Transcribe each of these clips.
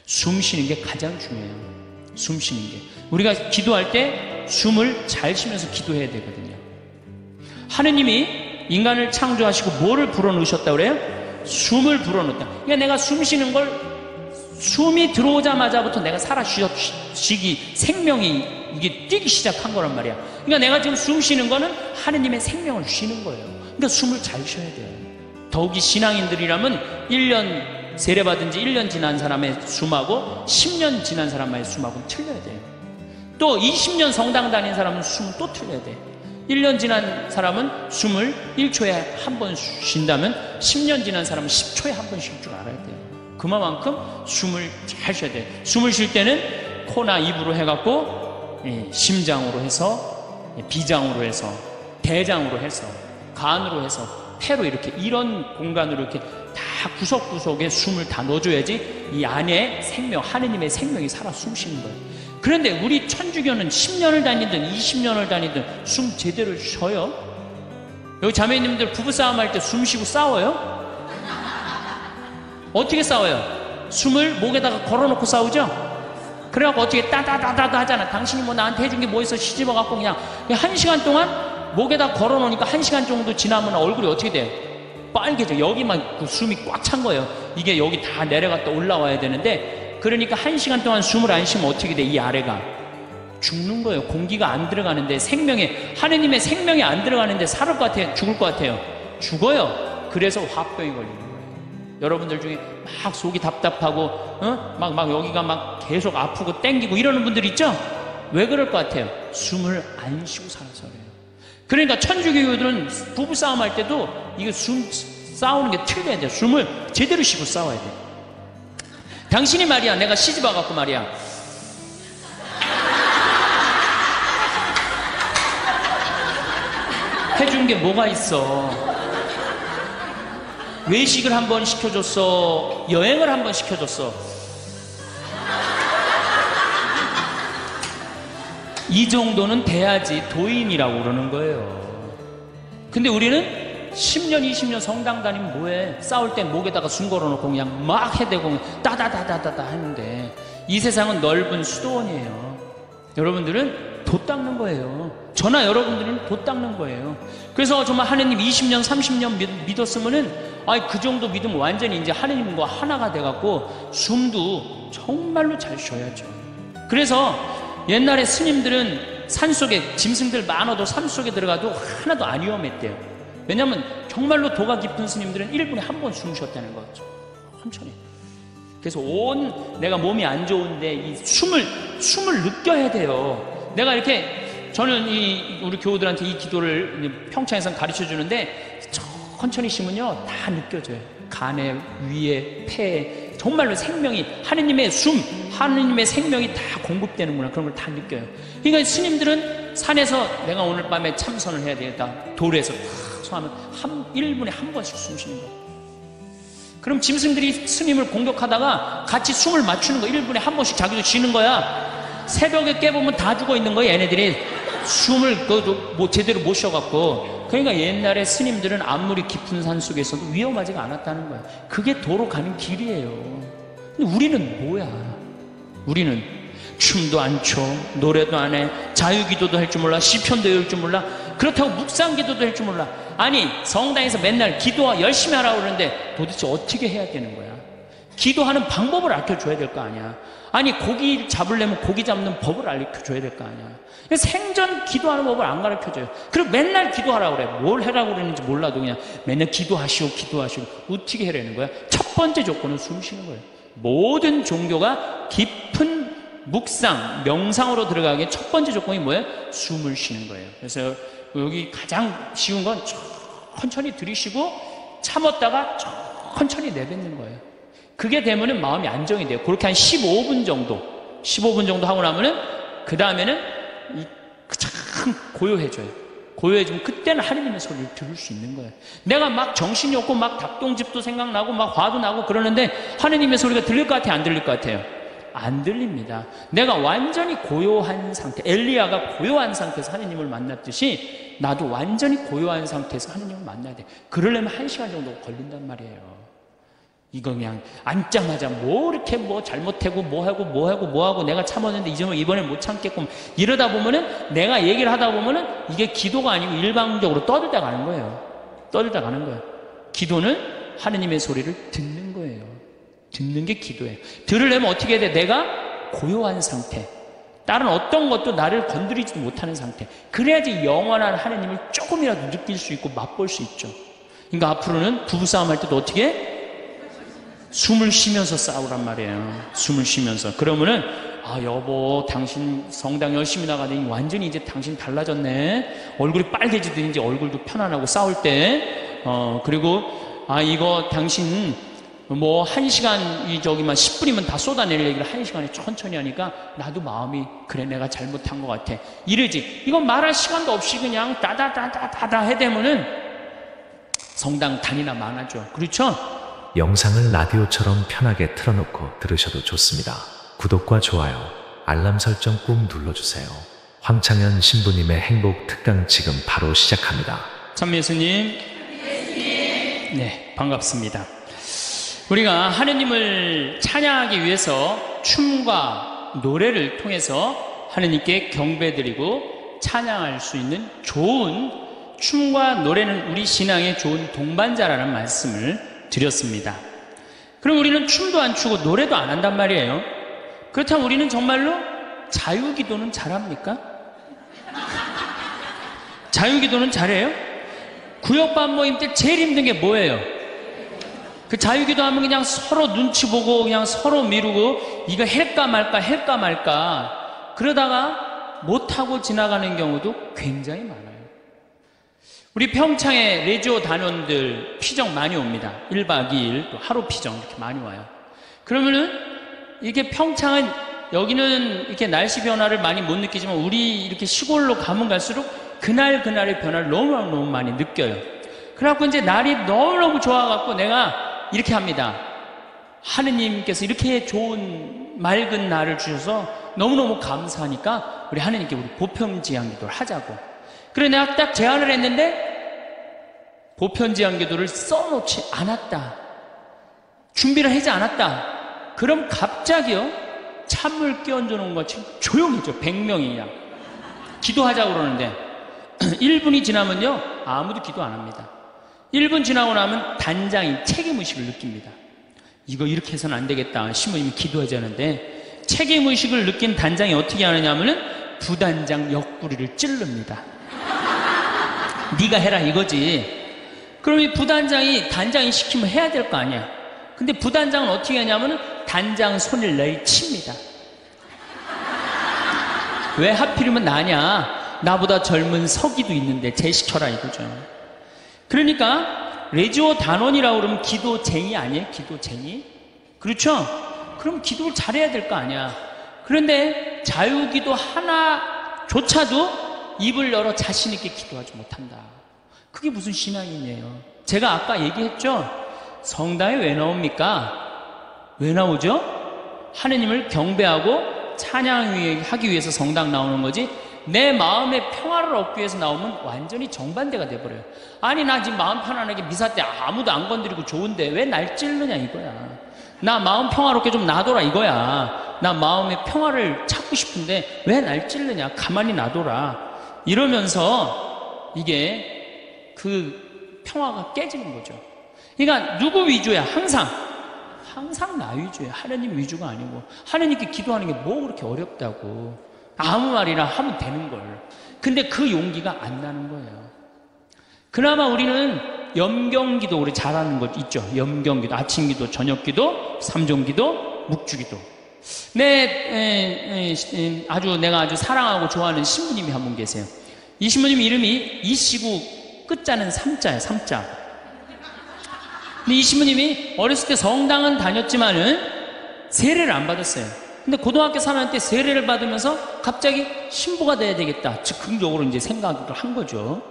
숨 쉬는 게 가장 중요해요. 숨 쉬는 게. 우리가 기도할 때 숨을 잘 쉬면서 기도해야 되거든요. 하느님이 인간을 창조하시고 뭐를 불어넣으셨다고 그래요? 숨을 불어넣었다. 그러니까 내가 숨 쉬는 걸 숨이 들어오자마자부터 내가 살아 쉬기, 생명이 이게 뛰기 시작한 거란 말이야. 그러니까 내가 지금 숨 쉬는 거는 하느님의 생명을 쉬는 거예요. 그러니까 숨을 잘 쉬어야 돼요. 더욱이 신앙인들이라면 1년 세례받은 지 1년 지난 사람의 숨하고 10년 지난 사람의 숨하고는 틀려야 돼요. 또 20년 성당 다닌 사람은 숨은 또 틀려야 돼요. 1년 지난 사람은 숨을 1초에 한 번 쉰다면 10년 지난 사람은 10초에 한 번 쉴 줄 알아야 돼요. 그만큼 숨을 잘 쉬어야 돼요. 숨을 쉴 때는 코나 입으로 해갖고 심장으로 해서 비장으로 해서 대장으로 해서 간으로 해서 폐로 이렇게 이런 공간으로 이렇게 다 구석구석에 숨을 다 넣어줘야지 이 안에 생명, 하느님의 생명이 살아 숨쉬는 거예요. 그런데 우리 천주교는 10년을 다니든 20년을 다니든 숨 제대로 쉬어요? 여기 자매님들 부부싸움 할 때 숨 쉬고 싸워요? 어떻게 싸워요? 숨을 목에다가 걸어놓고 싸우죠? 그래갖고 어떻게 따다다다다 하잖아. 당신이 뭐 나한테 해준 게 뭐 있어? 시집어갖고 그냥 1시간 동안 목에다 걸어놓으니까 1시간 정도 지나면 얼굴이 어떻게 돼요? 빨개져. 여기만 그 숨이 꽉 찬 거예요. 이게 여기 다 내려갔다 올라와야 되는데, 그러니까 1시간 동안 숨을 안 쉬면 어떻게 돼? 이 아래가 죽는 거예요. 공기가 안 들어가는데, 하느님의 생명이 안 들어가는데 살을 것 같아요? 죽을 것 같아요? 죽어요. 그래서 화병이 걸리는 거예요. 여러분들 중에 막 속이 답답하고 막 여기가 막 계속 아프고 땡기고 이러는 분들 있죠? 왜 그럴 것 같아요? 숨을 안 쉬고 살아서 그래요. 그러니까 천주교들은 부부싸움 할 때도 이거 숨 싸우는 게 틀려야 돼요. 숨을 제대로 쉬고 싸워야 돼요. 당신이 말이야, 내가 시집 와갖고 말이야, 해준 게 뭐가 있어? 외식을 한번 시켜줬어? 여행을 한번 시켜줬어? 이 정도는 돼야지 도인이라고 그러는 거예요. 근데 우리는 10년, 20년 성당 다니면 뭐해? 싸울 땐 목에다가 숨 걸어놓고 그냥 막 해대고 따다다다다다 하는데, 이 세상은 넓은 수도원이에요. 여러분들은 돛 닦는 거예요. 저나 여러분들은 돛 닦는 거예요. 그래서 정말 하느님 20년, 30년 믿었으면은, 그 정도 믿으면 완전히 이제 하느님과 하나가 돼갖고 숨도 정말로 잘 쉬어야죠. 그래서 옛날에 스님들은 산속에 짐승들 많아도 산속에 들어가도 하나도 안 위험했대요. 왜냐하면 정말로 도가 깊은 스님들은 1분에 한 번 숨 쉬었다는 거죠. 천천히. 그래서 내가 몸이 안 좋은데 이 숨을 느껴야 돼요. 내가 이렇게, 저는 우리 교우들한테 이 기도를 평창에서 가르쳐 주는데, 천천히 쉬면요 다 느껴져요. 간에, 위에, 폐에 정말로 생명이, 하느님의 하느님의 생명이 다 공급되는구나, 그런 걸 다 느껴요. 그러니까 스님들은 산에서 내가 오늘 밤에 참선을 해야 되겠다, 돌에서 탁 소하면 1분에 한 번씩 숨 쉬는 거예요. 그럼 짐승들이 스님을 공격하다가 같이 숨을 맞추는 거, 1분에 한 번씩 자기도 쉬는 거야. 새벽에 깨보면 다 죽어 있는 거예요. 얘네들이 숨을 제대로 못 쉬어갖고. 그러니까 옛날에 스님들은 아무리 깊은 산 속에서도 위험하지가 않았다는 거예요. 그게 도로 가는 길이에요. 근데 우리는 뭐야? 우리는 춤도 안 춰, 노래도 안 해, 자유기도도 할 줄 몰라, 시편도 외울 줄 몰라, 그렇다고 묵상기도도 할 줄 몰라. 아니, 성당에서 맨날 열심히 하라고 그러는데 도대체 어떻게 해야 되는 거야? 기도하는 방법을 알려줘야 될 거 아니야. 아니, 고기 잡으려면 고기 잡는 법을 알려줘야 될 거 아니야. 생전 기도하는 법을 안 가르쳐줘요. 그리고 맨날 기도하라고 그래. 뭘 하라고 그러는지 몰라도 그냥 맨날 기도하시오. 어떻게 해라는 거야? 첫 번째 조건은 숨 쉬는 거예요. 모든 종교가 깊은 묵상, 명상으로 들어가기에 첫 번째 조건이 뭐예요? 숨을 쉬는 거예요. 그래서 여기 가장 쉬운 건 천천히 들이쉬고 참았다가 천천히 내뱉는 거예요. 그게 되면은 마음이 안정이 돼요. 그렇게 한 15분 정도 하고 나면은, 그 다음에는 참 고요해져요. 고요해지면 그때는 하느님의 소리를 들을 수 있는 거예요. 내가 막 정신이 없고 막 닭똥집도 생각나고 막 화도 나고 그러는데 하느님의 소리가 들릴 것 같아요? 안 들릴 것 같아요? 안 들립니다. 내가 완전히 고요한 상태, 엘리야가 고요한 상태에서 하느님을 만났듯이 나도 완전히 고요한 상태에서 하느님을 만나야 돼. 그러려면 1시간 정도 걸린단 말이에요. 이거 그냥 앉자마자 뭐 이렇게 뭐 잘못하고 뭐 하고 내가 참았는데 이번에 못 참겠고 이러다 보면은 내가 얘기를 하다 보면은 이게 기도가 아니고 일방적으로 떠들다 가는 거예요. 떠들다 가는 거예요. 기도는 하느님의 소리를 듣는 거예요. 듣는 게 기도예요. 들으려면 어떻게 해야 돼? 내가 고요한 상태. 다른 어떤 것도 나를 건드리지 못하는 상태. 그래야지 영원한 하느님을 조금이라도 느낄 수 있고 맛볼 수 있죠. 그러니까 앞으로는 부부싸움 할 때도 어떻게 해? 숨을 쉬면서 싸우란 말이에요. 숨을 쉬면서. 그러면은 여보 당신 성당 열심히 나가더니 완전히 이제 당신 달라졌네. 얼굴이 빨개지더니 이제 얼굴도 편안하고 싸울 때 그리고 이거 당신 뭐 1시간 저기만 10분이면 다 쏟아낼 얘기를 1시간에 천천히 하니까 나도 마음이 그래 내가 잘못한 것 같아 이러지. 이건 말할 시간도 없이 그냥 다다다다다다 해대면은 성당 단위나 많아져. 그렇죠? 영상을 라디오처럼 편하게 틀어놓고 들으셔도 좋습니다. 구독과 좋아요, 알람 설정 꾹 눌러주세요. 황창현 신부님의 행복 특강 지금 바로 시작합니다. 참예수님, 네, 반갑습니다. 우리가 하느님을 찬양하기 위해서 춤과 노래를 통해서 하느님께 경배드리고 찬양할 수 있는 좋은 춤과 노래는 우리 신앙의 좋은 동반자라는 말씀을 드렸습니다. 그럼 우리는 춤도 안 추고 노래도 안 한단 말이에요. 그렇다면 우리는 정말로 자유기도는 잘합니까? 자유기도는 잘해요? 구역반 모임 때 제일 힘든 게 뭐예요? 그 자유기도 하면 그냥 서로 눈치 보고 그냥 서로 미루고 이거 할까 말까 그러다가 못하고 지나가는 경우도 굉장히 많아요. 우리 평창에 레지오 단원들 피정 많이 옵니다. 1박 2일 또 하루 피정 이렇게 많이 와요. 그러면은 이게 평창은 여기는 이렇게 날씨 변화를 많이 못 느끼지만 우리 이렇게 시골로 가면 갈수록 그날의 변화를 너무 많이 느껴요. 그래갖고 이제 날이 너무너무 좋아갖고 내가 이렇게 합니다. 하느님께서 이렇게 좋은 맑은 날을 주셔서 너무너무 감사하니까 우리 하느님께 우리 보편지향 기도를 하자고. 그래 내가 딱 제안을 했는데 보편지향 기도를 써놓지 않았다. 준비를 하지 않았다. 그럼 갑자기요 찬물 끼얹어 놓은 것처럼 조용해져. 100명이 그냥 기도하자고 그러는데 1분이 지나면요 아무도 기도 안 합니다. 1분 지나고 나면 단장이 책임의식을 느낍니다. 이거 이렇게 해서는 안 되겠다. 신부님이 기도하자는데 책임의식을 느낀 단장이 어떻게 하느냐면은 부단장 옆구리를 찌릅니다. 네가 해라 이거지. 그럼 이 부단장이 단장이 시키면 해야 될 거 아니야. 근데 부단장은 어떻게 하냐면은 단장 손을 내칩니다. 왜 하필이면 나냐? 나보다 젊은 서기도 있는데 쟤 시켜라 이거죠. 그러니까 레지오 단원이라고 그러면 기도쟁이 아니에요? 기도쟁이? 그렇죠? 그럼 기도를 잘해야 될 거 아니야. 그런데 자유기도 하나조차도 입을 열어 자신 있게 기도하지 못한다. 그게 무슨 신앙이에요? 제가 아까 얘기했죠? 성당에 왜 나옵니까? 왜 나오죠? 하느님을 경배하고 찬양하기 위해서 성당 나오는 거지 내 마음의 평화를 얻기 위해서 나오면 완전히 정반대가 돼버려요. 아니 나 지금 마음 편안하게 미사 때 아무도 안 건드리고 좋은데 왜 날 찌르냐 이거야. 나 마음 평화롭게 좀 놔둬라 이거야. 나 마음의 평화를 찾고 싶은데 왜 날 찌르냐. 가만히 놔둬라. 이러면서 이게 그 평화가 깨지는 거죠. 그러니까 누구 위주야? 항상 나 위주야. 하느님 위주가 아니고. 하느님께 기도하는 게 뭐 그렇게 어렵다고. 아무 말이나 하면 되는 걸. 근데 그 용기가 안 나는 거예요. 그나마 우리는 염경기도 우리 잘하는 것 있죠. 염경기도, 아침기도, 저녁기도, 삼종기도, 묵주기도. 내가 아주 사랑하고 좋아하는 신부님이 한 분 계세요. 이 신부님 이름이 이시구 끝자는 삼자예요. 삼자. 근데 이 신부님이 어렸을 때 성당은 다녔지만은 세례를 안 받았어요. 근데 고등학교 3학년 때 세례를 받으면서 갑자기 신부가 돼야 되겠다. 즉흥적으로 이제 생각을 한 거죠.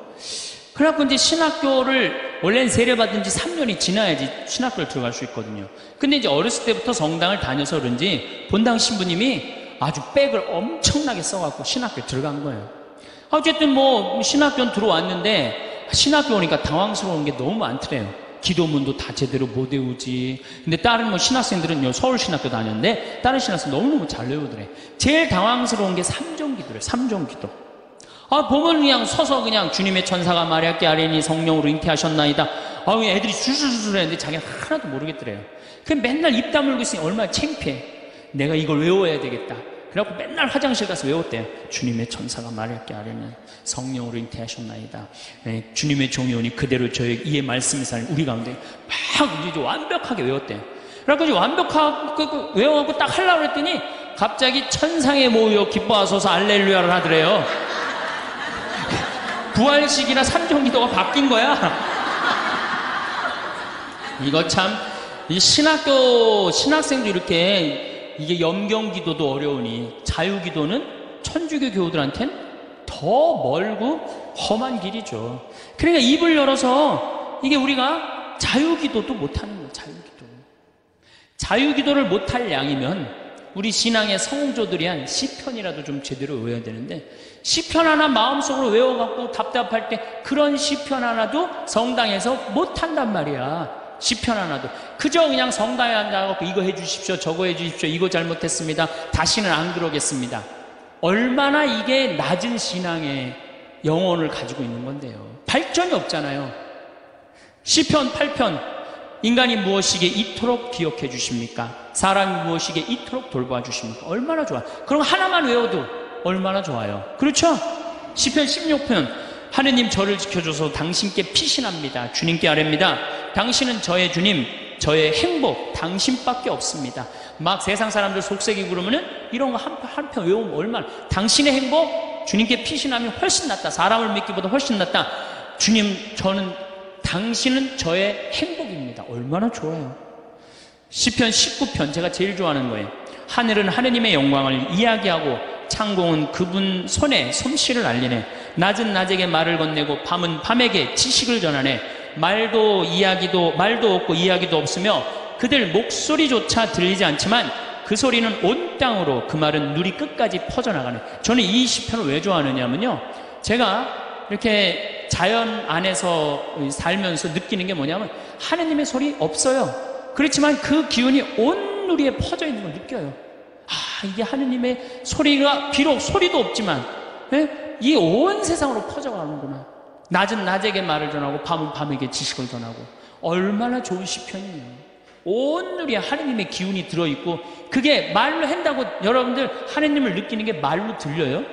그래갖고 이제 신학교를 원래는 세례 받은 지 3년이 지나야지 신학교를 들어갈 수 있거든요. 근데 이제 어렸을 때부터 성당을 다녀서 그런지 본당 신부님이 아주 백을 엄청나게 써갖고 신학교에 들어간 거예요. 어쨌든 뭐 신학교는 들어왔는데 신학교 오니까 당황스러운 게 너무 많더래요. 기도문도 다 제대로 못 외우지. 근데 다른 뭐 신학생들은 서울신학교 다녔는데 다른 신학생 너무너무 잘 외우더래. 제일 당황스러운 게 삼정기도래. 삼정기도. 보면 그냥 서서 그냥 주님의 천사가 마리아께 아뢰니 성령으로 잉태하셨나이다. 애들이 술술술 했는데 자기는 하나도 모르겠더래요. 그냥 맨날 입 다물고 있으니 얼마나 창피해. 내가 이걸 외워야 되겠다. 그래갖고 맨날 화장실 가서 외웠대요. 주님의 천사가 마리아께 아뢰니 성령으로 잉태하셨나이다. 주님의 종이 오니 그대로 저의 이의 말씀이 사는 우리 가운데 막 이제 완벽하게 외웠대요. 그래갖고 완벽하게 외워갖고 딱 하려고 했더니 갑자기 천상에 모여 기뻐하소서 알렐루야를 하더래요. 부활식이나 삼정기도가 바뀐 거야. 이거 참, 이 신학생도 이렇게, 이게 염경기도도 어려우니, 자유기도는 천주교 교우들한텐 더 멀고 험한 길이죠. 그러니까 입을 열어서, 이게 우리가 자유기도도 못하는 거예요, 자유기도. 자유기도를 못할 양이면, 우리 신앙의 성도들이 한 시편이라도 좀 제대로 외워야 되는데 시편 하나 마음속으로 외워갖고 답답할 때 그런 시편 하나도 성당에서 못한단 말이야. 시편 하나도 그저 그냥 성당에 앉아갖고 이거 해주십시오 저거 해주십시오 이거 잘못했습니다 다시는 안 그러겠습니다. 얼마나 이게 낮은 신앙의 영혼을 가지고 있는 건데요. 발전이 없잖아요. 시편 8편 인간이 무엇이기에 이토록 기억해 주십니까? 사람이 무엇이기에 이토록 돌봐 주십니까? 얼마나 좋아. 그럼 하나만 외워도 얼마나 좋아요. 그렇죠? 시편 16편 하느님 저를 지켜줘서 당신께 피신합니다. 주님께 아뢰입니다. 당신은 저의 주님, 저의 행복, 당신밖에 없습니다. 막 세상 사람들 속색이 그러면은 이런 거 한 편 외우면 얼마나. 당신의 행복, 주님께 피신하면 훨씬 낫다. 사람을 믿기보다 훨씬 낫다. 주님, 당신은 저의 행복입니다. 얼마나 좋아요. 시편 19편 제가 제일 좋아하는 거예요. 하늘은 하느님의 영광을 이야기하고 창공은 그분 손에 솜씨를 알리네. 낮은 낮에게 말을 건네고 밤은 밤에게 지식을 전하네. 말도 없고 이야기도 없으며 그들 목소리조차 들리지 않지만 그 소리는 온 땅으로 그 말은 누리 끝까지 퍼져나가네. 저는 이 시편을 왜 좋아하느냐면요, 제가 이렇게 자연 안에서 살면서 느끼는 게 뭐냐면 하느님의 소리 없어요. 그렇지만 그 기운이 온 누리에 퍼져 있는 걸 느껴요. 이게 하느님의 소리가 비록 소리도 없지만 이 온 세상으로 퍼져가는구나. 낮은 낮에게 말을 전하고 밤은 밤에게 지식을 전하고. 얼마나 좋은 시편이에요. 온 누리에 하느님의 기운이 들어있고 그게 말로 한다고 여러분들 하느님을 느끼는 게 말로 들려요?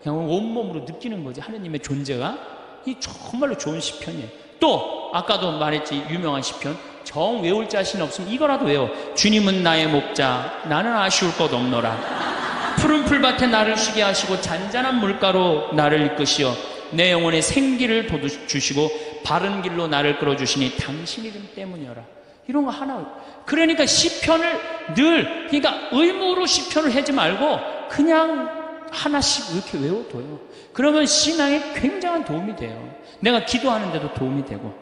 그냥 온몸으로 느끼는 거지. 하느님의 존재가. 이 정말로 좋은 시편이에요. 또 아까도 말했지, 유명한 시편. 정 외울 자신 없으면 이거라도 외워. 주님은 나의 목자, 나는 아쉬울 것 없노라. 푸른 풀밭에 나를 쉬게 하시고 잔잔한 물가로 나를 이끄시어 내 영혼에 생기를 주시고 바른 길로 나를 끌어주시니 당신 이름 때문이어라. 이런 거 하나. 그러니까 시편을 늘, 그러니까 의무로 시편을 하지 말고 그냥 하나씩 이렇게 외워둬요. 그러면 신앙에 굉장한 도움이 돼요. 내가 기도하는데도 도움이 되고.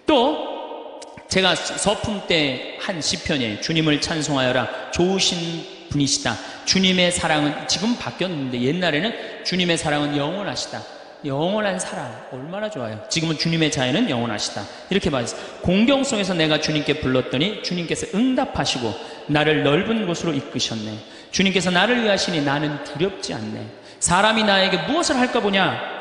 또 제가 서품 때 한 시편이에요. 주님을 찬송하여라. 좋으신 분이시다. 주님의 사랑은 지금 바뀌었는데 옛날에는 주님의 사랑은 영원하시다. 영원한 사랑 얼마나 좋아요. 지금은 주님의 자애는 영원하시다. 이렇게 말했어요. 공경 속에서 내가 주님께 불렀더니 주님께서 응답하시고 나를 넓은 곳으로 이끄셨네. 주님께서 나를 위하시니 나는 두렵지 않네. 사람이 나에게 무엇을 할까 보냐.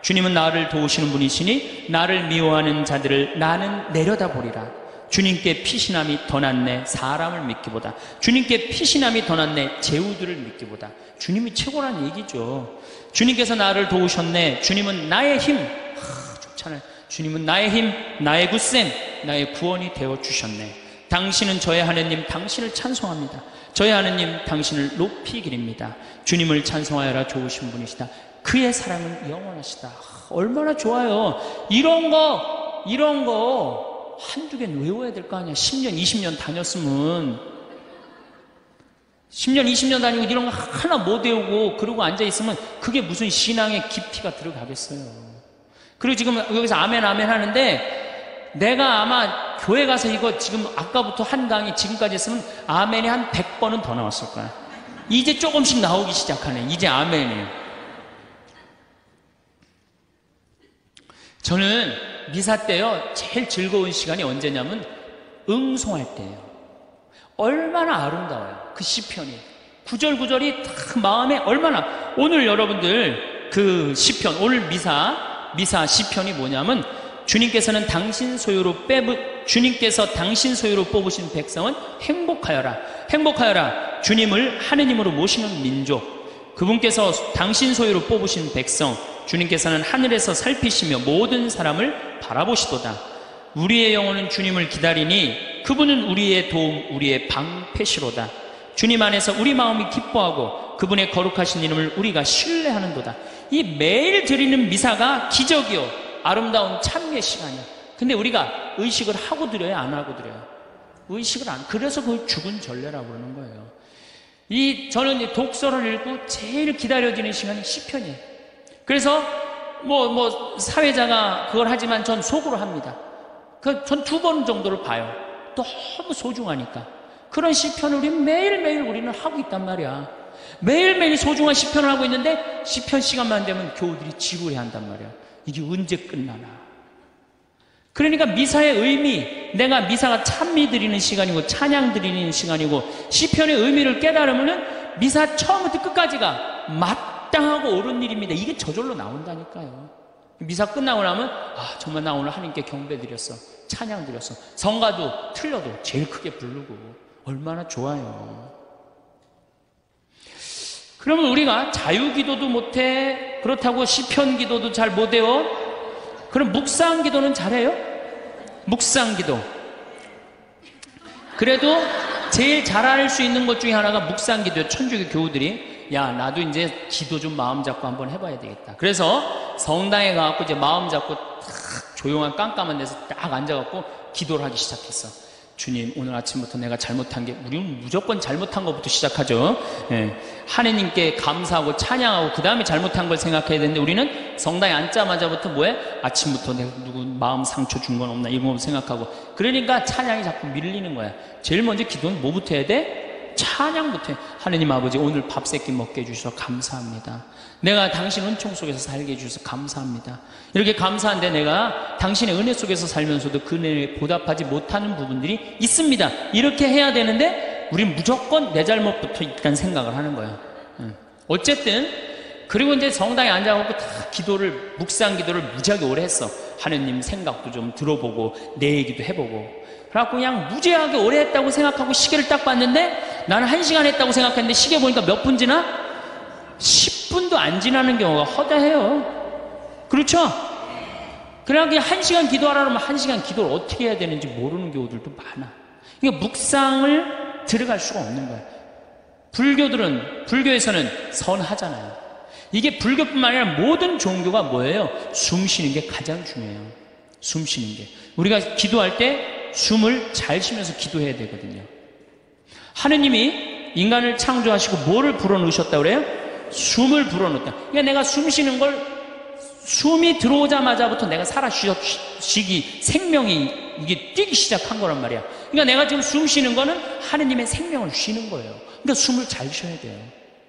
주님은 나를 도우시는 분이시니 나를 미워하는 자들을 나는 내려다보리라. 주님께 피신함이 더 낫네. 사람을 믿기보다. 주님께 피신함이 더 낫네. 제후들을 믿기보다. 주님이 최고란 얘기죠. 주님께서 나를 도우셨네. 주님은 나의 힘. 좋잖아요. 주님은 나의 힘, 나의 굳셈, 나의 구원이 되어주셨네. 당신은 저의 하느님, 당신을 찬송합니다. 저의 하느님, 당신을 높이 기립니다. 주님을 찬송하여라. 좋으신 분이시다. 그의 사랑은 영원하시다. 얼마나 좋아요. 이런 거 한두 개는 외워야 될 거 아니야. 10년, 20년 다녔으면. 10년, 20년 다니고 이런 거 하나 못 외우고 그러고 앉아있으면 그게 무슨 신앙의 깊이가 들어가겠어요. 그리고 지금 여기서 아멘 아멘 하는데 내가 아마 교회 가서 이거 지금 아까부터 한 강의 지금까지 했으면 아멘이 한 100번은 더 나왔을 거야. 이제 조금씩 나오기 시작하네. 이제 아멘이에요. 저는 미사 때요, 제일 즐거운 시간이 언제냐면 응송할 때예요. 얼마나 아름다워요. 그 시편이. 구절구절이 딱 마음에 얼마나. 오늘 여러분들 그 시편, 오늘 미사 시편이 뭐냐면 주님께서 당신 소유로 뽑으신 백성은 행복하여라. 행복하여라. 주님을 하느님으로 모시는 민족. 그분께서 당신 소유로 뽑으신 백성. 주님께서는 하늘에서 살피시며 모든 사람을 바라보시도다. 우리의 영혼은 주님을 기다리니 그분은 우리의 도움, 우리의 방패시로다. 주님 안에서 우리 마음이 기뻐하고 그분의 거룩하신 이름을 우리가 신뢰하는도다. 이 매일 드리는 미사가 기적이요, 아름다운 찬미의 시간이야. 근데 우리가 의식을 하고 드려요, 안 하고 드려요? 의식을 안. 그래서 그걸 죽은 전례라고 그러는 거예요. 저는 이 독서를 읽고 제일 기다려지는 시간이 시편이에요. 그래서 사회자가 그걸 하지만 전 속으로 합니다. 전 2번 정도를 봐요. 너무 소중하니까. 그런 시편을 우리 매일매일 우리는 하고 있단 말이야. 매일매일 소중한 시편을 하고 있는데 시편 시간만 되면 교우들이 지루해 한단 말이야. 이게 언제 끝나나. 그러니까 미사의 의미, 내가 미사가 찬미 드리는 시간이고 찬양 드리는 시간이고 시편의 의미를 깨달으면은 미사 처음부터 끝까지가 마땅하고 옳은 일입니다. 이게 저절로 나온다니까요. 미사 끝나고 나면 정말 나 오늘 하나님께 경배 드렸어, 찬양 드렸어. 성가도 틀려도 제일 크게 부르고 얼마나 좋아요. 그러면 우리가 자유기도도 못해, 그렇다고 시편기도도 잘 못해요. 그럼 묵상기도는 잘해요? 묵상기도. 그래도 제일 잘할 수 있는 것 중에 하나가 묵상기도예요. 천주교 교우들이 나도 이제 기도 좀 마음 잡고 한번 해봐야 되겠다. 그래서 성당에 가갖고 이제 마음 잡고 딱 조용한 깜깜한 데서 딱 앉아갖고 기도를 하기 시작했어. 주님, 오늘 아침부터 내가 잘못한 게, 우리는 무조건 잘못한 것부터 시작하죠. 하느님께 감사하고 찬양하고 그 다음에 잘못한 걸 생각해야 되는데 우리는 성당에 앉자마자부터 아침부터 내가 누구 마음 상처 준 건 없나 이런 거 생각하고, 그러니까 찬양이 자꾸 밀리는 거야. 제일 먼저 기도는 뭐부터 해야 돼? 찬양부터 해. 하느님 아버지, 오늘 밥 세끼 먹게 해주셔서 감사합니다. 내가 당신 은총 속에서 살게 해주셔서 감사합니다. 이렇게 감사한데 내가 당신의 은혜 속에서 살면서도 그 은혜에 보답하지 못하는 부분들이 있습니다. 이렇게 해야 되는데 우린 무조건 내 잘못부터 일단 생각을 하는 거야. 어쨌든 그리고 이제 성당에 앉아갖고 다 묵상 기도를 무지하게 오래 했어. 하느님 생각도 좀 들어보고 내 얘기도 해보고. 그래갖고 그냥 무지하게 오래 했다고 생각하고 시계를 딱 봤는데 나는 1시간 했다고 생각했는데 시계 보니까 몇 분 지나? 10분도 안 지나는 경우가 허다해요. 그렇죠? 그냥 1시간 기도하라 그러면 1시간 기도를 어떻게 해야 되는지 모르는 경우들도 많아. 그러니까 묵상을 들어갈 수가 없는 거야. 불교에서는 선하잖아요. 이게 불교뿐만 아니라 모든 종교가 뭐예요? 숨 쉬는 게 가장 중요해요. 숨 쉬는 게. 우리가 기도할 때 숨을 잘 쉬면서 기도해야 되거든요. 하느님이 인간을 창조하시고 뭐를 불어넣으셨다고 그래요? 숨을 불어넣었다. 그러니까 내가 숨 쉬는 걸, 숨이 들어오자마자부터 내가 살아 쉬기, 생명이 이게 뛰기 시작한 거란 말이야. 그러니까 내가 지금 숨 쉬는 거는 하느님의 생명을 쉬는 거예요. 그러니까 숨을 잘 쉬어야 돼요.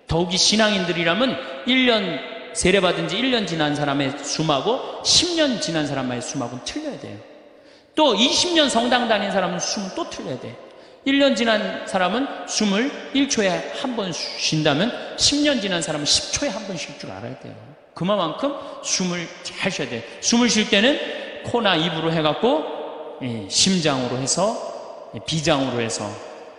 더욱이 신앙인들이라면 1년 세례받은 지 1년 지난 사람의 숨하고 10년 지난 사람의 숨하고는 틀려야 돼요. 또 20년 성당 다닌 사람은 숨은 또 틀려야 돼. 1년 지난 사람은 숨을 1초에 한 번 쉰다면 10년 지난 사람은 10초에 한 번 쉴 줄 알아야 돼요. 그만큼 숨을 잘 쉬어야 돼요. 숨을 쉴 때는 코나 입으로 해갖고 심장으로 해서, 비장으로 해서,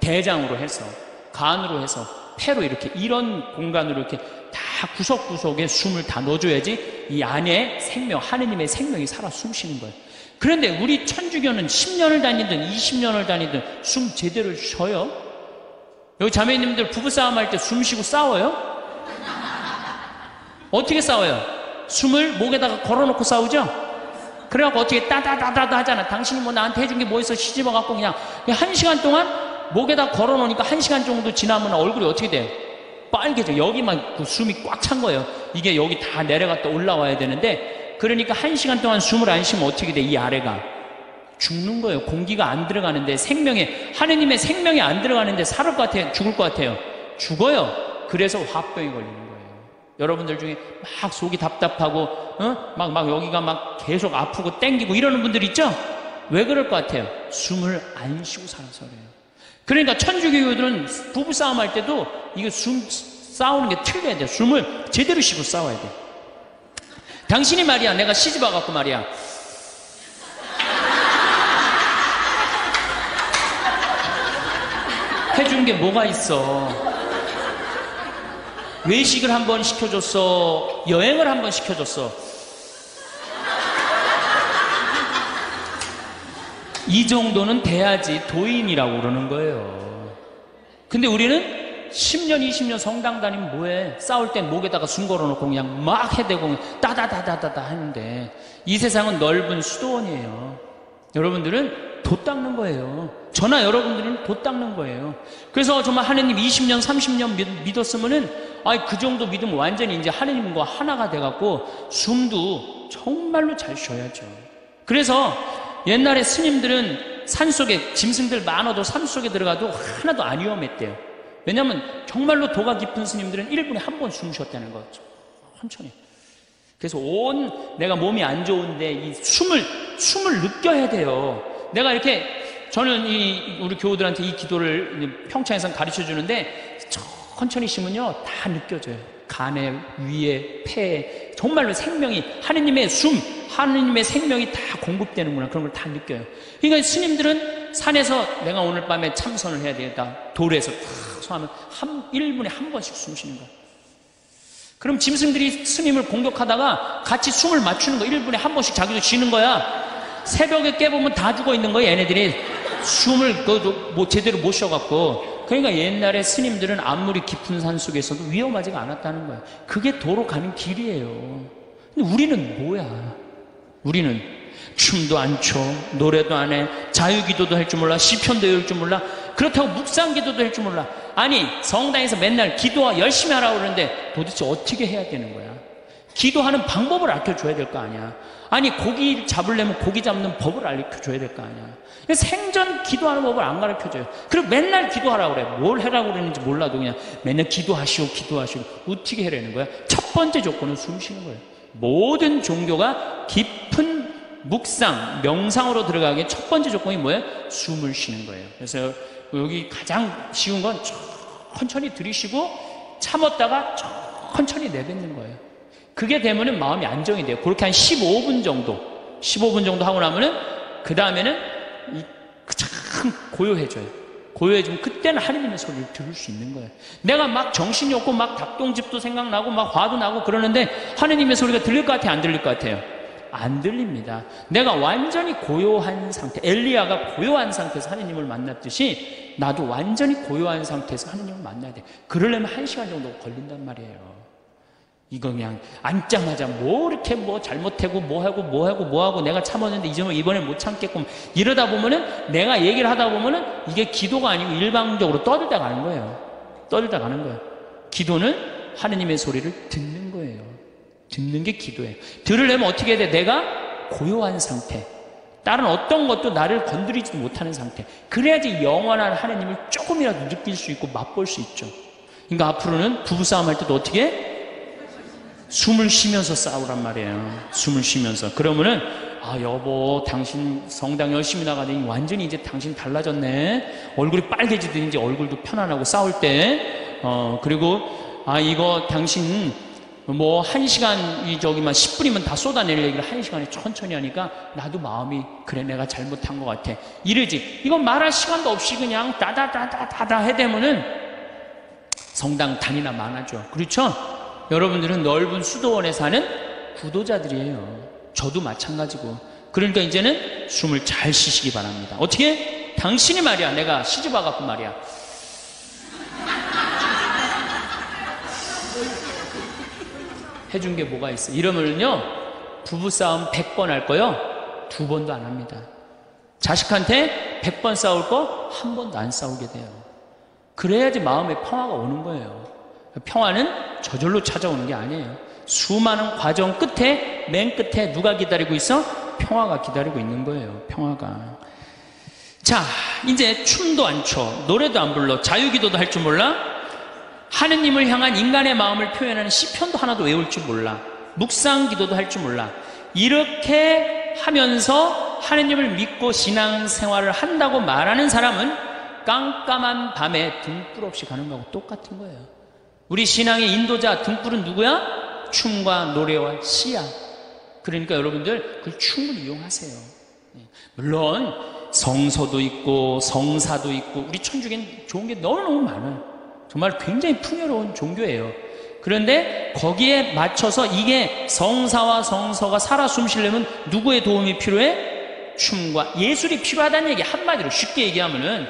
대장으로 해서, 간으로 해서, 폐로 이렇게 이런 공간으로 이렇게 다 구석구석에 숨을 다 넣어줘야지 이 안에 생명, 하느님의 생명이 살아 숨쉬는 거예요. 그런데 우리 천주교는 10년을 다니든 20년을 다니든 숨 제대로 쉬어요? 여기 자매님들 부부싸움 할 때 숨 쉬고 싸워요? 어떻게 싸워요? 숨을 목에다가 걸어놓고 싸우죠? 그래갖고 어떻게 따다다다다 하잖아. 당신이 뭐 나한테 해준 게 뭐 있어? 시집어갖고 그냥 1시간 동안 목에다 걸어놓으니까 1시간 정도 지나면 얼굴이 어떻게 돼요? 빨개져. 여기만 그 숨이 꽉 찬 거예요. 이게 여기 다 내려갔다 올라와야 되는데, 그러니까 1시간 동안 숨을 안 쉬면 어떻게 돼? 이 아래가 죽는 거예요. 공기가 안 들어가는데, 하느님의 생명이 안 들어가는데 살을 것 같아요? 죽을 것 같아요? 죽어요. 그래서 화병이 걸리는 거예요. 여러분들 중에 막 속이 답답하고 막 여기가 막 계속 아프고 땡기고 이러는 분들 있죠? 왜 그럴 것 같아요? 숨을 안 쉬고 살아서 그래요. 그러니까 천주교들은 부부싸움 할 때도 이거 숨 싸우는 게 틀려야 돼요. 숨을 제대로 쉬고 싸워야 돼요. 당신이 말이야, 내가 시집 와갖고 말이야, 해준 게 뭐가 있어? 외식을 한번 시켜줬어? 여행을 한번 시켜줬어? 이 정도는 돼야지 도인이라고 그러는 거예요. 근데 우리는 10년, 20년 성당 다니면 뭐해? 싸울 땐 목에다가 숨 걸어놓고 그냥 막 해대고 따다다다다다 하는데, 이 세상은 넓은 수도원이에요. 여러분들은 돛 닦는 거예요. 저나 여러분들은 돛 닦는 거예요. 그래서 정말 하느님 20년, 30년 믿었으면은, 그 정도 믿으면 완전히 이제 하느님과 하나가 돼갖고 숨도 정말로 잘 쉬어야죠. 그래서 옛날에 스님들은 산속에 짐승들 많아도 산속에 들어가도 하나도 안 위험했대요. 왜냐하면 정말로 도가 깊은 스님들은 1분에 한 번 숨 쉬었다는 거죠. 천천히. 그래서 내가 몸이 안 좋은데 이 숨을 느껴야 돼요. 내가 이렇게, 저는 우리 교우들한테 이 기도를 평창에서 가르쳐 주는데, 천천히 쉬면요 다 느껴져요. 간에, 위에, 폐에 정말로 생명이, 하느님의 하느님의 생명이 다 공급되는구나, 그런 걸 다 느껴요. 그러니까 스님들은 산에서 내가 오늘 밤에 참선을 해야 되겠다, 돌에서 탁 소하면 1분에 한 번씩 숨 쉬는 거야. 그럼 짐승들이 스님을 공격하다가 같이 숨을 맞추는 거, 1분에 한 번씩 자기도 쉬는 거야. 새벽에 깨보면 다 죽어 있는 거야, 얘네들이. 숨을 제대로 못 쉬어갖고. 그러니까 옛날에 스님들은 아무리 깊은 산 속에서도 위험하지가 않았다는 거야. 그게 도로 가는 길이에요. 근데 우리는 뭐야? 우리는 춤도 안 춰, 노래도 안 해, 자유기도도 할 줄 몰라, 시편도 외울 줄 몰라, 그렇다고 묵상기도도 할 줄 몰라. 아니, 성당에서 맨날 기도와 열심히 하라고 그러는데 도대체 어떻게 해야 되는 거야? 기도하는 방법을 알려줘야 될 거 아니야. 아니, 고기 잡으려면 고기 잡는 법을 알려줘야 될 거 아니야. 생전 기도하는 법을 안 가르쳐줘요. 그리고 맨날 기도하라고 그래. 뭘 하라고 그러는지 몰라도 그냥 맨날 기도하시오. 어떻게 해라는 거야? 첫 번째 조건은 숨 쉬는 거예요. 모든 종교가 깊은 묵상, 명상으로 들어가기에 첫 번째 조건이 뭐예요? 숨을 쉬는 거예요. 그래서 여기 가장 쉬운 건 천천히 들이쉬고 참았다가 천천히 내뱉는 거예요. 그게 되면은 마음이 안정이 돼요. 그렇게 한 15분 정도 하고 나면은, 그 다음에는 참 고요해져요. 고요해지면 그때는 하느님의 소리를 들을 수 있는 거예요. 내가 막 정신이 없고 막 닭똥집도 생각나고 막 화도 나고 그러는데 하느님의 소리가 들릴 것 같아요? 안 들릴 것 같아요? 안 들립니다. 내가 완전히 고요한 상태, 엘리야가 고요한 상태에서 하느님을 만났듯이 나도 완전히 고요한 상태에서 하느님을 만나야 돼. 그러려면 1시간 정도 걸린단 말이에요. 이거 그냥 앉자마자 이렇게 잘못하고 뭐하고 내가 참았는데 이번에 못 참겠고 이러다 보면은, 내가 얘기를 하다 보면은 이게 기도가 아니고 일방적으로 떠들다 가는 거예요. 기도는 하느님의 소리를 듣는 거예요. 듣는 게 기도예요. 들으려면 어떻게 해야 돼? 내가 고요한 상태, 다른 어떤 것도 나를 건드리지도 못하는 상태. 그래야지 영원한 하느님을 조금이라도 느낄 수 있고 맛볼 수 있죠. 그러니까 앞으로는 부부싸움 할 때도 어떻게 해? 숨을 쉬면서 싸우란 말이에요. 숨을 쉬면서. 그러면은, 여보, 당신 성당 열심히 나가더니 완전히 이제 당신 달라졌네. 얼굴이 빨개지더니 이제 얼굴도 편안하고 싸울 때. 그리고, 이거 당신 1시간, 10분이면 다 쏟아낼 얘기를 1시간에 천천히 하니까 나도 마음이, 그래, 내가 잘못한 것 같아. 이러지. 이건 말할 시간도 없이 그냥 다다다다다다 해대면은 성당 단위나 많아져. 그렇죠? 여러분들은 넓은 수도원에 사는 구도자들이에요. 저도 마찬가지고. 그러니까 이제는 숨을 잘 쉬시기 바랍니다. 어떻게? 당신이 말이야, 내가 시집 와갖고 말이야, 해준 게 뭐가 있어? 이러면요 부부싸움 100번 할 거요 2번도 안 합니다. 자식한테 100번 싸울 거 1번도 안 싸우게 돼요. 그래야지 마음에 평화가 오는 거예요. 평화는 저절로 찾아오는 게 아니에요. 수많은 과정 끝에, 맨 끝에 누가 기다리고 있어? 평화가 기다리고 있는 거예요. 평화가. 자, 이제 춤도 안 춰, 노래도 안 불러, 자유기도도 할 줄 몰라, 하느님을 향한 인간의 마음을 표현하는 시편도 하나도 외울 줄 몰라. 묵상 기도도 할 줄 몰라. 이렇게 하면서 하느님을 믿고 신앙생활을 한다고 말하는 사람은 깜깜한 밤에 등불 없이 가는 거하고 똑같은 거예요. 우리 신앙의 인도자 등불은 누구야? 춤과 노래와 시야. 그러니까 여러분들 그걸 충분히 이용하세요. 물론 성서도 있고 성사도 있고 우리 천주교는 좋은 게 너무너무 많아요. 정말 굉장히 풍요로운 종교예요. 그런데 거기에 맞춰서 이게 성사와 성서가 살아 숨쉬려면 누구의 도움이 필요해? 춤과 예술이 필요하다는 얘기. 한마디로 쉽게 얘기하면은,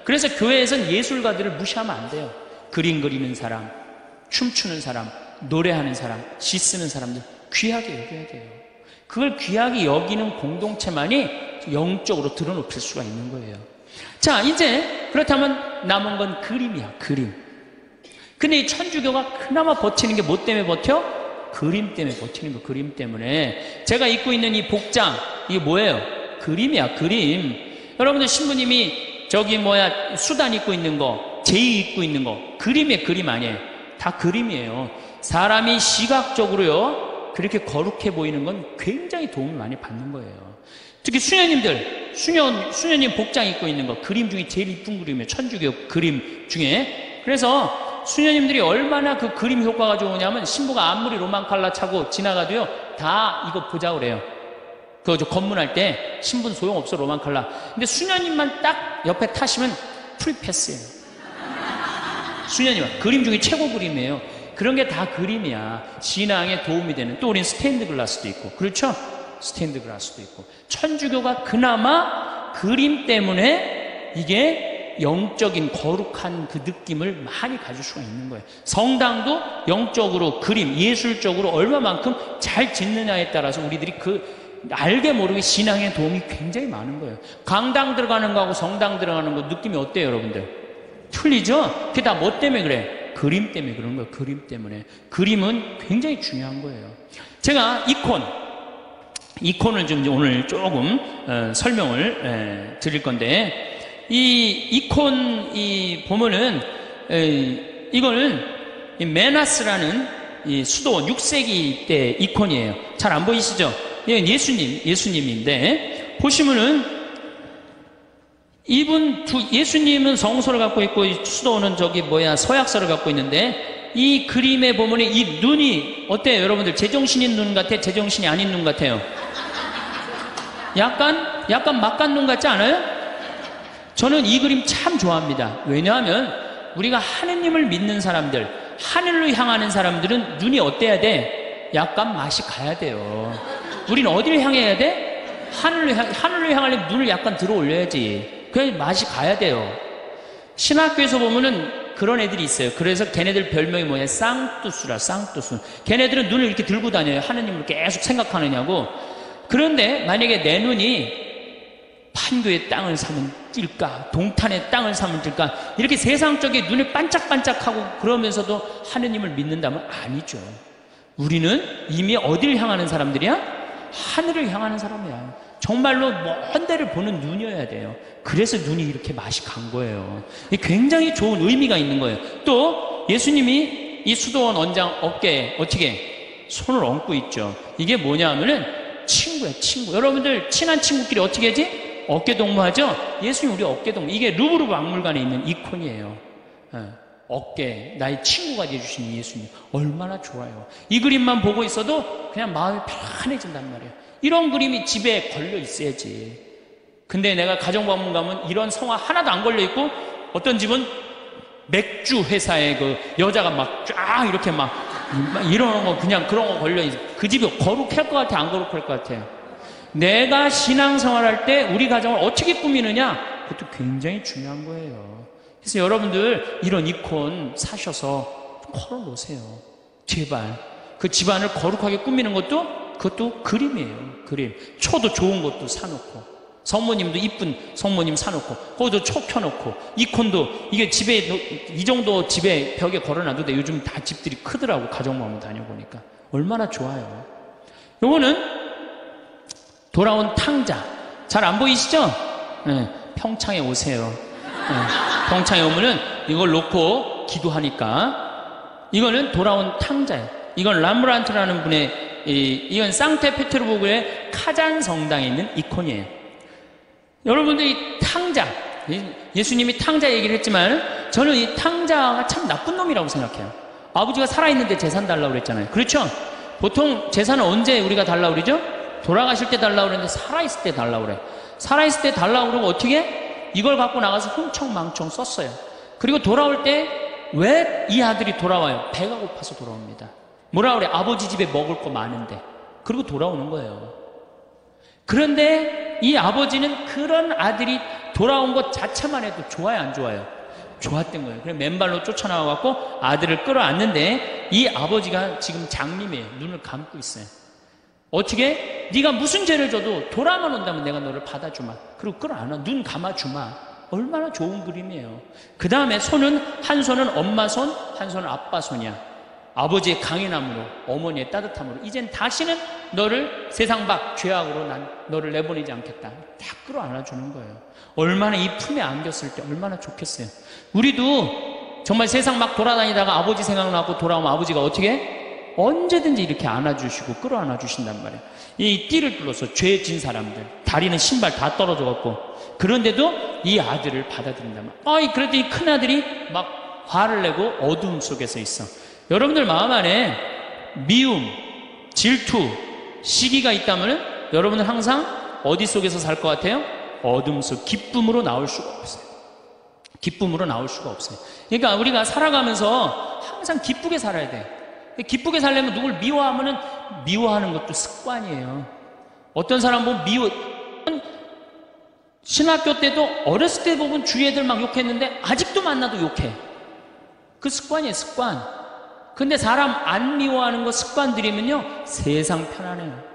그래서 교회에서는 예술가들을 무시하면 안 돼요. 그림 그리는 사람, 춤추는 사람, 노래하는 사람, 시 쓰는 사람들 귀하게 여겨야 돼요. 그걸 귀하게 여기는 공동체만이 영적으로 드러높일 수가 있는 거예요. 자, 이제 그렇다면 남은 건 그림이야, 그림. 근데 이 천주교가 그나마 버티는 게 뭐 때문에 버텨? 그림 때문에 버티는 거. 그림 때문에. 제가 입고 있는 이 복장, 이게 뭐예요? 그림이야, 그림. 여러분들 신부님이 수단 입고 있는 거, 제이 입고 있는 거, 그림이에요, 그림 아니에요? 다 그림이에요. 사람이 시각적으로요, 그렇게 거룩해 보이는 건 굉장히 도움을 많이 받는 거예요. 특히 수녀님들, 수녀님 복장 입고 있는 거, 그림 중에 제일 이쁜 그림이에요. 천주교 그림 중에. 그래서 수녀님들이 얼마나 그 그림 효과가 좋으냐면, 신부가 아무리 로만 칼라 차고 지나가도요, 다 이거 보자 그래요. 그거 검문할 때 신부는 소용없어, 로만 칼라. 근데 수녀님만 딱 옆에 타시면 프리패스예요. 수녀님 그림 중에 최고 그림이에요. 그런 게 다 그림이야. 신앙에 도움이 되는. 또 우린 스테인드 글라스도 있고, 그렇죠? 스테인드 글라스도 있고. 천주교가 그나마 그림 때문에 이게 영적인 거룩한 그 느낌을 많이 가질 수가 있는 거예요. 성당도 영적으로 그림, 예술적으로 얼마만큼 잘 짓느냐에 따라서 우리들이 알게 모르게 신앙에 도움이 굉장히 많은 거예요. 강당 들어가는 거하고 성당 들어가는 거 느낌이 어때요, 여러분들? 틀리죠? 그게 다 뭐 때문에 그래? 그림 때문에 그런 거예요. 그림 때문에. 그림은 굉장히 중요한 거예요. 제가 이콘을 좀 오늘 조금 설명을 드릴 건데, 이 이콘 보면은 이거는 메나스라는 이 수도원 6세기 때 이콘이에요. 잘 안 보이시죠? 이건 예수님인데, 보시면은 예수님은 성소를 갖고 있고 수도원은 서약서를 갖고 있는데, 이 그림에 보면 이 눈이 어때요, 여러분들? 제정신인 눈 같아? 제정신이 아닌 눈 같아요? 약간 막간 눈 같지 않아요? 저는 이 그림 참 좋아합니다. 왜냐하면 우리가 하느님을 믿는 사람들, 하늘로 향하는 사람들은 눈이 어때야 돼? 약간 맛이 가야 돼요. 우리는 어디를 향해야 돼? 하늘로 향하려면 눈을 약간 들어 올려야지. 그래야 맛이 가야 돼요. 신학교에서 보면은 그런 애들이 있어요. 그래서 걔네들 별명이 뭐냐? 쌍뚜수라, 쌍뚜수. 걔네들은 눈을 이렇게 들고 다녀요. 하느님을 계속 생각하느냐고. 그런데 만약에 내 눈이 판교의 땅을 사면 뛸까? 동탄의 땅을 사면 뛸까? 이렇게 세상적인 눈이 반짝반짝하고 그러면서도 하느님을 믿는다면 아니죠. 우리는 이미 어디를 향하는 사람들이야? 하늘을 향하는 사람이야. 정말로 먼 데를 보는 눈이어야 돼요. 그래서 눈이 이렇게 맛이 간 거예요. 이게 굉장히 좋은 의미가 있는 거예요. 또 예수님이 이 수도원 원장 어깨에 어떻게 손을 얹고 있죠. 이게 뭐냐 하면은 친구야, 친구. 여러분들 친한 친구끼리 어떻게 하지? 어깨동무하죠? 예수님 우리 어깨동무. 이게 루브르 박물관에 있는 이콘이에요. 어깨, 나의 친구가 되어주신 예수님 얼마나 좋아요. 이 그림만 보고 있어도 그냥 마음이 편안해진단 말이에요. 이런 그림이 집에 걸려 있어야지. 근데 내가 가정방문 가면 이런 성화 하나도 안 걸려 있고, 어떤 집은 맥주 회사에 그 여자가 막 쫙 이렇게 막 이런 거, 그냥 그런 거 걸려 있어. 그 집이 거룩할 것 같아, 안 거룩할 것 같아요? 내가 신앙생활할 때 우리 가정을 어떻게 꾸미느냐, 그것도 굉장히 중요한 거예요. 그래서 여러분들 이런 이콘 사셔서 걸어놓으세요. 제발. 그 집안을 거룩하게 꾸미는 그것도 그림이에요. 그림. 초도 좋은 것도 사놓고, 성모님도 이쁜 성모님 사놓고, 거기도 초 켜놓고, 이콘도 이게 집에 이 정도 집에 벽에 걸어놔도 돼. 요즘 다 집들이 크더라고. 가정방문 다녀보니까 얼마나 좋아요. 요거는 돌아온 탕자. 잘 안 보이시죠? 네, 평창에 오세요. 평창에 오면은 이걸 놓고 기도하니까 이거는 돌아온 탕자예요. 이건 람브란트라는 분의 이건 상트페테르부르크의 카잔 성당에 있는 이콘이에요. 여러분들이 탕자, 예수님이 탕자 얘기를 했지만 저는 이 탕자가 참 나쁜 놈이라고 생각해요. 아버지가 살아있는데 재산 달라고 그랬잖아요. 그렇죠? 보통 재산은 언제 우리가 달라고 그러죠? 돌아가실 때 달라고 그랬는데 살아있을 때 달라고 그래요. 살아있을 때 달라고 그러고 어떻게? 이걸 갖고 나가서 흥청망청 썼어요. 그리고 돌아올 때 왜 이 아들이 돌아와요? 배가 고파서 돌아옵니다. 뭐라 그래? 아버지 집에 먹을 거 많은데. 그리고 돌아오는 거예요. 그런데 이 아버지는 그런 아들이 돌아온 것 자체만 해도 좋아요, 안 좋아요? 좋았던 거예요. 그래서 맨발로 쫓아나와갖고 아들을 끌어안는데 이 아버지가 지금 장님이에요. 눈을 감고 있어요. 어떻게? 네가 무슨 죄를 져도 돌아만 온다면 내가 너를 받아주마. 그리고 끌어안아. 눈 감아주마. 얼마나 좋은 그림이에요. 그 다음에 손은 한 손은 엄마 손, 한 손은 아빠 손이야. 아버지의 강인함으로, 어머니의 따뜻함으로 이젠 다시는 너를 세상 밖 죄악으로 난 너를 내보내지 않겠다. 딱 끌어안아주는 거예요. 얼마나 이 품에 안겼을 때 얼마나 좋겠어요. 우리도 정말 세상 막 돌아다니다가 아버지 생각나고 돌아오면 아버지가 어떻게 해? 언제든지 이렇게 안아주시고 끌어안아 주신단 말이에요. 이 띠를 뚫어서 죄 진 사람들, 다리는 신발 다 떨어져 갖고, 그런데도 이 아들을 받아들인단 말이에요. 그래도 이 큰아들이 막 화를 내고 어둠 속에서 있어. 여러분들 마음 안에 미움, 질투, 시기가 있다면 여러분은 항상 어디 속에서 살 것 같아요? 어둠 속. 기쁨으로 나올 수가 없어요. 기쁨으로 나올 수가 없어요. 그러니까 우리가 살아가면서 항상 기쁘게 살아야 돼요. 기쁘게 살려면 누굴 미워하면은 미워하는 것도 습관이에요. 어떤 사람 보면 신학교 때도 어렸을 때 보면 주위 애들 막 욕했는데 아직도 만나도 욕해. 그 습관이에요, 습관. 근데 사람 안 미워하는 거 습관 들이면요 세상 편안해요.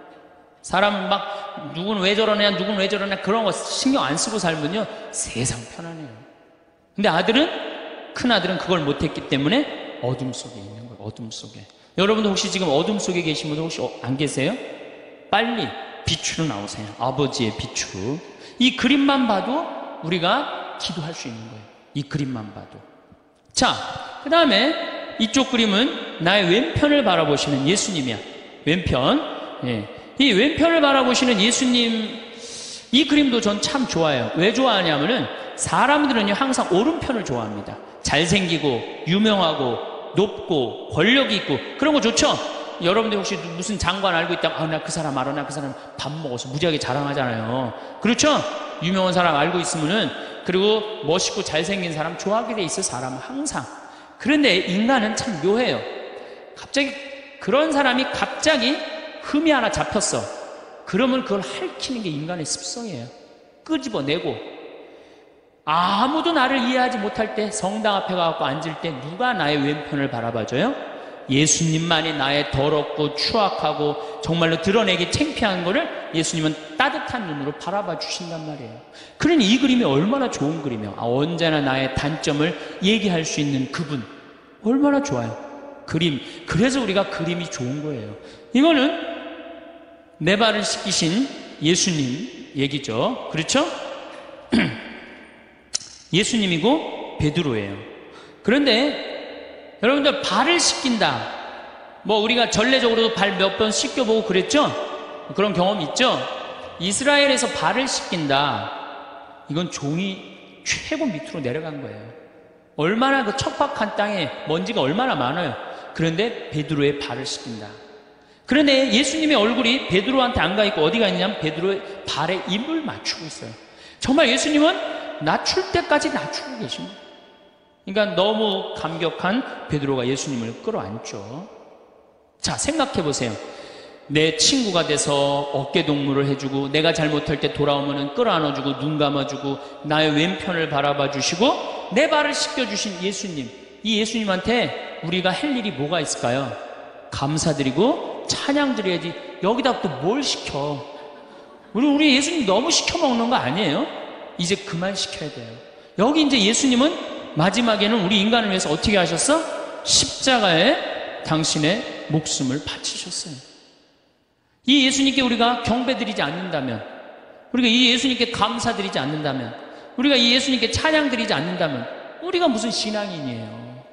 사람 막 누군 왜 저러냐 누군 왜 저러냐 그런 거 신경 안 쓰고 살면요 세상 편안해요. 근데 큰아들은 그걸 못했기 때문에 어둠 속에 있는 거예요. 어둠 속에. 여러분도 혹시 지금 어둠 속에 계신 분들 혹시 안 계세요? 빨리 빛으로 나오세요. 아버지의 빛으로. 이 그림만 봐도 우리가 기도할 수 있는 거예요. 이 그림만 봐도. 자, 그 다음에 이쪽 그림은 나의 왼편을 바라보시는 예수님이야. 왼편. 예. 이 왼편을 바라보시는 예수님, 이 그림도 전 참 좋아해요. 왜 좋아하냐면은 사람들은요 항상 오른편을 좋아합니다. 잘생기고 유명하고 높고 권력이 있고 그런 거 좋죠? 여러분들 혹시 무슨 장관 알고 있다면 나 그 사람 알아, 나 그 사람 밥 먹어서 무지하게 자랑하잖아요. 그렇죠? 유명한 사람 알고 있으면은, 그리고 멋있고 잘생긴 사람 좋아하게 돼 있어, 사람은 항상. 그런데 인간은 참 묘해요. 갑자기 그런 사람이 갑자기 흠이 하나 잡혔어. 그러면 그걸 핥히는 게 인간의 습성이에요. 끄집어내고. 아무도 나를 이해하지 못할 때 성당 앞에 가서 앉을 때 누가 나의 왼편을 바라봐줘요? 예수님만이 나의 더럽고 추악하고 정말로 드러내기 창피한 거를 예수님은 따뜻한 눈으로 바라봐 주신단 말이에요. 그러니 이 그림이 얼마나 좋은 그림이에요. 언제나 나의 단점을 얘기할 수 있는 그분, 얼마나 좋아요. 그림. 그래서 우리가 그림이 좋은 거예요. 이거는 내 발을 씻기신 예수님 얘기죠. 그렇죠? 예수님이고 베드로예요. 그런데 여러분들 발을 씻긴다. 뭐 우리가 전례적으로도 발 몇 번 씻겨보고 그랬죠? 그런 경험 있죠? 이스라엘에서 발을 씻긴다. 이건 종이 최고 밑으로 내려간 거예요. 얼마나 그 척박한 땅에 먼지가 얼마나 많아요. 그런데 베드로의 발을 씻긴다. 그런데 예수님의 얼굴이 베드로한테 안 가 있고 어디가 있냐면 베드로의 발에 입을 맞추고 있어요. 정말 예수님은 낮출 때까지 낮추고 계십니다. 그러니까 너무 감격한 베드로가 예수님을 끌어안죠. 자, 생각해 보세요. 내 친구가 돼서 어깨동무를 해주고, 내가 잘못할 때 돌아오면 끌어안아주고 눈 감아주고 나의 왼편을 바라봐 주시고 내 발을 씻겨주신 예수님, 이 예수님한테 우리가 할 일이 뭐가 있을까요? 감사드리고 찬양드려야지. 여기다 또 뭘 시켜? 우리 예수님 너무 시켜먹는 거 아니에요? 이제 그만 시켜야 돼요. 여기 이제 예수님은 마지막에는 우리 인간을 위해서 어떻게 하셨어? 십자가에 당신의 목숨을 바치셨어요. 이 예수님께 우리가 경배드리지 않는다면, 우리가 이 예수님께 감사드리지 않는다면, 우리가 이 예수님께 찬양드리지 않는다면 우리가 무슨 신앙인이에요?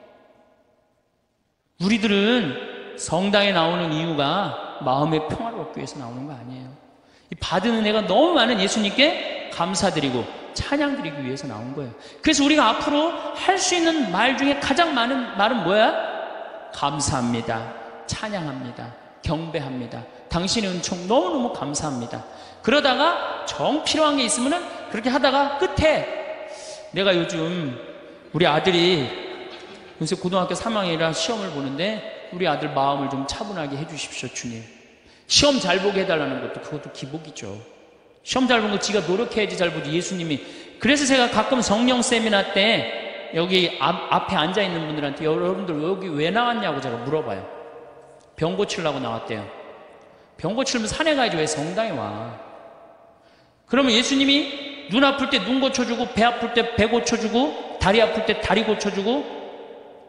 우리들은 성당에 나오는 이유가 마음의 평화를 얻기 위해서 나오는 거 아니에요. 이 받은 은혜가 너무 많은 예수님께 감사드리고 찬양드리기 위해서 나온 거예요. 그래서 우리가 앞으로 할 수 있는 말 중에 가장 많은 말은 뭐야? 감사합니다. 찬양합니다. 경배합니다. 당신의 은총 너무너무 감사합니다. 그러다가 정 필요한 게 있으면은 그렇게 하다가 끝에 내가 요즘 우리 아들이 요새 고등학교 3학년이라 시험을 보는데 우리 아들 마음을 좀 차분하게 해주십시오, 주님. 시험 잘 보게 해달라는 것도 그것도 기복이죠. 시험 잘 보는 거 지가 노력해야지 잘 보지. 예수님이. 그래서 제가 가끔 성령 세미나 때 여기 앞에 앉아있는 분들한테 여러분들 여기 왜 나왔냐고 제가 물어봐요. 병 고치려고 나왔대요. 병 고치려면 산에 가야지 왜 성당에 와. 그러면 예수님이 눈 아플 때 눈 고쳐주고 배 아플 때 배 고쳐주고 다리 아플 때 다리 고쳐주고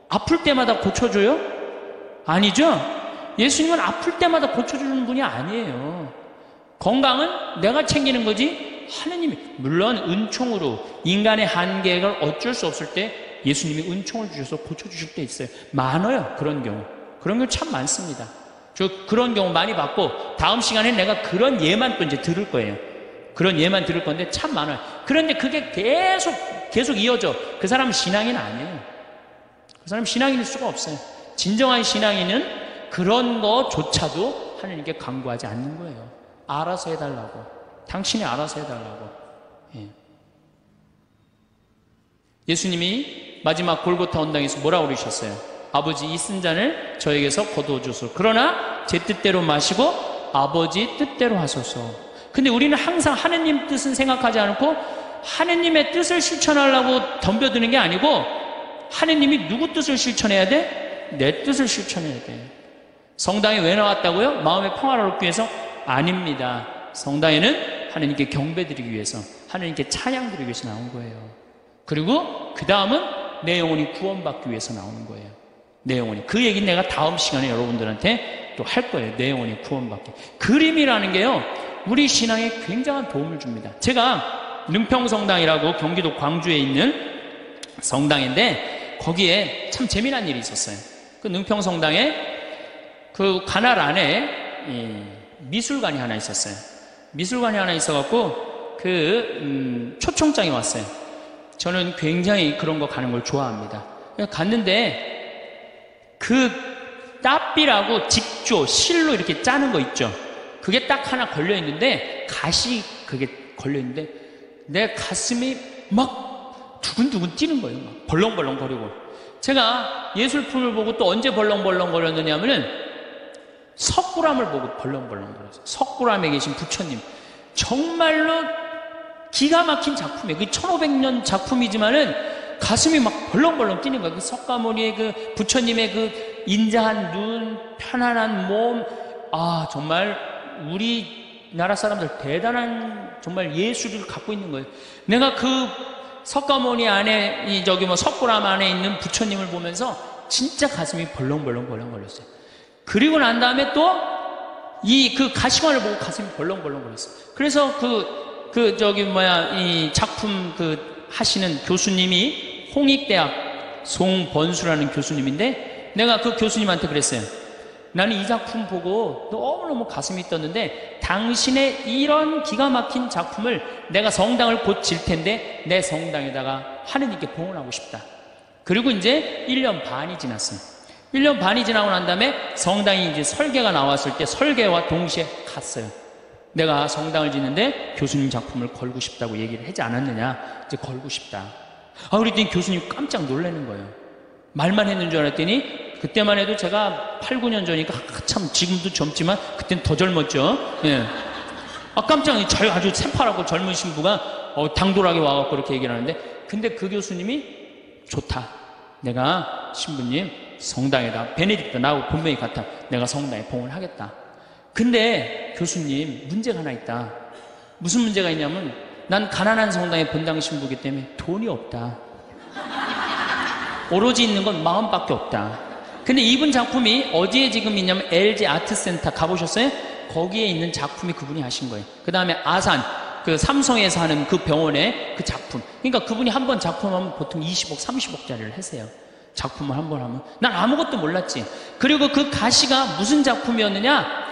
아플 때마다 고쳐줘요? 아니죠? 예수님은 아플 때마다 고쳐주는 분이 아니에요. 건강은 내가 챙기는 거지 하느님이. 물론 은총으로 인간의 한계가 어쩔 수 없을 때 예수님이 은총을 주셔서 고쳐주실 때 있어요. 많아요. 그런 경우 참 많습니다. 저 그런 경우 많이 봤고 다음 시간에 내가 그런 예만 또 이제 들을 거예요. 그런 예만 들을 건데 참 많아요. 그런데 그게 계속 이어져. 그 사람은 신앙인은 아니에요. 그 사람은 신앙인일 수가 없어요. 진정한 신앙인은 그런 거조차도 하나님께 간구하지 않는 거예요. 알아서 해달라고. 당신이 알아서 해달라고. 예. 예수님이 마지막 골고타 언당에서 뭐라고 그러셨어요? 아버지 이 쓴 잔을 저에게서 거두어주소서. 그러나 제 뜻대로 마시고 아버지 뜻대로 하소서. 근데 우리는 항상 하느님 뜻은 생각하지 않고 하느님의 뜻을 실천하려고 덤벼드는 게 아니고 하느님이 누구 뜻을 실천해야 돼? 내 뜻을 실천해야 돼. 성당에 왜 나왔다고요? 마음의 평화를 얻기 위해서? 아닙니다. 성당에는 하느님께 경배드리기 위해서, 하느님께 찬양드리기 위해서 나온 거예요. 그리고 그 다음은 내 영혼이 구원받기 위해서 나오는 거예요. 내 영혼이. 그 얘기는 내가 다음 시간에 여러분들한테 또 할 거예요. 내 영혼이 구원받기. 그림이라는 게요, 우리 신앙에 굉장한 도움을 줍니다. 제가 능평성당이라고 경기도 광주에 있는 성당인데 거기에 참 재미난 일이 있었어요. 그 능평성당에 그 관할 안에 미술관이 하나 있었어요. 미술관이 하나 있어갖고 초청장이 왔어요. 저는 굉장히 그런 거 가는 걸 좋아합니다. 갔는데 그 따삐라고 직조, 실로 이렇게 짜는 거 있죠. 그게 딱 하나 걸려있는데 가시 그게 걸려있는데 내 가슴이 막 두근두근 뛰는 거예요. 막 벌렁벌렁 거리고. 제가 예술품을 보고 또 언제 벌렁벌렁 거렸느냐면은 석굴암을 보고 벌렁벌렁 거렸어요. 석굴암에 계신 부처님. 정말로 기가 막힌 작품이에요. 그 1500년 작품이지만은 가슴이 막 벌렁벌렁 뛰는 거예요. 그 석가모니의 그 부처님의 그 인자한 눈, 편안한 몸. 아, 정말 우리나라 사람들 대단한 정말 예술을 갖고 있는 거예요. 내가 그 석가모니 안에 석굴암 안에 있는 부처님을 보면서 진짜 가슴이 벌렁벌렁 걸렸어요. 그리고 난 다음에 또 그 가시관을 보고 가슴이 벌렁벌렁 거렸어요. 그래서 이 작품 하시는 교수님이 홍익대학 송번수라는 교수님인데 내가 그 교수님한테 그랬어요. 나는 이 작품 보고 너무너무 가슴이 떴는데 당신의 이런 기가 막힌 작품을 내가 성당을 곧 질 텐데 내 성당에다가 하느님께 봉헌하고 싶다. 그리고 이제 1년 반이 지났어요. 1년 반이 지나고 난 다음에 성당이 이제 설계가 나왔을 때 설계와 동시에 갔어요. 내가 성당을 짓는데 교수님 작품을 걸고 싶다고 얘기를 하지 않았느냐. 이제 걸고 싶다. 그랬더니 교수님 깜짝 놀라는 거예요. 말만 했는 줄 알았더니 그때만 해도 제가 8, 9년 전이니까 참 지금도 젊지만 그땐 더 젊었죠. 예. 깜짝 아주 새파랗고 젊은 신부가 당돌하게 와갖고 그렇게 얘기를 하는데 근데 그 교수님이 좋다. 내가 신부님 성당에다 베네딕트 나하고 본명이 같아. 내가 성당에 봉헌하겠다. 근데 교수님 문제가 하나 있다. 무슨 문제가 있냐면 난 가난한 성당의 본당 신부이기 때문에 돈이 없다. 오로지 있는 건 마음밖에 없다. 근데 이분 작품이 어디에 지금 있냐면 LG 아트센터 가보셨어요? 거기에 있는 작품이 그분이 하신 거예요. 그 다음에 아산 그 삼성에서 하는 그 병원의 그 작품. 그러니까 그분이 한 번 작품하면 보통 20억, 30억짜리를 하세요. 작품을 한 번 하면. 난 아무것도 몰랐지. 그리고 그 가시가 무슨 작품이었느냐?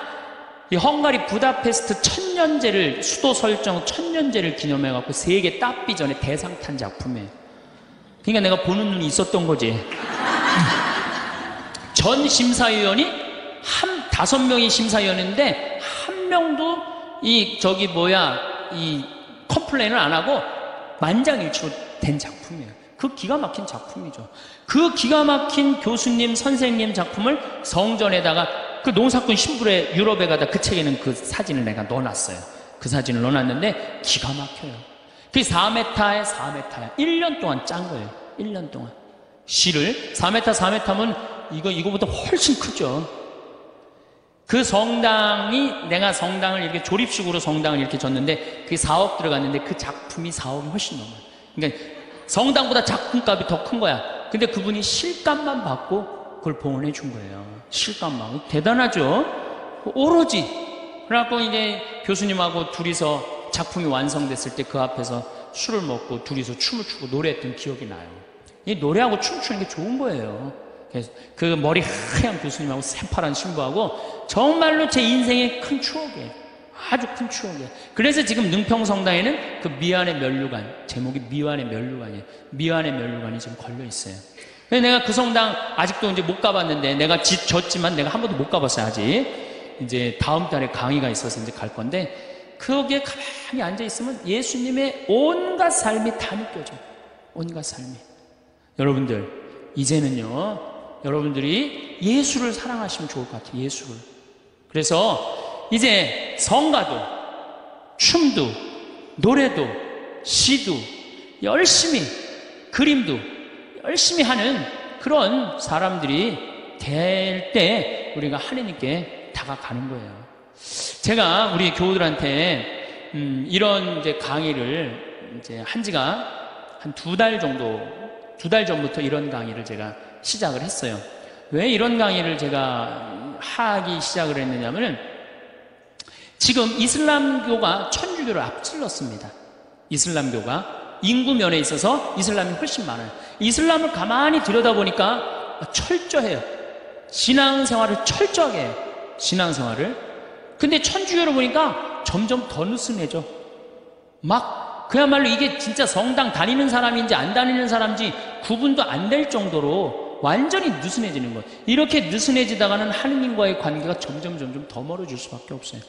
이 헝가리 부다페스트 천년제를, 수도 설정 천년제를 기념해갖고 세계 따비전에 대상 탄 작품이에요. 그러니까 내가 보는 눈이 있었던 거지. 전 심사위원이 5명이 심사위원인데 한 명도 이 컴플레인을 안 하고 만장일치로 된 작품이에요. 그 기가 막힌 작품이죠. 그 기가 막힌 교수님, 선생님 작품을 성전에다가 그 농사꾼 신부의 유럽에 가다 그 책에는 그 사진을 내가 넣어놨어요. 그 사진을 넣어놨는데 기가 막혀요. 그게 4m에 4m야. 1년 동안 짠 거예요. 1년 동안. 시를 4m면 이거보다 훨씬 크죠. 그 성당이, 내가 성당을 이렇게 조립식으로 성당을 이렇게 졌는데 그게 4억 들어갔는데 그 작품이 4억이 훨씬 넘어요. 그러니까 성당보다 작품값이 더 큰 거야. 근데 그분이 실값만 받고 그걸 봉헌해 준 거예요. 실감만. 대단하죠? 오로지. 그래갖고 이제 교수님하고 둘이서 작품이 완성됐을 때 그 앞에서 술을 먹고 둘이서 춤을 추고 노래했던 기억이 나요. 이 노래하고 춤추는 게 좋은 거예요. 그래서 그 머리 하얀 교수님하고 새파란 신부하고 정말로 제 인생의 큰 추억이에요. 아주 큰 추억이에요. 그래서 지금 능평성당에는 그 미안의 면류관, 제목이 미안의 면류관이에요. 미안의 면류관이 지금 걸려 있어요. 내가 그 성당 아직도 이제 못 가봤는데, 내가 졌지만 내가 한 번도 못 가봤어요, 아직. 이제 다음 달에 강의가 있어서 이제 갈 건데, 거기에 가만히 앉아있으면 예수님의 온갖 삶이 다 느껴져요. 온갖 삶이. 여러분들, 이제는요, 여러분들이 예수를 사랑하시면 좋을 것 같아요, 예수를. 그래서 이제 성가도, 춤도, 노래도, 시도, 열심히, 그림도, 열심히 하는 그런 사람들이 될 때 우리가 하나님께 다가가는 거예요. 제가 우리 교우들한테 이런 이제 강의를 이제 한 지가 한 2달 정도, 2달 전부터 이런 강의를 제가 시작을 했어요. 왜 이런 강의를 제가 하기 시작을 했느냐면은 지금 이슬람교가 천주교를 앞질렀습니다. 이슬람교가 인구 면에 있어서 이슬람이 훨씬 많아요. 이슬람을 가만히 들여다보니까 철저해요. 신앙생활을 철저하게 해요. 신앙생활을. 근데 천주교를 보니까 점점 더 느슨해져. 막 그야말로 이게 진짜 성당 다니는 사람인지 안 다니는 사람인지 구분도 안 될 정도로 완전히 느슨해지는 거예요. 이렇게 느슨해지다가는 하느님과의 관계가 점점 더 멀어질 수밖에 없어요.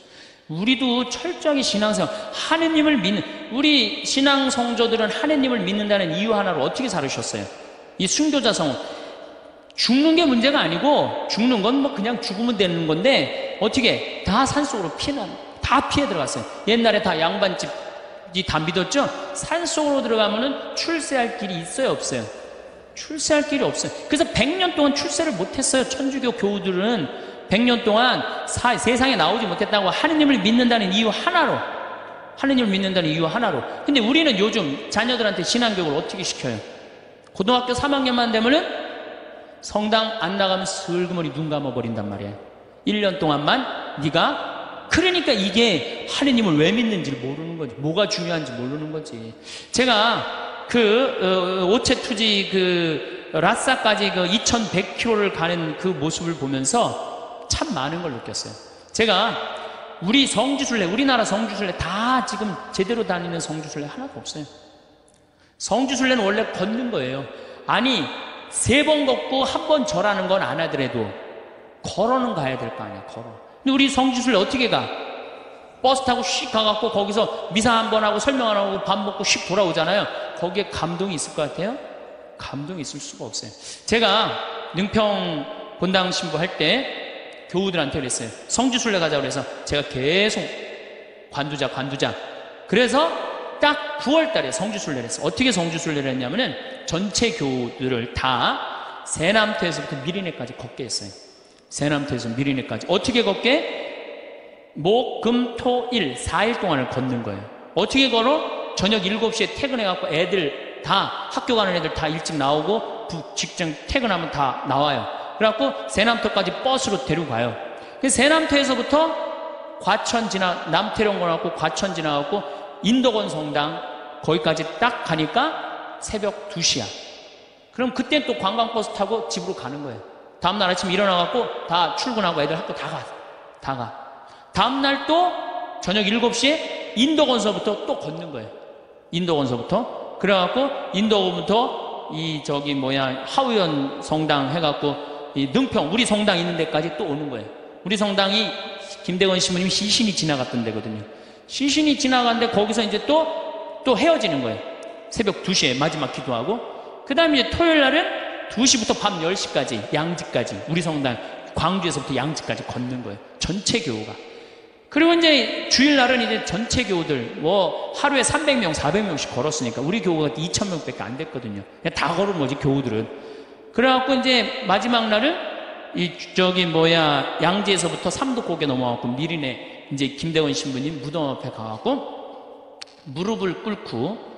우리도 철저하게 신앙생활, 하느님을 믿는, 우리 신앙 성도들은 하느님을 믿는다는 이유 하나로 어떻게 살으셨어요? 이 순교자성은 죽는 게 문제가 아니고, 죽는 건 뭐 그냥 죽으면 되는 건데 어떻게 다 산속으로 다 피해 들어갔어요. 옛날에 다 양반집이 다 믿었죠? 산속으로 들어가면은 출세할 길이 있어요, 없어요? 출세할 길이 없어요. 그래서 100년 동안 출세를 못했어요. 천주교 교우들은 100년 동안 세상에 나오지 못했다고, 하느님을 믿는다는 이유 하나로. 하느님을 믿는다는 이유 하나로. 근데 우리는 요즘 자녀들한테 신앙교육을 어떻게 시켜요? 고등학교 3학년만 되면은 성당 안 나가면 슬그머니 눈 감아버린단 말이에요. 1년 동안만 네가. 그러니까 이게 하느님을 왜 믿는지를 모르는 거지. 뭐가 중요한지 모르는 거지. 제가 오체투지 라싸까지 2100km를 가는 그 모습을 보면서 참 많은 걸 느꼈어요. 제가 우리 성지순례, 우리나라 성지순례 다 지금 제대로 다니는 성지순례 하나도 없어요. 성지순례는 원래 걷는 거예요. 아니 3번 걷고 1번 절하는 건 안 하더라도 걸어는 가야 될 거 아니야. 걸어. 근데 우리 성지순례 어떻게 가? 버스 타고 씩 가갖고 거기서 미사 한 번 하고 설명 안 하고 밥 먹고 씩 돌아오잖아요. 거기에 감동이 있을 것 같아요? 감동이 있을 수가 없어요. 제가 능평 본당 신부 할 때 교우들한테 그랬어요. 성지순례 가자고 그래서 제가 계속 관두자. 그래서 딱 9월 달에 성지순례를 했어요. 어떻게 성지순례를 했냐면은 전체 교우들을 다 세남터에서부터 미리네까지 걷게 했어요. 세남터에서 미리네까지. 어떻게 걷게? 목, 금, 토, 일 4일 동안을 걷는 거예요. 어떻게 걸어? 저녁 7시에 퇴근해갖고 애들 다, 학교 가는 애들 다 일찍 나오고 직장 퇴근하면 다 나와요. 그래갖고 세남터까지 버스로 데리고 가요. 세남터에서부터 과천 남태령 가갖고 과천 지나갖고 인덕원 성당 거기까지 딱 가니까 새벽 2시야. 그럼 그때 또 관광버스 타고 집으로 가는 거예요. 다음날 아침 일어나갖고 다 출근하고 애들 학교 다 가. 다음날 또 저녁 7시에 인도건서부터 또 걷는 거예요. 인도건서부터. 그래갖고 인도부터 하우연 성당 해갖고 이 능평 우리 성당 있는 데까지 또 오는 거예요. 우리 성당이 김대건 신부님 시신이 지나갔던 데거든요. 시신이 지나갔는데 거기서 이제 또 헤어지는 거예요. 새벽 2시에 마지막 기도하고 그 다음에 이제 토요일 날은 2시부터 밤 10시까지 양지까지 우리 성당 광주에서부터 양지까지 걷는 거예요. 전체 교우가. 그리고 이제 주일날은 이제 전체 교우들 하루에 300명 400명씩 걸었으니까 우리 교우가 2000명밖에 안 됐거든요. 그냥 다 걸은 거지 교우들은. 그래갖고 이제 마지막 날은 양지에서부터 삼도고개 넘어가고 미린에 이제 김대원 신부님 무덤 앞에 가갖고 무릎을 꿇고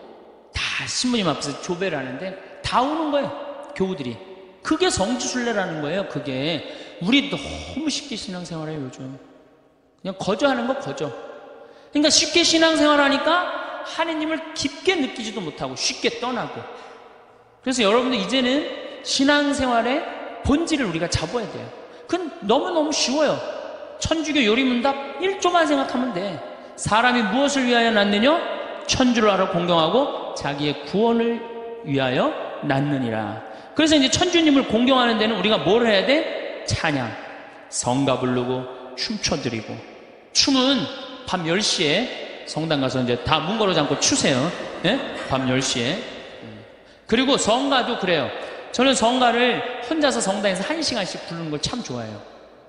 다 신부님 앞에서 조배를 하는데 다 우는 거예요. 교우들이. 그게 성지순례라는 거예요. 그게. 우리 너무 쉽게 신앙생활해요 요즘. 그냥 거저하는 거 거저. 그러니까 쉽게 신앙생활하니까 하느님을 깊게 느끼지도 못하고 쉽게 떠나고. 그래서 여러분들 이제는 신앙생활의 본질을 우리가 잡아야 돼요. 그건 너무너무 쉬워요. 천주교 요리문답 1조만 생각하면 돼. 사람이 무엇을 위하여 낳느냐? 천주를 알아 공경하고 자기의 구원을 위하여 낳느니라. 그래서 이제 천주님을 공경하는 데는 우리가 뭘 해야 돼? 찬양, 성가 부르고 춤춰드리고. 춤은 밤 10시에 성당 가서 이제 다 문 걸어 잠고 추세요. 예? 밤 10시에. 그리고 성가도 그래요. 저는 성가를 혼자서 성당에서 1시간씩 부르는 걸 참 좋아해요.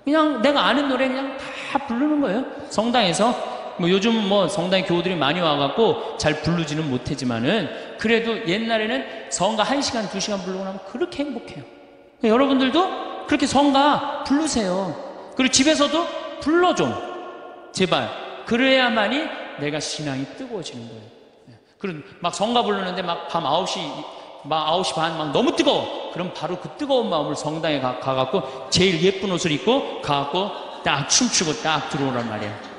그냥 내가 아는 노래 그냥 다 부르는 거예요. 성당에서. 요즘 성당에 교우들이 많이 와갖고 잘 부르지는 못하지만은 그래도 옛날에는 성가 1시간, 2시간 부르고 나면 그렇게 행복해요. 여러분들도 그렇게 성가 부르세요. 그리고 집에서도 불러 좀. 제발. 그래야만이 내가 신앙이 뜨거워지는 거예요. 그리고 막 성가 부르는데 막 밤 9시 반 막 너무 뜨거워. 그럼 바로 그 뜨거운 마음을 성당에 가갖고 제일 예쁜 옷을 입고 가갖고 딱 춤추고 딱 들어오란 말이에요.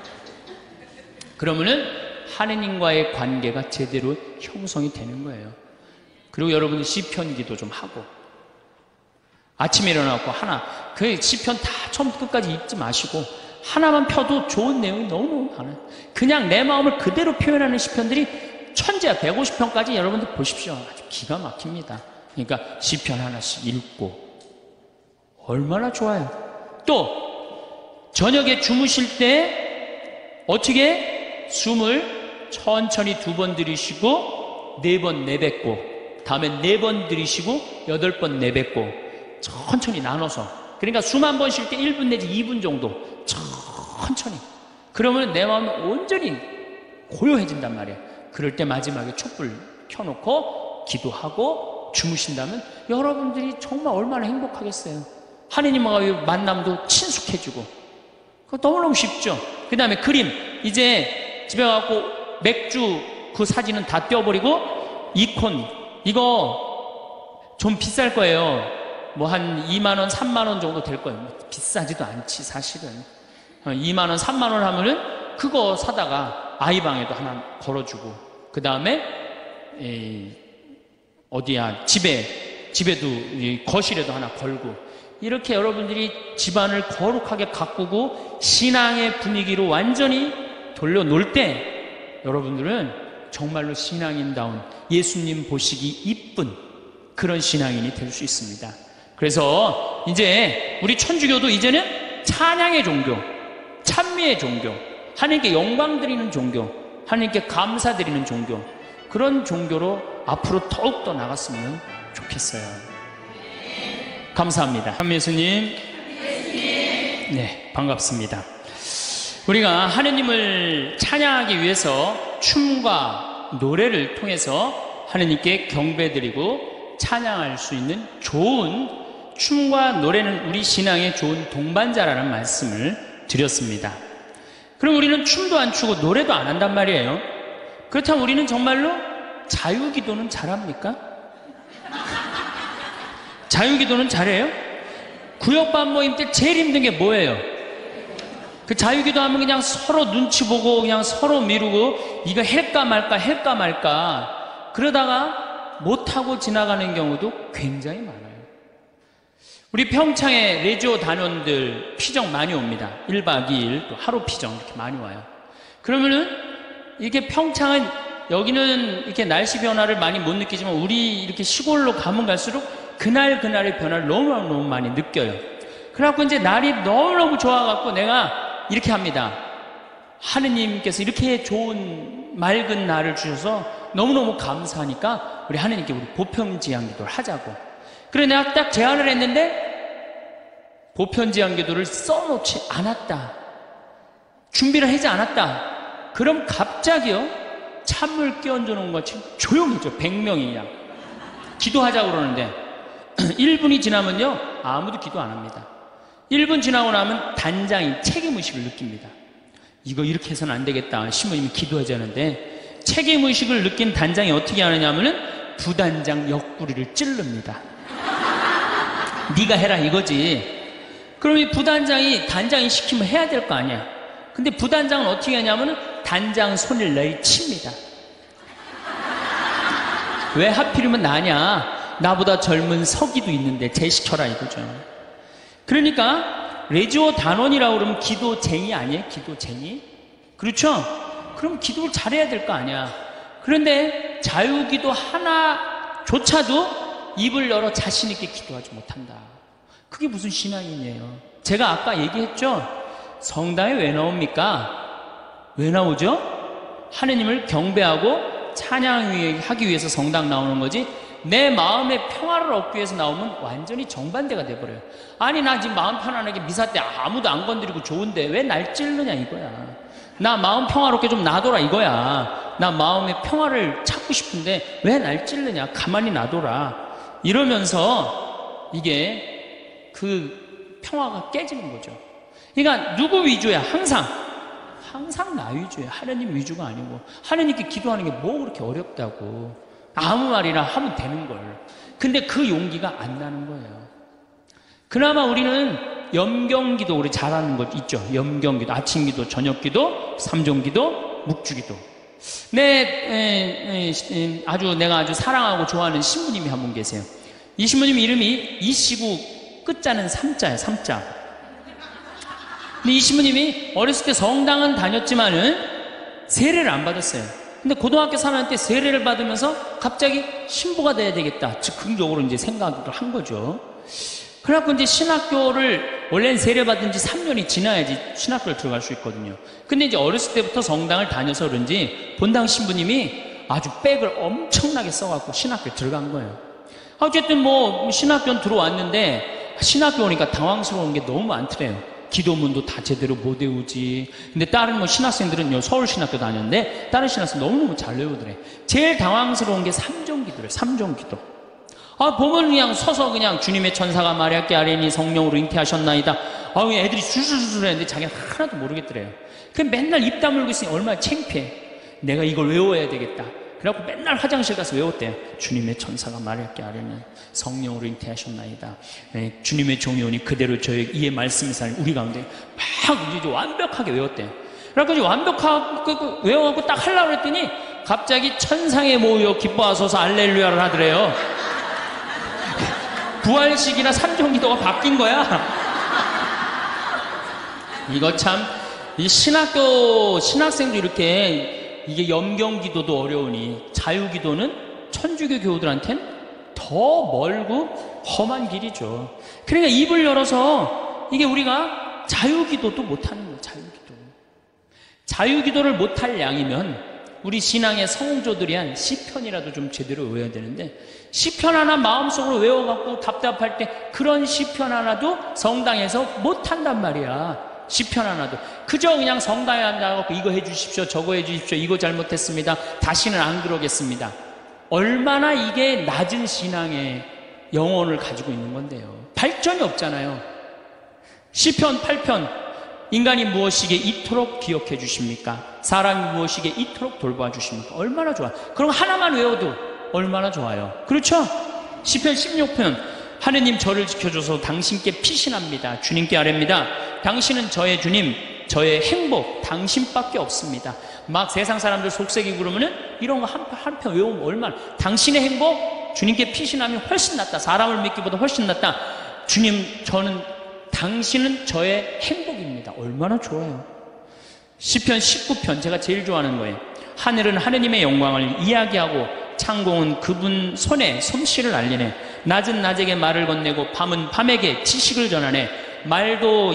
그러면은 하느님과의 관계가 제대로 형성이 되는 거예요. 그리고 여러분들 시편 기도 좀 하고 아침에 일어나고 그 시편 다 처음부터 끝까지 읽지 마시고 하나만 펴도 좋은 내용이 너무너무 많아요. 그냥 내 마음을 그대로 표현하는 시편들이 천재야. 150편까지 여러분들 보십시오. 아주 기가 막힙니다. 그러니까 시편 하나씩 읽고 얼마나 좋아요. 또 저녁에 주무실 때 어떻게 숨을 천천히 2번 들이쉬고 4번 내뱉고 다음에 4번 들이쉬고 8번 내뱉고 천천히 나눠서. 그러니까 숨 한 번 쉴 때 1분 내지 2분 정도 천천히. 그러면 내 마음이 온전히 고요해진단 말이에요. 그럴 때 마지막에 촛불 켜놓고 기도하고 주무신다면 여러분들이 정말 얼마나 행복하겠어요. 하느님과의 만남도 친숙해지고. 그거 너무너무 쉽죠. 그 다음에 그림. 이제 집에 가고 맥주 그 사진은 다 떼어버리고 이콘 이거 좀 비쌀 거예요. 한 2만원 3만원 정도 될 거예요. 비싸지도 않지 사실은. 2만원 3만원 하면은 그거 사다가 아이방에도 하나 걸어주고 그 다음에 집에도 거실에도 하나 걸고 이렇게 여러분들이 집안을 거룩하게 가꾸고 신앙의 분위기로 완전히 돌려놓을 때 여러분들은 정말로 신앙인다운 예수님 보시기 이쁜 그런 신앙인이 될 수 있습니다. 그래서 이제 우리 천주교도 이제는 찬양의 종교, 찬미의 종교, 하나님께 영광 드리는 종교, 하나님께 감사드리는 종교, 그런 종교로 앞으로 더욱더 나갔으면 좋겠어요. 감사합니다. 참 예수님. 네, 반갑습니다. 우리가 하느님을 찬양하기 위해서 춤과 노래를 통해서 하느님께 경배드리고 찬양할 수 있는 좋은 춤과 노래는 우리 신앙의 좋은 동반자라는 말씀을 드렸습니다. 그럼 우리는 춤도 안 추고 노래도 안 한단 말이에요. 그렇다면 우리는 정말로 자유기도는 잘합니까? 자유기도는 잘해요? 구역반 모임 때 제일 힘든 게 뭐예요? 그 자유기도 하면 그냥 서로 눈치 보고 그냥 서로 미루고 이거 할까 말까 그러다가 못하고 지나가는 경우도 굉장히 많아요. 우리 평창에 레지오 단원들 피정 많이 옵니다. 1박 2일 또 하루 피정 이렇게 많이 와요. 그러면은 이게 평창은 여기는 이렇게 날씨 변화를 많이 못 느끼지만 우리 이렇게 시골로 가면 갈수록 그날의 변화를 너무너무 많이 느껴요. 그래갖고 이제 날이 너무너무 좋아갖고 내가 이렇게 합니다. 하느님께서 이렇게 좋은 맑은 날을 주셔서 너무너무 감사하니까 우리 하느님께 우리 보편지향 기도를 하자고. 그래 내가 딱 제안을 했는데 보편지향 기도를 써놓지 않았다. 준비를 하지 않았다. 그럼 갑자기요 찬물 끼얹어 놓은 것처럼 조용해져. 100명이 그냥 기도하자고 그러는데 1분이 지나면요 아무도 기도 안 합니다. 1분 지나고 나면 단장이 책임의식을 느낍니다. 이거 이렇게 해서는 안 되겠다. 신부님이 기도하자는데 책임의식을 느낀 단장이 어떻게 하느냐면은 부단장 옆구리를 찌릅니다. 네가 해라 이거지. 그럼 이 부단장이 단장이 시키면 해야 될 거 아니야. 근데 부단장은 어떻게 하냐면은 단장 손을 내칩니다. 왜 하필이면 나냐? 나보다 젊은 서기도 있는데 쟤 시켜라 이거죠. 그러니까 레지오 단원이라고 그러면 기도쟁이 아니에요? 기도쟁이? 그렇죠? 그럼 기도를 잘해야 될 거 아니야. 그런데 자유기도 하나조차도 입을 열어 자신 있게 기도하지 못한다. 그게 무슨 신앙이에요? 제가 아까 얘기했죠? 성당에 왜 나옵니까? 왜 나오죠? 하느님을 경배하고 찬양하기 위해서 성당 나오는 거지 내 마음의 평화를 얻기 위해서 나오면 완전히 정반대가 돼버려요. 아니 나 지금 마음 편안하게 미사 때 아무도 안 건드리고 좋은데 왜 날 찌르냐 이거야. 나 마음 평화롭게 좀 놔둬라 이거야. 나 마음의 평화를 찾고 싶은데 왜 날 찌르냐. 가만히 놔둬라. 이러면서 이게 그 평화가 깨지는 거죠. 그러니까 누구 위주야? 항상 나 위주야. 하나님 위주가 아니고. 하나님께 기도하는 게 뭐 그렇게 어렵다고. 아무 말이나 하면 되는 걸. 근데 그 용기가 안 나는 거예요. 그나마 우리는 염경기도 우리 잘하는 것 있죠. 염경기도, 아침기도, 저녁기도, 삼종기도, 묵주기도. 아주 내가 아주 사랑하고 좋아하는 신부님이 한 분 계세요. 이 신부님 이름이 이시구 끝자는 삼자예요. 삼자. 근데 이 신부님이 어렸을 때 성당은 다녔지만은 세례를 안 받았어요. 근데 고등학교 4학년 때 세례를 받으면서 갑자기 신부가 돼야 되겠다. 즉흥적으로 이제 생각을 한 거죠. 그래갖고 이제 신학교를 원래는 세례 받은 지 3년이 지나야지 신학교를 들어갈 수 있거든요. 근데 이제 어렸을 때부터 성당을 다녀서 그런지 본당 신부님이 아주 백을 엄청나게 써갖고 신학교에 들어간 거예요. 어쨌든 뭐 신학교는 들어왔는데 신학교 오니까 당황스러운 게 너무 많더래요. 기도문도 다 제대로 못 외우지. 근데 다른 뭐 신학생들은 서울신학교 다녔는데 다른 신학생 너무너무 잘 외우더래. 제일 당황스러운 게 삼종기도래. 삼종기도. 보면 그냥 서서 그냥 주님의 천사가 마리아께 아뢰니 성령으로 잉태하셨나이다. 애들이 술술술 했는데 자기는 하나도 모르겠더래요. 그냥 맨날 입 다물고 있으니 얼마나 창피해. 내가 이걸 외워야 되겠다. 그래갖고 맨날 화장실 가서 외웠대요. 주님의 천사가 마리아께 아뢰니 성령으로 잉태하셨나이다. 주님의 종이 오니 그대로 저의 이의 말씀이 사는 우리 가운데 막 이제 완벽하게 외웠대요. 그래갖고 완벽하게 외워갖고 딱 하려고 했더니 갑자기 천상에 모여 기뻐하소서 알렐루야를 하더래요. 부활식이나 삼종기도가 바뀐 거야. 이거 참, 이 신학생도 이렇게 이게 염경기도도 어려우니 자유기도는 천주교 교우들한테는 더 멀고 험한 길이죠. 그러니까 입을 열어서 이게 우리가 자유기도도 못하는 거예요. 자유기도를 못할 양이면 우리 신앙의 성도들이 한 시편이라도 좀 제대로 외워야 되는데 시편 하나 마음속으로 외워갖고 답답할 때 그런 시편 하나도 성당에서 못한단 말이야. 시편 하나도 그저 그냥 성당에 앉아갖고 이거 해주십시오 저거 해주십시오 이거 잘못했습니다 다시는 안 그러겠습니다. 얼마나 이게 낮은 신앙의 영혼을 가지고 있는 건데요. 발전이 없잖아요. 시편 8편 인간이 무엇이게 이토록 기억해 주십니까? 사람이 무엇이게 이토록 돌봐 주십니까? 얼마나 좋아. 그럼 하나만 외워도 얼마나 좋아요. 그렇죠? 시편 16편 하느님 저를 지켜줘서 당신께 피신합니다. 주님께 아뢰입니다. 당신은 저의 주님, 저의 행복 당신밖에 없습니다. 막 세상 사람들 속삭이고 그러면은 이런 거 한 편 외우면 얼마나. 당신의 행복, 주님께 피신함이 훨씬 낫다. 사람을 믿기보다 훨씬 낫다. 주님, 당신은 저의 행복입니다. 얼마나 좋아요. 시편 19편, 제가 제일 좋아하는 거예요. 하늘은 하느님의 영광을 이야기하고 창공은 그분 손에 솜씨를 알리네. 낮은 낮에게 말을 건네고 밤은 밤에게 지식을 전하네. 말도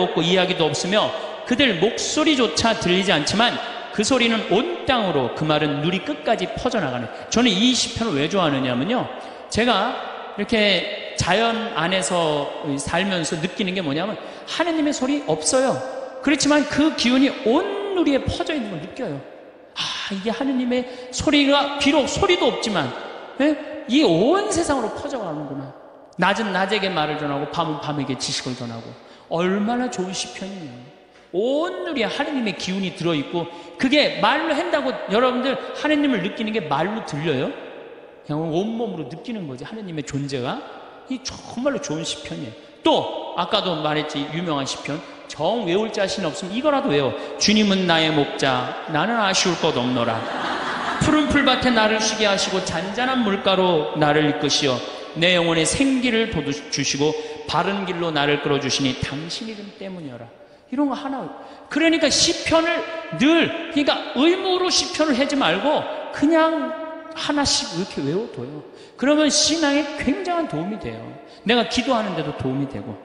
없고 이야기도 없으며 그들 목소리조차 들리지 않지만 그 소리는 온 땅으로, 그 말은 누리 끝까지 퍼져나가네. 저는 이 시편을 왜 좋아하느냐면요, 제가 이렇게 자연 안에서 살면서 느끼는 게 뭐냐면 하느님의 소리 없어요. 그렇지만 그 기운이 온 누리에 퍼져 있는 걸 느껴요. 이게 하느님의 소리가 비록 소리도 없지만 이 온 세상으로 퍼져가는구나. 낮은 낮에게 말을 전하고 밤은 밤에게 지식을 전하고. 얼마나 좋은 시편이에요. 온 누리에 하느님의 기운이 들어있고, 그게 말로 한다고 여러분들 하느님을 느끼는 게 말로 들려요? 그냥 온몸으로 느끼는 거지, 하느님의 존재가. 이 정말로 좋은 시편이에요. 또 아까도 말했지, 유명한 시편, 정 외울 자신 없으면 이거라도 외워. 주님은 나의 목자, 나는 아쉬울 것 없노라. 푸른 풀밭에 나를 쉬게 하시고 잔잔한 물가로 나를 이끄시어 내 영혼에 생기를 주시고 바른 길로 나를 끌어주시니 당신 이름 때문이어라. 이런 거 하나. 그러니까 시편을 늘, 그러니까 의무로 시편을 하지 말고 그냥 하나씩 이렇게 외워둬요. 그러면 신앙에 굉장한 도움이 돼요. 내가 기도하는데도 도움이 되고.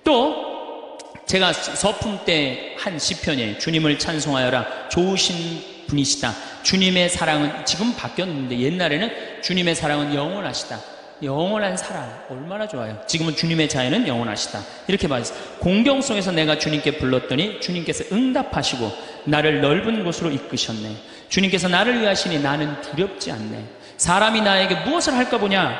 또 제가 서품 때 한 시편이에요. 주님을 찬송하여라. 좋으신 분이시다. 주님의 사랑은, 지금 바뀌었는데 옛날에는 주님의 사랑은 영원하시다. 영원한 사랑, 얼마나 좋아요. 지금은 주님의 자애는 영원하시다. 이렇게 말했어요. 공경 속에서 내가 주님께 불렀더니 주님께서 응답하시고 나를 넓은 곳으로 이끄셨네. 주님께서 나를 위하시니 나는 두렵지 않네. 사람이 나에게 무엇을 할까 보냐.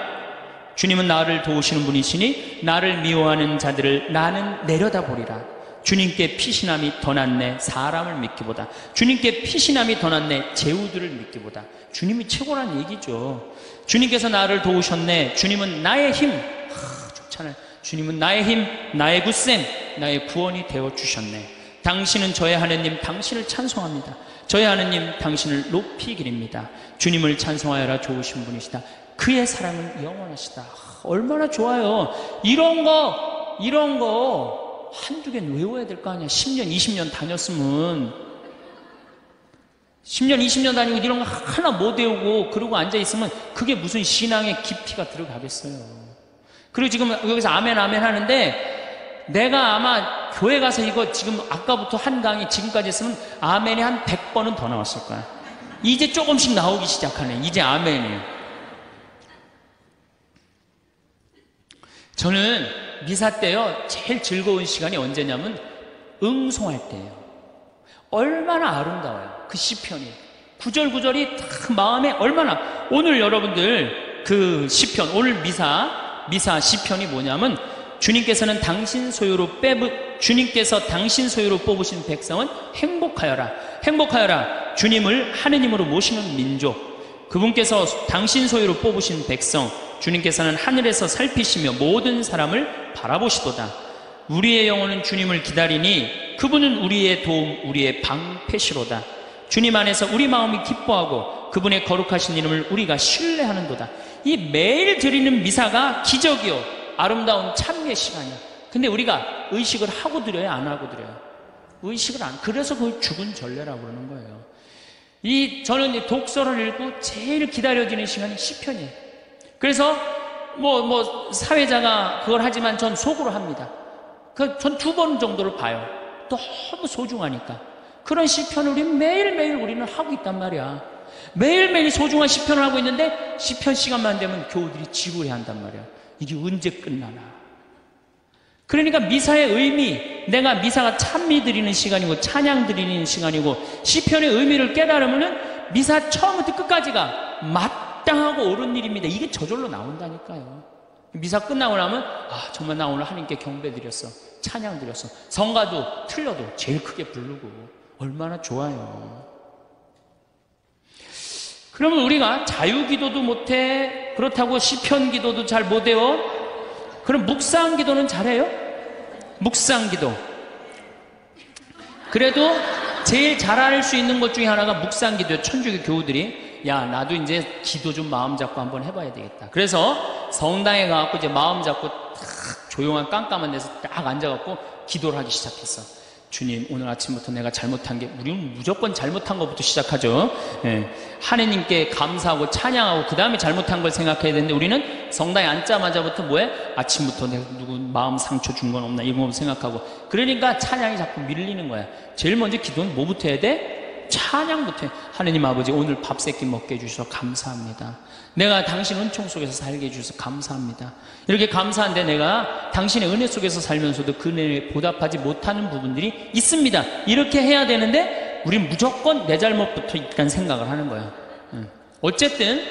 주님은 나를 도우시는 분이시니 나를 미워하는 자들을 나는 내려다보리라. 주님께 피신함이 더 낫네. 사람을 믿기보다. 주님께 피신함이 더 낫네. 제후들을 믿기보다. 주님이 최고란 얘기죠. 주님께서 나를 도우셨네. 주님은 나의 힘. 좋잖아요. 주님은 나의 힘, 나의 굳셈, 나의 구원이 되어주셨네. 당신은 저의 하느님, 당신을 찬송합니다. 저의 하느님, 당신을 높이 기립니다. 주님을 찬송하여라. 좋으신 분이시다. 그의 사랑은 영원하시다. 얼마나 좋아요. 이런 거 한두 개는 외워야 될 거 아니야. 10년, 20년 다녔으면. 10년, 20년 다니고 이런 거 하나 못 외우고 그러고 앉아있으면 그게 무슨 신앙의 깊이가 들어가겠어요. 그리고 지금 여기서 아멘 아멘 하는데 내가 아마 교회 가서 이거 지금 아까부터 한 강의 지금까지 했으면 아멘이 한 100번은 더 나왔을 거야. 이제 조금씩 나오기 시작하네. 이제 아멘이에요. 저는 미사 때요, 제일 즐거운 시간이 언제냐면 응송할 때예요. 얼마나 아름다워요. 그 시편이. 구절구절이 딱 마음에 얼마나. 오늘 여러분들 그 시편, 오늘 미사 시편이 뭐냐면 주님께서 당신 소유로 뽑으신 백성은 행복하여라. 행복하여라. 주님을 하느님으로 모시는 민족. 그분께서 당신 소유로 뽑으신 백성, 주님께서는 하늘에서 살피시며 모든 사람을 바라보시도다. 우리의 영혼은 주님을 기다리니 그분은 우리의 도움, 우리의 방패시로다. 주님 안에서 우리 마음이 기뻐하고 그분의 거룩하신 이름을 우리가 신뢰하는도다. 이 매일 드리는 미사가 기적이요, 아름다운 찬미의 시간이야. 근데 우리가 의식을 하고 드려요, 안 하고 드려요? 의식을 안. 그래서 그걸 죽은 전례라고 그러는 거예요. 저는 이 독서를 읽고 제일 기다려지는 시간이 시편이에요. 그래서 사회자가 그걸 하지만 전 속으로 합니다. 전 2번 정도를 봐요. 너무 소중하니까. 그런 시편을 우리 매일매일 우리는 하고 있단 말이야. 매일매일 소중한 시편을 하고 있는데 시편 시간만 되면 교우들이 지루해 한단 말이야. 이게 언제 끝나나. 그러니까 미사의 의미, 내가 미사가 찬미 드리는 시간이고 찬양 드리는 시간이고 시편의 의미를 깨달으면은 미사 처음부터 끝까지가 마땅하고 옳은 일입니다. 이게 저절로 나온다니까요. 미사 끝나고 나면 정말 나 오늘 하나님께 경배 드렸어, 찬양 드렸어. 성가도 틀려도 제일 크게 부르고 얼마나 좋아요. 그러면 우리가 자유기도도 못해, 그렇다고 시편기도도 잘 못 외워? 그럼 묵상기도는 잘해요? 묵상기도. 그래도 제일 잘할 수 있는 것 중에 하나가 묵상기도예요. 천주교 교우들이 야 나도 이제 기도 좀 마음 잡고 한번 해봐야 되겠다. 그래서 성당에 가갖고 이제 마음 잡고 딱 조용한 깜깜한 데서 딱 앉아갖고 기도를 하기 시작했어. 주님, 오늘 아침부터 내가 잘못한 게, 우리는 무조건 잘못한 것부터 시작하죠. 예. 하느님께 감사하고 찬양하고 그 다음에 잘못한 걸 생각해야 되는데, 우리는 성당에 앉자마자부터 뭐해? 아침부터 내가 누구 마음 상처 준 건 없나 이런 거 생각하고, 그러니까 찬양이 자꾸 밀리는 거야. 제일 먼저 기도는 뭐부터 해야 돼? 찬양부터 해. 하느님 아버지, 오늘 밥 세끼 먹게 해주셔서 감사합니다. 내가 당신 은총 속에서 살게 해주셔서 감사합니다. 이렇게 감사한데 내가 당신의 은혜 속에서 살면서도 그 은혜에 보답하지 못하는 부분들이 있습니다. 이렇게 해야 되는데 우린 무조건 내 잘못부터 일단 생각을 하는 거야. 어쨌든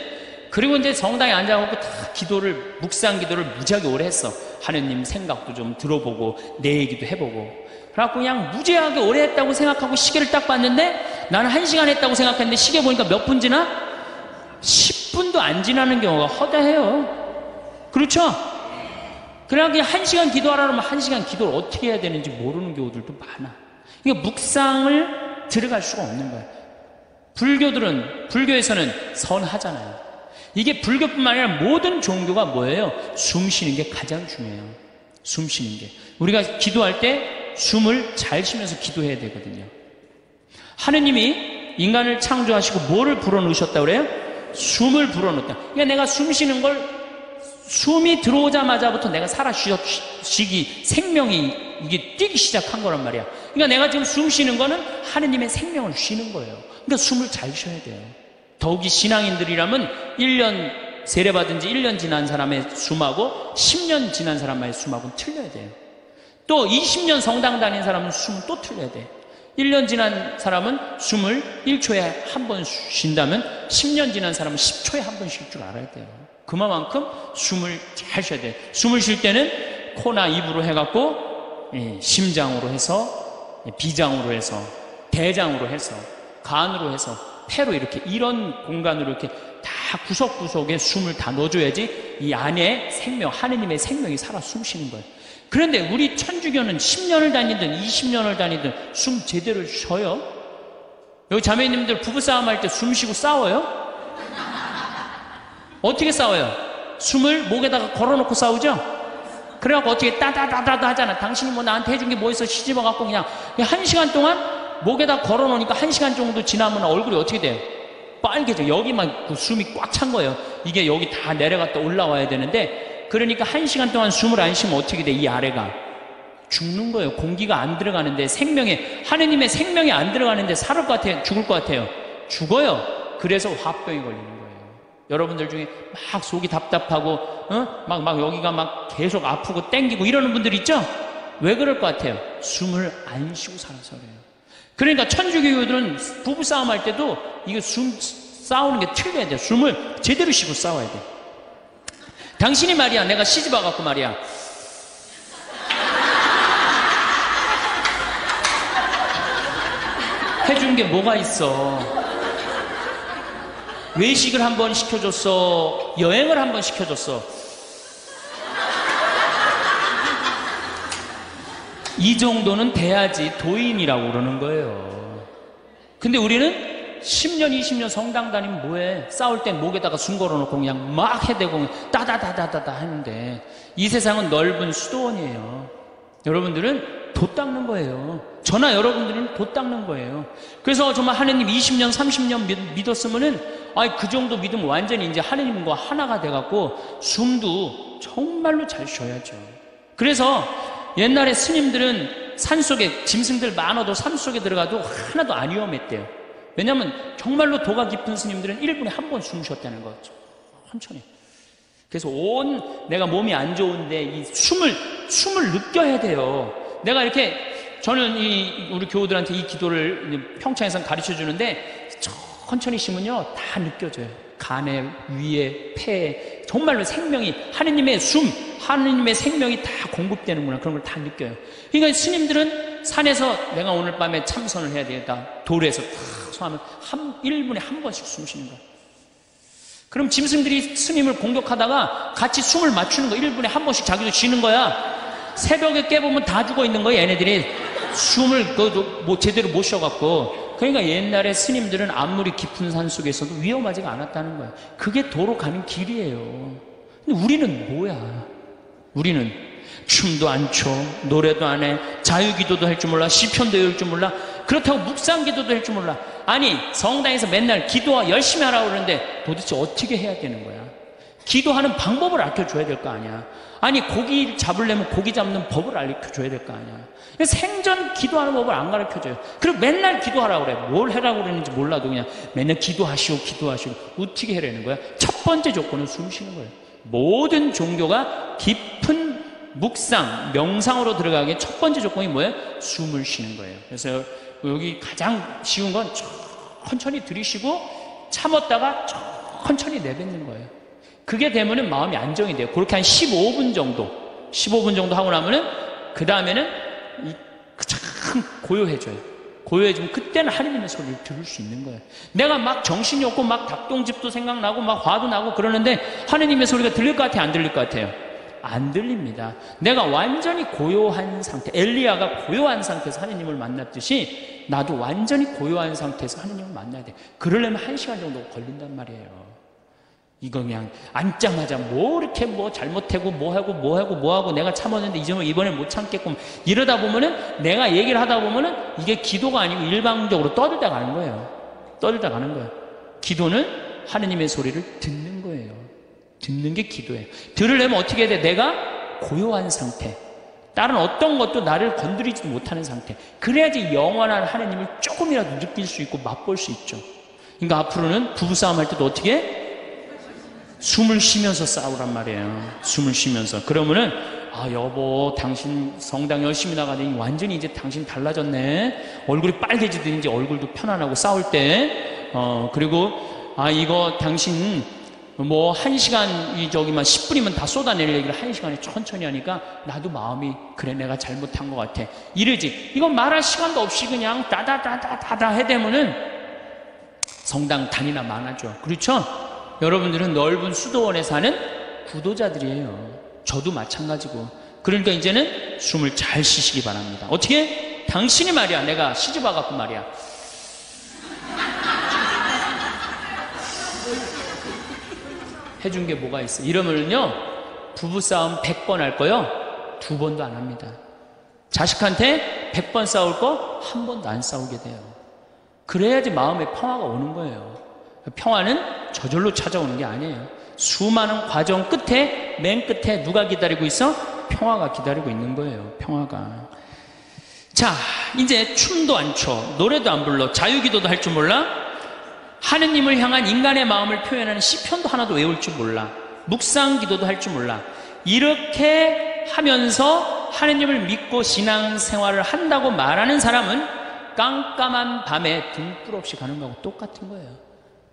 그리고 이제 성당에 앉아갖고 다 기도를, 묵상 기도를 무지하게 오래 했어. 하느님 생각도 좀 들어보고 내 얘기도 해보고. 그래갖고 그냥 무지하게 오래 했다고 생각하고 시계를 딱 봤는데, 나는 1시간 했다고 생각했는데 시계 보니까 몇 분 지나? 10분도 안 지나는 경우가 허다해요. 그렇죠? 그냥 1시간 기도하라 그러면 1시간 기도를 어떻게 해야 되는지 모르는 경우들도 많아. 그러니까 묵상을 들어갈 수가 없는 거야. 불교에서는 선하잖아요. 이게 불교뿐만 아니라 모든 종교가 뭐예요? 숨 쉬는 게 가장 중요해요. 숨 쉬는 게. 우리가 기도할 때 숨을 잘 쉬면서 기도해야 되거든요. 하느님이 인간을 창조하시고 뭐를 불어넣으셨다고 그래요? 숨을 불어넣었다. 그러니까 내가 숨 쉬는 걸, 숨이 들어오자마자부터 내가 살아 쉬기, 생명이 이게 뛰기 시작한 거란 말이야. 그러니까 내가 지금 숨 쉬는 거는 하느님의 생명을 쉬는 거예요. 그러니까 숨을 잘 쉬어야 돼요. 더욱이 신앙인들이라면 1년 세례받은 지 1년 지난 사람의 숨하고 10년 지난 사람의 숨하고는 틀려야 돼요. 또 20년 성당 다닌 사람은 숨은 또 틀려야 돼. 1년 지난 사람은 숨을 1초에 한 번 쉰다면 10년 지난 사람은 10초에 한 번 쉴 줄 알아야 돼요. 그만큼 숨을 잘 쉬어야 돼요. 숨을 쉴 때는 코나 입으로 해갖고 심장으로 해서, 비장으로 해서, 대장으로 해서, 간으로 해서, 폐로 이렇게 이런 공간으로 이렇게 다 구석구석에 숨을 다 넣어줘야지 이 안에 생명, 하느님의 생명이 살아 숨쉬는 거예요. 그런데 우리 천주교는 10년을 다니든 20년을 다니든 숨 제대로 쉬어요? 여기 자매님들 부부싸움 할 때 숨 쉬고 싸워요? 어떻게 싸워요? 숨을 목에다가 걸어놓고 싸우죠? 그래갖고 어떻게 따다다다다 하잖아. 당신이 뭐 나한테 해준 게 뭐 있어? 시집와갖고 그냥 1시간 동안 목에다 걸어놓으니까 1시간 정도 지나면 얼굴이 어떻게 돼요? 빨개져. 여기만 그 숨이 꽉 찬 거예요. 이게 여기 다 내려갔다 올라와야 되는데, 그러니까 1시간 동안 숨을 안 쉬면 어떻게 돼? 이 아래가 죽는 거예요. 공기가 안 들어가는데, 하느님의 생명이 안 들어가는데 살을 것 같아요? 죽을 것 같아요? 죽어요. 그래서 화병이 걸리는 거예요. 여러분들 중에 막 속이 답답하고 막 여기가 막 계속 아프고 땡기고 이러는 분들 있죠? 왜 그럴 것 같아요? 숨을 안 쉬고 살아서 그래요. 그러니까 천주교들은 부부싸움 할 때도 이거 숨 싸우는 게 틀려야 돼요. 숨을 제대로 쉬고 싸워야 돼. 당신이 말이야, 내가 시집 와갖고 말이야, 해준 게 뭐가 있어? 외식을 한번 시켜줬어? 여행을 한번 시켜줬어? 이 정도는 돼야지 도인이라고 그러는 거예요. 근데 우리는 10년, 20년 성당 다니면 뭐해? 싸울 땐 목에다가 숨 걸어놓고 그냥 막 해대고 따다다다다다 하는데, 이 세상은 넓은 수도원이에요. 여러분들은 돛 닦는 거예요. 저나 여러분들은 돛 닦는 거예요. 그래서 정말 하느님 20년, 30년 믿었으면은, 그 정도 믿으면 완전히 이제 하느님과 하나가 돼갖고 숨도 정말로 잘 쉬어야죠. 그래서 옛날에 스님들은 산속에 짐승들 많아도 산속에 들어가도 하나도 안 위험했대요. 왜냐하면 정말로 도가 깊은 스님들은 1분에 한 번 숨 쉬었다는 거죠. 천천히. 그래서 내가 몸이 안 좋은데 이 숨을 느껴야 돼요. 내가 이렇게, 저는 우리 교우들한테 이 기도를 평창에서 가르쳐 주는데, 천천히 쉬면요 다 느껴져요. 간에, 위에, 폐에 정말로 생명이, 하느님의 하느님의 생명이 다 공급되는구나, 그런 걸 다 느껴요. 그러니까 스님들은 산에서 내가 오늘 밤에 참선을 해야 되겠다, 돌에서 탁 소하면 1분에 한 번씩 숨 쉬는 거야. 그럼 짐승들이 스님을 공격하다가 같이 숨을 맞추는 거야. 1분에 한 번씩 자기도 쉬는 거야. 새벽에 깨보면 다 죽어 있는 거야, 얘네들이. 숨을 뭐 제대로 못 쉬어갖고. 그러니까 옛날에 스님들은 아무리 깊은 산 속에서도 위험하지가 않았다는 거예요. 그게 도로 가는 길이에요. 근데 우리는 뭐야? 우리는 춤도 안 춰, 노래도 안 해, 자유기도도 할 줄 몰라, 시편도 외울 줄 몰라, 그렇다고 묵상기도도 할 줄 몰라. 아니 성당에서 맨날 기도 열심히 하라고 그러는데 도대체 어떻게 해야 되는 거야? 기도하는 방법을 알려줘야 될 거 아니야. 아니 고기 잡으려면 고기 잡는 법을 알려줘야 될 거 아니야. 생전 기도하는 법을 안 가르쳐줘요. 그리고 맨날 기도하라고 그래. 뭘 하라고 그러는지 몰라도 그냥 맨날 기도하시오 기도하시오. 어떻게 해라는 거야? 첫 번째 조건은 숨 쉬는 거예요. 모든 종교가 깊은 묵상, 명상으로 들어가기에 첫 번째 조건이 뭐예요? 숨을 쉬는 거예요. 그래서 여기 가장 쉬운 건 천천히 들이쉬고 참았다가 천천히 내뱉는 거예요. 그게 되면은 마음이 안정이 돼요. 그렇게 한 15분 정도 하고 나면은 그 다음에는 참 고요해져요. 고요해지면 그때는 하느님의 소리를 들을 수 있는 거예요. 내가 막 정신이 없고 막 닭똥집도 생각나고 막 화도 나고 그러는데 하느님의 소리가 들릴 것 같아요? 안 들릴 것 같아요? 안 들립니다. 내가 완전히 고요한 상태, 엘리야가 고요한 상태에서 하느님을 만났듯이 나도 완전히 고요한 상태에서 하느님을 만나야 돼요. 그러려면 1시간 정도 걸린단 말이에요. 이거 그냥 앉자마자 뭐 이렇게 뭐 잘못하고 뭐하고 내가 참았는데 이번엔 못 참겠고 이러다 보면은 내가 얘기를 하다 보면은 이게 기도가 아니고 일방적으로 떠들다 가는 거예요. 기도는 하느님의 소리를 듣는 거예요. 듣는 게 기도예요. 들으려면 어떻게 해야 돼? 내가 고요한 상태, 다른 어떤 것도 나를 건드리지 못하는 상태. 그래야지 영원한 하느님을 조금이라도 느낄 수 있고 맛볼 수 있죠. 그러니까 앞으로는 부부싸움 할 때도 어떻게 해? 숨을 쉬면서 싸우란 말이에요. 숨을 쉬면서. 그러면은 여보 당신 성당 열심히 나가더니 완전히 이제 당신 달라졌네. 얼굴이 빨개지더니 이제 얼굴도 편안하고 싸울 때 그리고 이거 당신 뭐 1시간 저기만 10분이면 다 쏟아낼 얘기를 1시간에 천천히 하니까 나도 마음이 그래 내가 잘못한 것 같아 이러지. 이거 말할 시간도 없이 그냥 다다다다다다 해대면은 성당 단위나 많아져. 그렇죠? 여러분들은 넓은 수도원에 사는 구도자들이에요. 저도 마찬가지고. 그러니까 이제는 숨을 잘 쉬시기 바랍니다. 어떻게? 당신이 말이야. 내가 시집 와갖고 말이야. 해준 게 뭐가 있어? 이러면요 부부싸움 100번 할 거요 2번도 안 합니다. 자식한테 100번 싸울 거 1번도 안 싸우게 돼요. 그래야지 마음에 평화가 오는 거예요. 평화는 저절로 찾아오는 게 아니에요. 수많은 과정 끝에 맨 끝에 누가 기다리고 있어? 평화가 기다리고 있는 거예요. 평화가. 자 이제 춤도 안 춰, 노래도 안 불러, 자유기도도 할 줄 몰라, 하느님을 향한 인간의 마음을 표현하는 시편도 하나도 외울 줄 몰라, 묵상기도도 할 줄 몰라. 이렇게 하면서 하느님을 믿고 신앙생활을 한다고 말하는 사람은 깜깜한 밤에 등불 없이 가는 거하고 똑같은 거예요.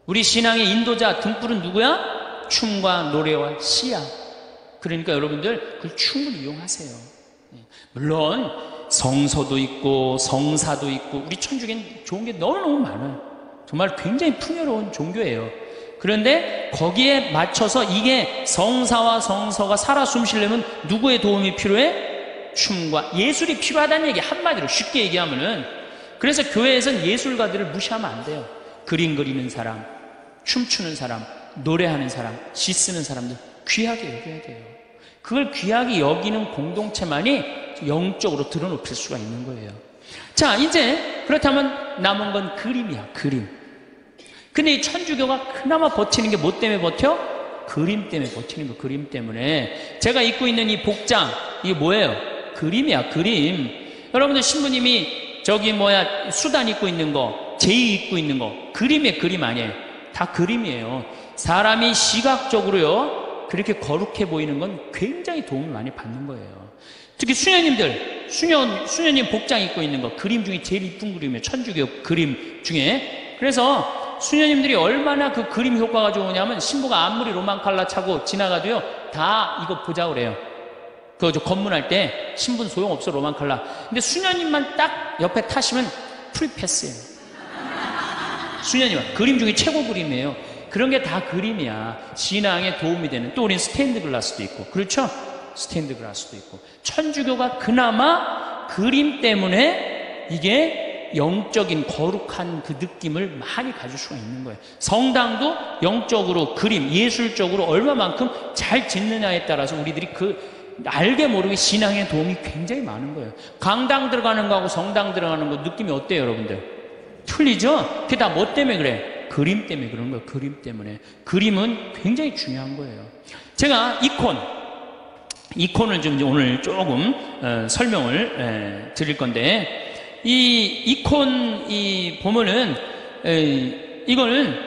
우리 신앙의 인도자 등불은 누구야? 춤과 노래와 시야. 그러니까 여러분들 그걸 충분히 이용하세요. 물론 성서도 있고 성사도 있고 우리 천주교는 좋은 게 너무너무 많아요. 정말 굉장히 풍요로운 종교예요. 그런데 거기에 맞춰서 이게 성사와 성서가 살아 숨쉬려면 누구의 도움이 필요해? 춤과 예술이 필요하다는 얘기. 한마디로 쉽게 얘기하면은. 그래서 교회에서는 예술가들을 무시하면 안 돼요. 그림 그리는 사람, 춤추는 사람, 노래하는 사람, 시 쓰는 사람들 귀하게 여겨야 돼요. 그걸 귀하게 여기는 공동체만이 영적으로 드러높일 수가 있는 거예요. 자 이제 그렇다면 남은 건 그림이야. 그림. 근데 이 천주교가 그나마 버티는 게 뭐 때문에 버텨? 그림 때문에 버티는 거예요. 그림 때문에. 제가 입고 있는 이 복장 이게 뭐예요? 그림이야. 그림. 여러분들 신부님이 수단 입고 있는 거, 제이 입고 있는 거 그림이에요. 그림 아니에요. 다 그림이에요. 사람이 시각적으로요 그렇게 거룩해 보이는 건 굉장히 도움을 많이 받는 거예요. 특히 수녀님들, 수녀님 복장 입고 있는 거 그림 중에 제일 이쁜 그림이에요. 천주교 그림 중에. 그래서 수녀님들이 얼마나 그 그림 효과가 좋으냐면 신부가 아무리 로만 칼라 차고 지나가도요 다 이거 보자 그래요. 저 검문할 때 신부는 소용없어 로만 칼라. 근데 수녀님만 딱 옆에 타시면 프리패스예요. 수녀님 그림 중에 최고 그림이에요. 그런 게 다 그림이야. 신앙에 도움이 되는. 또 우린 스테인드 글라스도 있고 그렇죠? 스테인드 글라스도 있고. 천주교가 그나마 그림 때문에 이게 영적인 거룩한 그 느낌을 많이 가질 수가 있는 거예요. 성당도 영적으로 그림, 예술적으로 얼마만큼 잘 짓느냐에 따라서 우리들이 알게 모르게 신앙에 도움이 굉장히 많은 거예요. 강당 들어가는 거하고 성당 들어가는 거 느낌이 어때요, 여러분들? 틀리죠? 그게 다 뭐 때문에 그래? 그림 때문에 그런 거예요. 그림 때문에. 그림은 굉장히 중요한 거예요. 제가 이콘을 좀 오늘 조금 설명을 드릴 건데, 이 이콘 보면은 이거는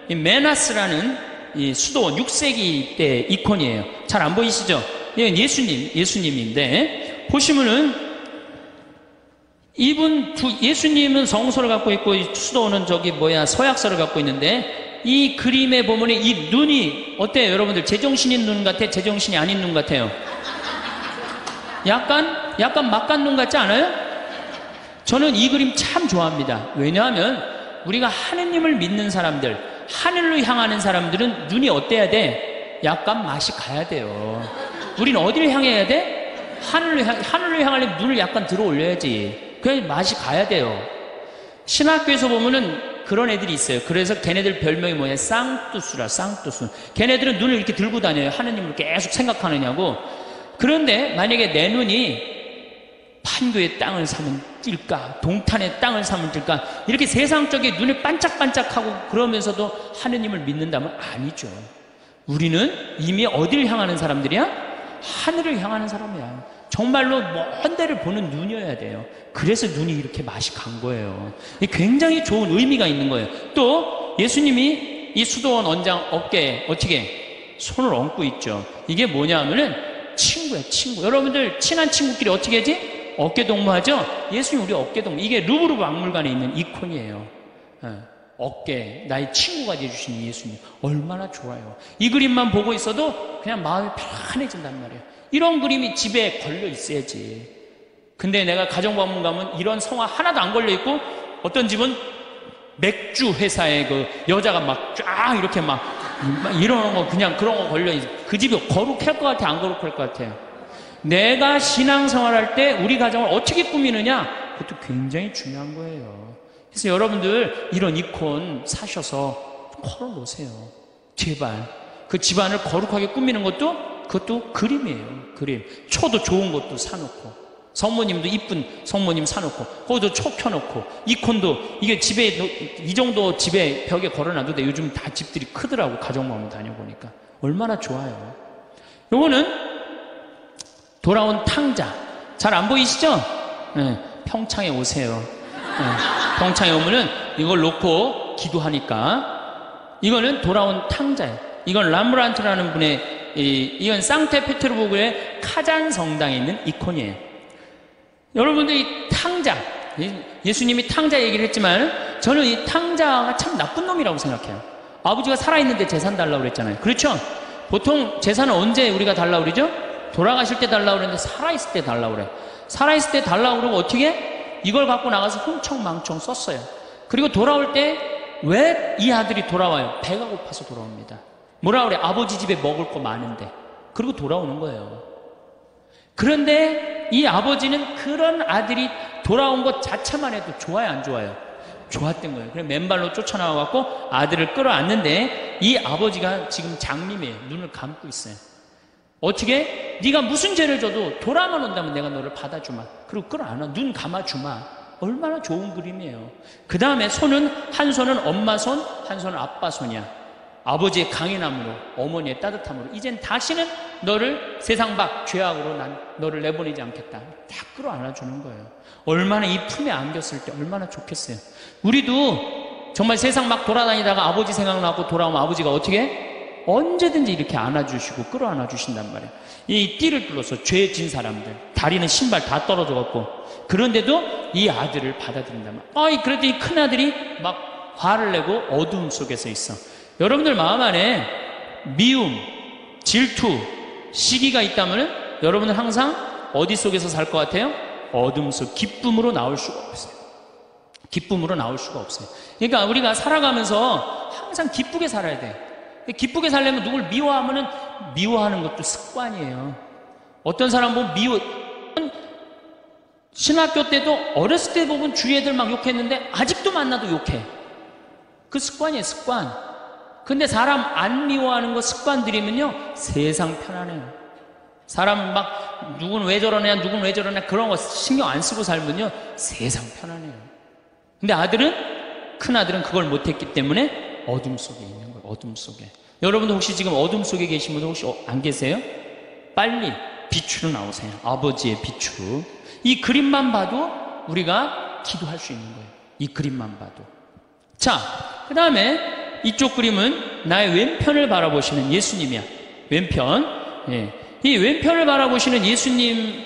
메나스라는 이 수도원 6세기 때 이콘이에요. 잘 안 보이시죠? 이건 예수님인데 보시면은 예수님은 성소를 갖고 있고 수도원은 서약서를 갖고 있는데, 이 그림에 보면은 이 눈이 어때요, 여러분들? 제정신인 눈 같아? 제정신이 아닌 눈 같아요? 약간 막간 눈 같지 않아요? 저는 이 그림 참 좋아합니다. 왜냐하면 우리가 하느님을 믿는 사람들, 하늘로 향하는 사람들은 눈이 어때야 돼? 약간 맛이 가야 돼요. 우리는 어디를 향해야 돼? 하늘로 향하려면 눈을 약간 들어 올려야지. 그래야 맛이 가야 돼요. 신학교에서 보면은 그런 애들이 있어요. 그래서 걔네들 별명이 뭐냐? 쌍뚜수라, 쌍뚜수. 걔네들은 눈을 이렇게 들고 다녀요. 하느님을 계속 생각하느냐고. 그런데 만약에 내 눈이 판교의 땅을 사면 뛸까? 동탄의 땅을 사면 뛸까? 이렇게 세상적인 눈을 반짝반짝하고 그러면서도 하느님을 믿는다면 아니죠. 우리는 이미 어디를 향하는 사람들이야? 하늘을 향하는 사람이야. 정말로 먼 데를 보는 눈이어야 돼요. 그래서 눈이 이렇게 맛이 간 거예요. 굉장히 좋은 의미가 있는 거예요. 또 예수님이 이 수도원 원장 어깨에 어떻게 손을 얹고 있죠. 이게 뭐냐 하면은 친구야, 친구. 여러분들 친한 친구끼리 어떻게 하지? 어깨동무하죠? 예수님 우리 어깨동무. 이게 루브르 박물관에 있는 이콘이에요. 어깨, 나의 친구가 되어주신 예수님. 얼마나 좋아요. 이 그림만 보고 있어도 그냥 마음이 편안해진단 말이에요. 이런 그림이 집에 걸려 있어야지. 근데 내가 가정방문 가면 이런 성화 하나도 안 걸려 있고, 어떤 집은 맥주 회사에 그 여자가 막 쫙 이렇게 막 이런 거, 그냥 그런 거 걸려 있어. 그 집이 거룩할 것 같아, 안 거룩할 것 같아요? 내가 신앙생활할 때 우리 가정을 어떻게 꾸미느냐, 그것도 굉장히 중요한 거예요. 그래서 여러분들 이런 이콘 사셔서 걸어놓으세요. 제발. 그 집안을 거룩하게 꾸미는 그것도 그림이에요. 그림. 초도 좋은 것도 사놓고, 성모님도 이쁜 성모님 사놓고, 거기도 초 켜놓고, 이콘도 이게 집에 이 정도 집에 벽에 걸어놔도 돼. 요즘 다 집들이 크더라고. 가정방문 다녀보니까 얼마나 좋아요. 요거는 돌아온 탕자. 잘 안 보이시죠? 네, 평창에 오세요. 네, 평창에 오면은 이걸 놓고 기도하니까. 이거는 돌아온 탕자예요. 이건 람브란트라는 분의 이건 상테페테르부르크의 카잔 성당에 있는 이콘이에요. 여러분들 이 탕자, 예수님이 탕자 얘기를 했지만 저는 이 탕자가 참 나쁜 놈이라고 생각해요. 아버지가 살아있는데 재산 달라고 그랬잖아요. 그렇죠? 보통 재산은 언제 우리가 달라고 그러죠? 돌아가실 때 달라고 그랬는데 살아있을 때 달라고 그래요. 살아있을 때 달라고 그러고 어떻게? 이걸 갖고 나가서 흥청망청 썼어요. 그리고 돌아올 때 왜 이 아들이 돌아와요? 배가 고파서 돌아옵니다. 뭐라 그래? 아버지 집에 먹을 거 많은데. 그리고 돌아오는 거예요. 그런데 이 아버지는 그런 아들이 돌아온 것 자체만 해도 좋아요, 안 좋아요? 좋았던 거예요. 그래서 맨발로 쫓아나와갖고 아들을 끌어안는데, 이 아버지가 지금 장님이에요. 눈을 감고 있어요. 어떻게? 네가 무슨 죄를 져도 돌아만 온다면 내가 너를 받아주마. 그리고 끌어안아. 눈 감아주마. 얼마나 좋은 그림이에요. 그 다음에 한 손은 엄마 손, 한 손은 아빠 손이야. 아버지의 강인함으로, 어머니의 따뜻함으로, 이젠 다시는 너를 세상 밖 죄악으로 난 너를 내보내지 않겠다. 다 끌어안아주는 거예요. 얼마나 이 품에 안겼을 때 얼마나 좋겠어요. 우리도 정말 세상 막 돌아다니다가 아버지 생각나고 돌아오면 아버지가 어떻게 해? 언제든지 이렇게 안아주시고 끌어안아 주신단 말이에요. 이 띠를 뚫어서 죄 진 사람들, 다리는 신발 다 떨어져 갖고, 그런데도 이 아들을 받아들인단 말이에요. 그래도 이 큰 아들이 막 화를 내고 어두움 속에서 있어. 여러분들 마음 안에 미움, 질투, 시기가 있다면 여러분은 항상 어디 속에서 살 것 같아요? 어둠 속. 기쁨으로 나올 수가 없어요. 기쁨으로 나올 수가 없어요. 그러니까 우리가 살아가면서 항상 기쁘게 살아야 돼. 기쁘게 살려면 누굴 미워하면은 미워하는 것도 습관이에요. 어떤 사람 보면 신학교 때도 어렸을 때 보면 주위 애들 막 욕했는데 아직도 만나도 욕해. 그 습관이에요, 습관. 근데 사람 안 미워하는 거 습관 들이면요, 세상 편안해요. 사람 막 누군 왜 저러냐, 누군 왜 저러냐 그런 거 신경 안 쓰고 살면요, 세상 편안해요. 근데 큰 아들은 그걸 못했기 때문에 어둠 속에 있는 거예요, 어둠 속에. 여러분도 혹시 지금 어둠 속에 계신 분들 혹시 안 계세요? 빨리 빛으로 나오세요. 아버지의 빛으로. 이 그림만 봐도 우리가 기도할 수 있는 거예요. 이 그림만 봐도. 자, 그 다음에 이쪽 그림은 나의 왼편을 바라보시는 예수님이야. 왼편. 예. 이 왼편을 바라보시는 예수님,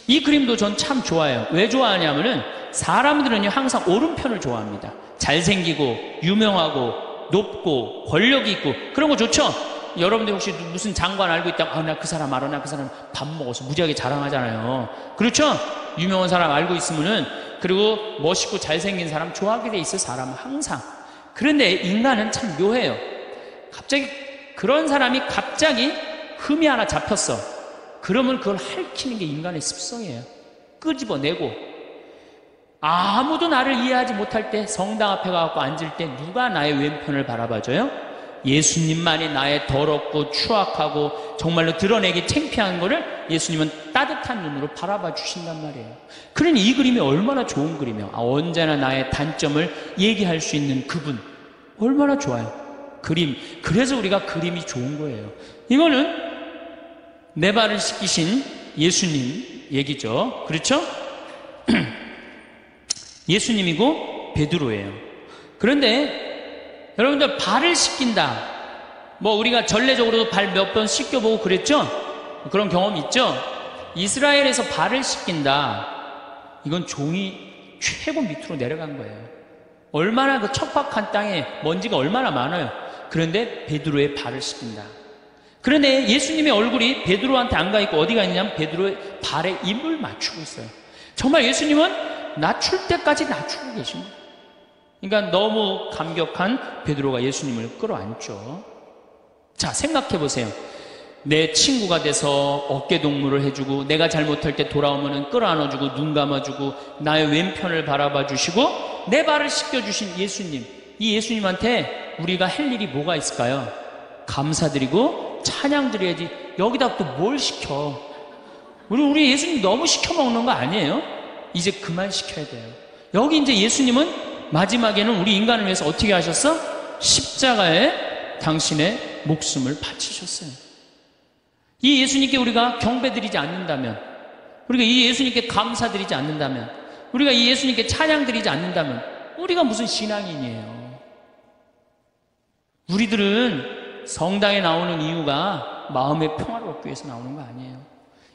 이 그림도 전 참 좋아해요. 왜 좋아하냐면은 사람들은요, 항상 오른편을 좋아합니다. 잘생기고, 유명하고, 높고, 권력이 있고, 그런 거 좋죠? 여러분들 혹시 무슨 장관 알고 있다면, 나 그 사람 알아, 나 그 사람 밥 먹어서 무지하게 자랑하잖아요. 그렇죠? 유명한 사람 알고 있으면은, 그리고 멋있고 잘생긴 사람 좋아하게 돼 있어요, 사람은 항상. 그런데 인간은 참 묘해요. 갑자기 그런 사람이 갑자기 흠이 하나 잡혔어. 그러면 그걸 핥히는 게 인간의 습성이에요. 끄집어내고. 아무도 나를 이해하지 못할 때 성당 앞에 가서 앉을 때 누가 나의 왼편을 바라봐줘요? 예수님만이 나의 더럽고 추악하고 정말로 드러내기 창피한 거를 예수님은 따뜻한 눈으로 바라봐 주신단 말이에요. 그러니 이 그림이 얼마나 좋은 그림이에요. 언제나 나의 단점을 얘기할 수 있는 그분, 얼마나 좋아요. 그림. 그래서 우리가 그림이 좋은 거예요. 이거는 내 발을 씻기신 예수님 얘기죠. 그렇죠? 예수님이고 베드로예요. 그런데 여러분들 발을 씻긴다. 뭐 우리가 전례적으로도 발 몇 번 씻겨보고 그랬죠? 그런 경험 있죠? 이스라엘에서 발을 씻긴다. 이건 종이 최고 밑으로 내려간 거예요. 얼마나 그 척박한 땅에 먼지가 얼마나 많아요. 그런데 베드로의 발을 씻긴다. 그런데 예수님의 얼굴이 베드로한테 안 가 있고 어디가 있냐면 베드로의 발에 입을 맞추고 있어요. 정말 예수님은 낮출 때까지 낮추고 계십니다. 그러니까 너무 감격한 베드로가 예수님을 끌어안죠. 자, 생각해 보세요. 내 친구가 돼서 어깨동무를 해주고 내가 잘못할 때 돌아오면 끌어안아주고 눈 감아주고 나의 왼편을 바라봐 주시고 내 발을 씻겨주신 예수님, 이 예수님한테 우리가 할 일이 뭐가 있을까요? 감사드리고 찬양 드려야지. 여기다 또 뭘 시켜? 우리 예수님 너무 시켜 먹는 거 아니에요? 이제 그만 시켜야 돼요. 여기 이제 예수님은 마지막에는 우리 인간을 위해서 어떻게 하셨어? 십자가에 당신의 목숨을 바치셨어요. 이 예수님께 우리가 경배드리지 않는다면, 우리가 이 예수님께 감사드리지 않는다면, 우리가 이 예수님께 찬양드리지 않는다면 우리가 무슨 신앙인이에요? 우리들은 성당에 나오는 이유가 마음의 평화를 얻기 위해서 나오는 거 아니에요.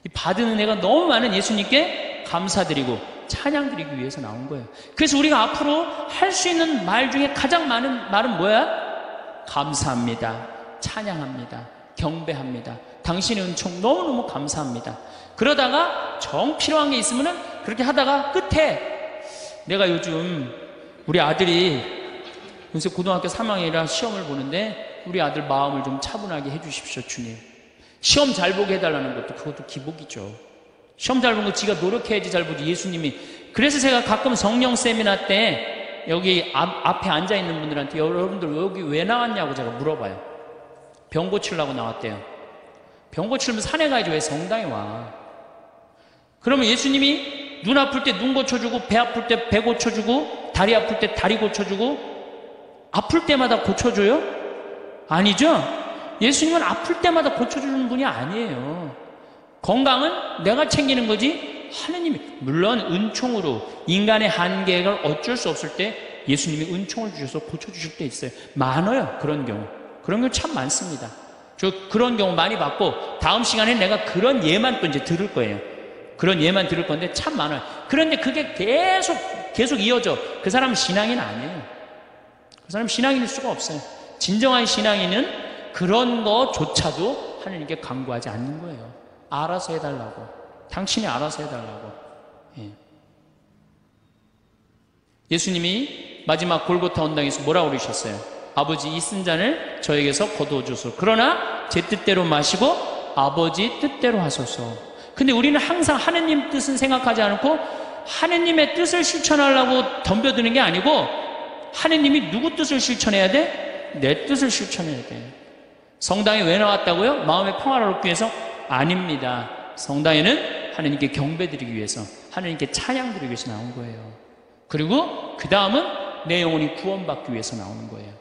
이 받은 은혜가 너무 많은 예수님께 감사드리고 찬양드리기 위해서 나온 거예요. 그래서 우리가 앞으로 할 수 있는 말 중에 가장 많은 말은 뭐야? 감사합니다. 찬양합니다. 경배합니다. 당신의 은총 너무너무 감사합니다. 그러다가 정 필요한 게 있으면 그렇게 하다가 끝에 내가 요즘 우리 아들이 요새 고등학교 3학년이라 시험을 보는데 우리 아들 마음을 좀 차분하게 해주십시오, 주님. 시험 잘 보게 해달라는 것도 그것도 기복이죠. 시험 잘 본 거 지가 노력해야지 잘 보지. 예수님이. 그래서 제가 가끔 성령 세미나 때 여기 앞에 앉아있는 분들한테 여러분들 여기 왜 나왔냐고 제가 물어봐요. 병 고치려고 나왔대요. 병 고치려면 산에 가야지 왜 성당에 와? 그러면 예수님이 눈 아플 때 눈 고쳐주고 배 아플 때 배 고쳐주고 다리 아플 때 다리 고쳐주고 아플 때마다 고쳐줘요? 아니죠? 예수님은 아플 때마다 고쳐주는 분이 아니에요. 건강은 내가 챙기는 거지 하느님이. 물론 은총으로 인간의 한계가 어쩔 수 없을 때 예수님이 은총을 주셔서 고쳐주실 때 있어요. 많아요. 그런 경우. 그런 경우 참 많습니다. 저 그런 경우 많이 봤고 다음 시간에 내가 그런 예만 또 이제 들을 거예요. 그런 예만 들을 건데 참 많아요. 그런데 그게 계속 이어져. 그 사람은 신앙인 아니에요. 그 사람은 신앙인일 수가 없어요. 진정한 신앙인은 그런 거조차도 하나님께 간구하지 않는 거예요. 알아서 해달라고. 당신이 알아서 해달라고. 예. 예수님이 마지막 골고타 언당에서 뭐라고 그러셨어요? 아버지 이 쓴 잔을 저에게서 거두어주소서. 그러나 제 뜻대로 마시고 아버지 뜻대로 하소서. 근데 우리는 항상 하느님 뜻은 생각하지 않고 하느님의 뜻을 실천하려고 덤벼드는 게 아니고 하느님이 누구 뜻을 실천해야 돼? 내 뜻을 실천해야 돼. 성당에 왜 나왔다고요? 마음의 평화를 얻기 위해서? 아닙니다. 성당에는 하느님께 경배드리기 위해서, 하느님께 찬양드리기 위해서 나온 거예요. 그리고 그 다음은 내 영혼이 구원받기 위해서 나오는 거예요.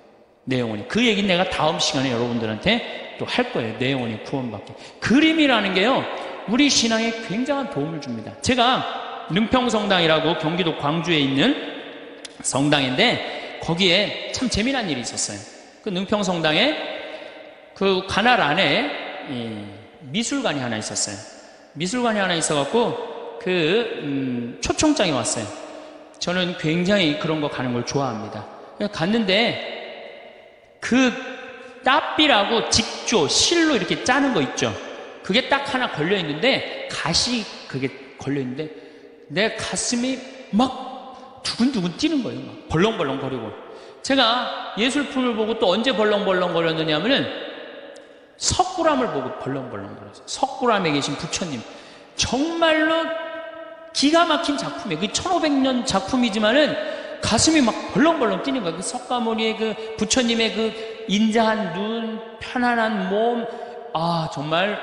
내 영혼이. 그 얘기는 내가 다음 시간에 여러분들한테 또 할 거예요. 내 영혼이 구원받기. 그림이라는 게요, 우리 신앙에 굉장한 도움을 줍니다. 제가 능평성당이라고 경기도 광주에 있는 성당인데 거기에 참 재미난 일이 있었어요. 그 능평성당에 그 관할 안에 미술관이 하나 있었어요. 미술관이 하나 있어갖고 초청장이 왔어요. 저는 굉장히 그런 거 가는 걸 좋아합니다. 갔는데 그 따삐라고 직조, 실로 이렇게 짜는 거 있죠. 그게 딱 하나 걸려 있는데 가시 그게 걸려 있는데 내 가슴이 막 두근두근 뛰는 거예요. 막 벌렁벌렁 거리고. 제가 예술품을 보고 또 언제 벌렁벌렁 거렸느냐면은 석굴암을 보고 벌렁벌렁 거렸어요. 석굴암에 계신 부처님. 정말로 기가 막힌 작품이에요. 그 1500년 작품이지만은 가슴이 막 벌렁벌렁 뛰는 거예요. 그 석가모니의 그 부처님의 그 인자한 눈, 편안한 몸, 아, 정말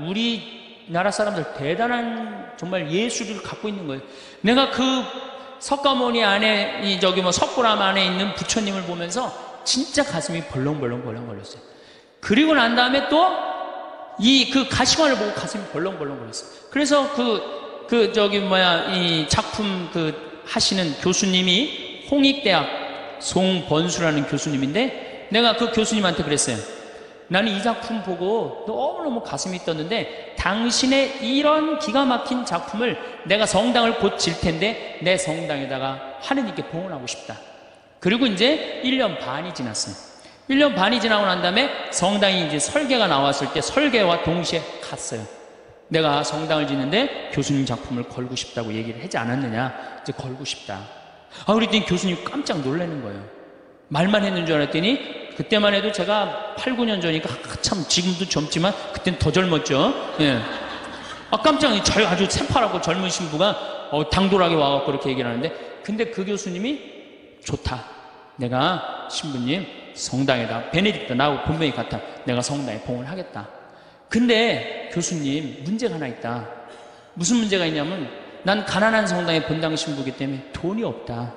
우리나라 사람들 대단한 정말 예술을 갖고 있는 거예요. 내가 그 석가모니 안에, 석굴암 안에 있는 부처님을 보면서 진짜 가슴이 벌렁벌렁 걸렸어요. 그리고 난 다음에 또 그 가시관을 보고 가슴이 벌렁벌렁 거렸어요. 그래서 이 작품 하시는 교수님이 홍익대학 송번수라는 교수님인데 내가 그 교수님한테 그랬어요. 나는 이 작품 보고 너무너무 가슴이 떨렸는데 당신의 이런 기가 막힌 작품을 내가 성당을 곧 질 텐데 내 성당에다가 하느님께 봉헌하고 싶다. 그리고 이제 1년 반이 지났어요. 1년 반이 지나고 난 다음에 성당이 이제 설계가 나왔을 때 설계와 동시에 갔어요. 내가 성당을 짓는데 교수님 작품을 걸고 싶다고 얘기를 하지 않았느냐. 이제 걸고 싶다. 그랬더니 교수님 깜짝 놀라는 거예요. 말만 했는 줄 알았더니 그때만 해도 제가 8, 9년 전이니까 참 지금도 젊지만 그때는 더 젊었죠. 예. 깜짝 아주 새파랗고 젊은 신부가 당돌하게 와갖고 그렇게 얘기를 하는데 근데 그 교수님이 좋다. 내가 신부님 성당에다 베네딕트 나하고 분명히 같아. 내가 성당에 봉헌하겠다. 근데 교수님 문제가 하나 있다. 무슨 문제가 있냐면 난 가난한 성당의 본당 신부이기 때문에 돈이 없다.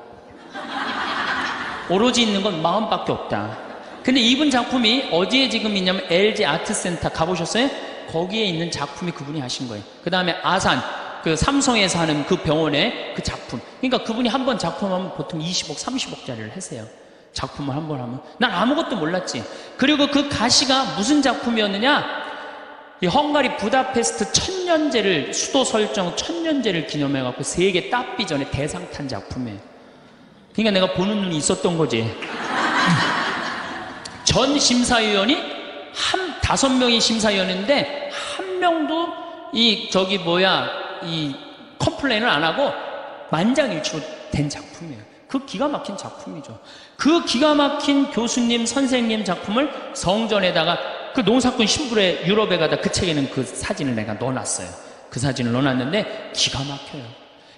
오로지 있는 건 마음밖에 없다. 근데 이분 작품이 어디에 지금 있냐면 LG 아트센터 가보셨어요? 거기에 있는 작품이 그분이 하신 거예요. 그 다음에 아산 그 삼성에서 하는 그 병원의 그 작품. 그러니까 그분이 한 번 작품하면 보통 20억 30억짜리를 하세요. 작품을 한 번 하면. 난 아무것도 몰랐지. 그리고 그 가시가 무슨 작품이었느냐, 이 헝가리 부다페스트 천년제를, 수도 설정 천년제를 기념해갖고 세계 따삐전에 대상 탄 작품이에요. 그러니까 내가 보는 눈이 있었던 거지. 전 심사위원이 5명이 심사위원인데 한 명도 이 컴플레인을 안 하고 만장일치로 된 작품이에요. 그 기가 막힌 작품이죠. 그 기가 막힌 교수님, 선생님 작품을 성전에다가 그 농사꾼 신부의 유럽에 가다 그 책에는 그 사진을 내가 넣어놨어요. 그 사진을 넣어놨는데 기가 막혀요.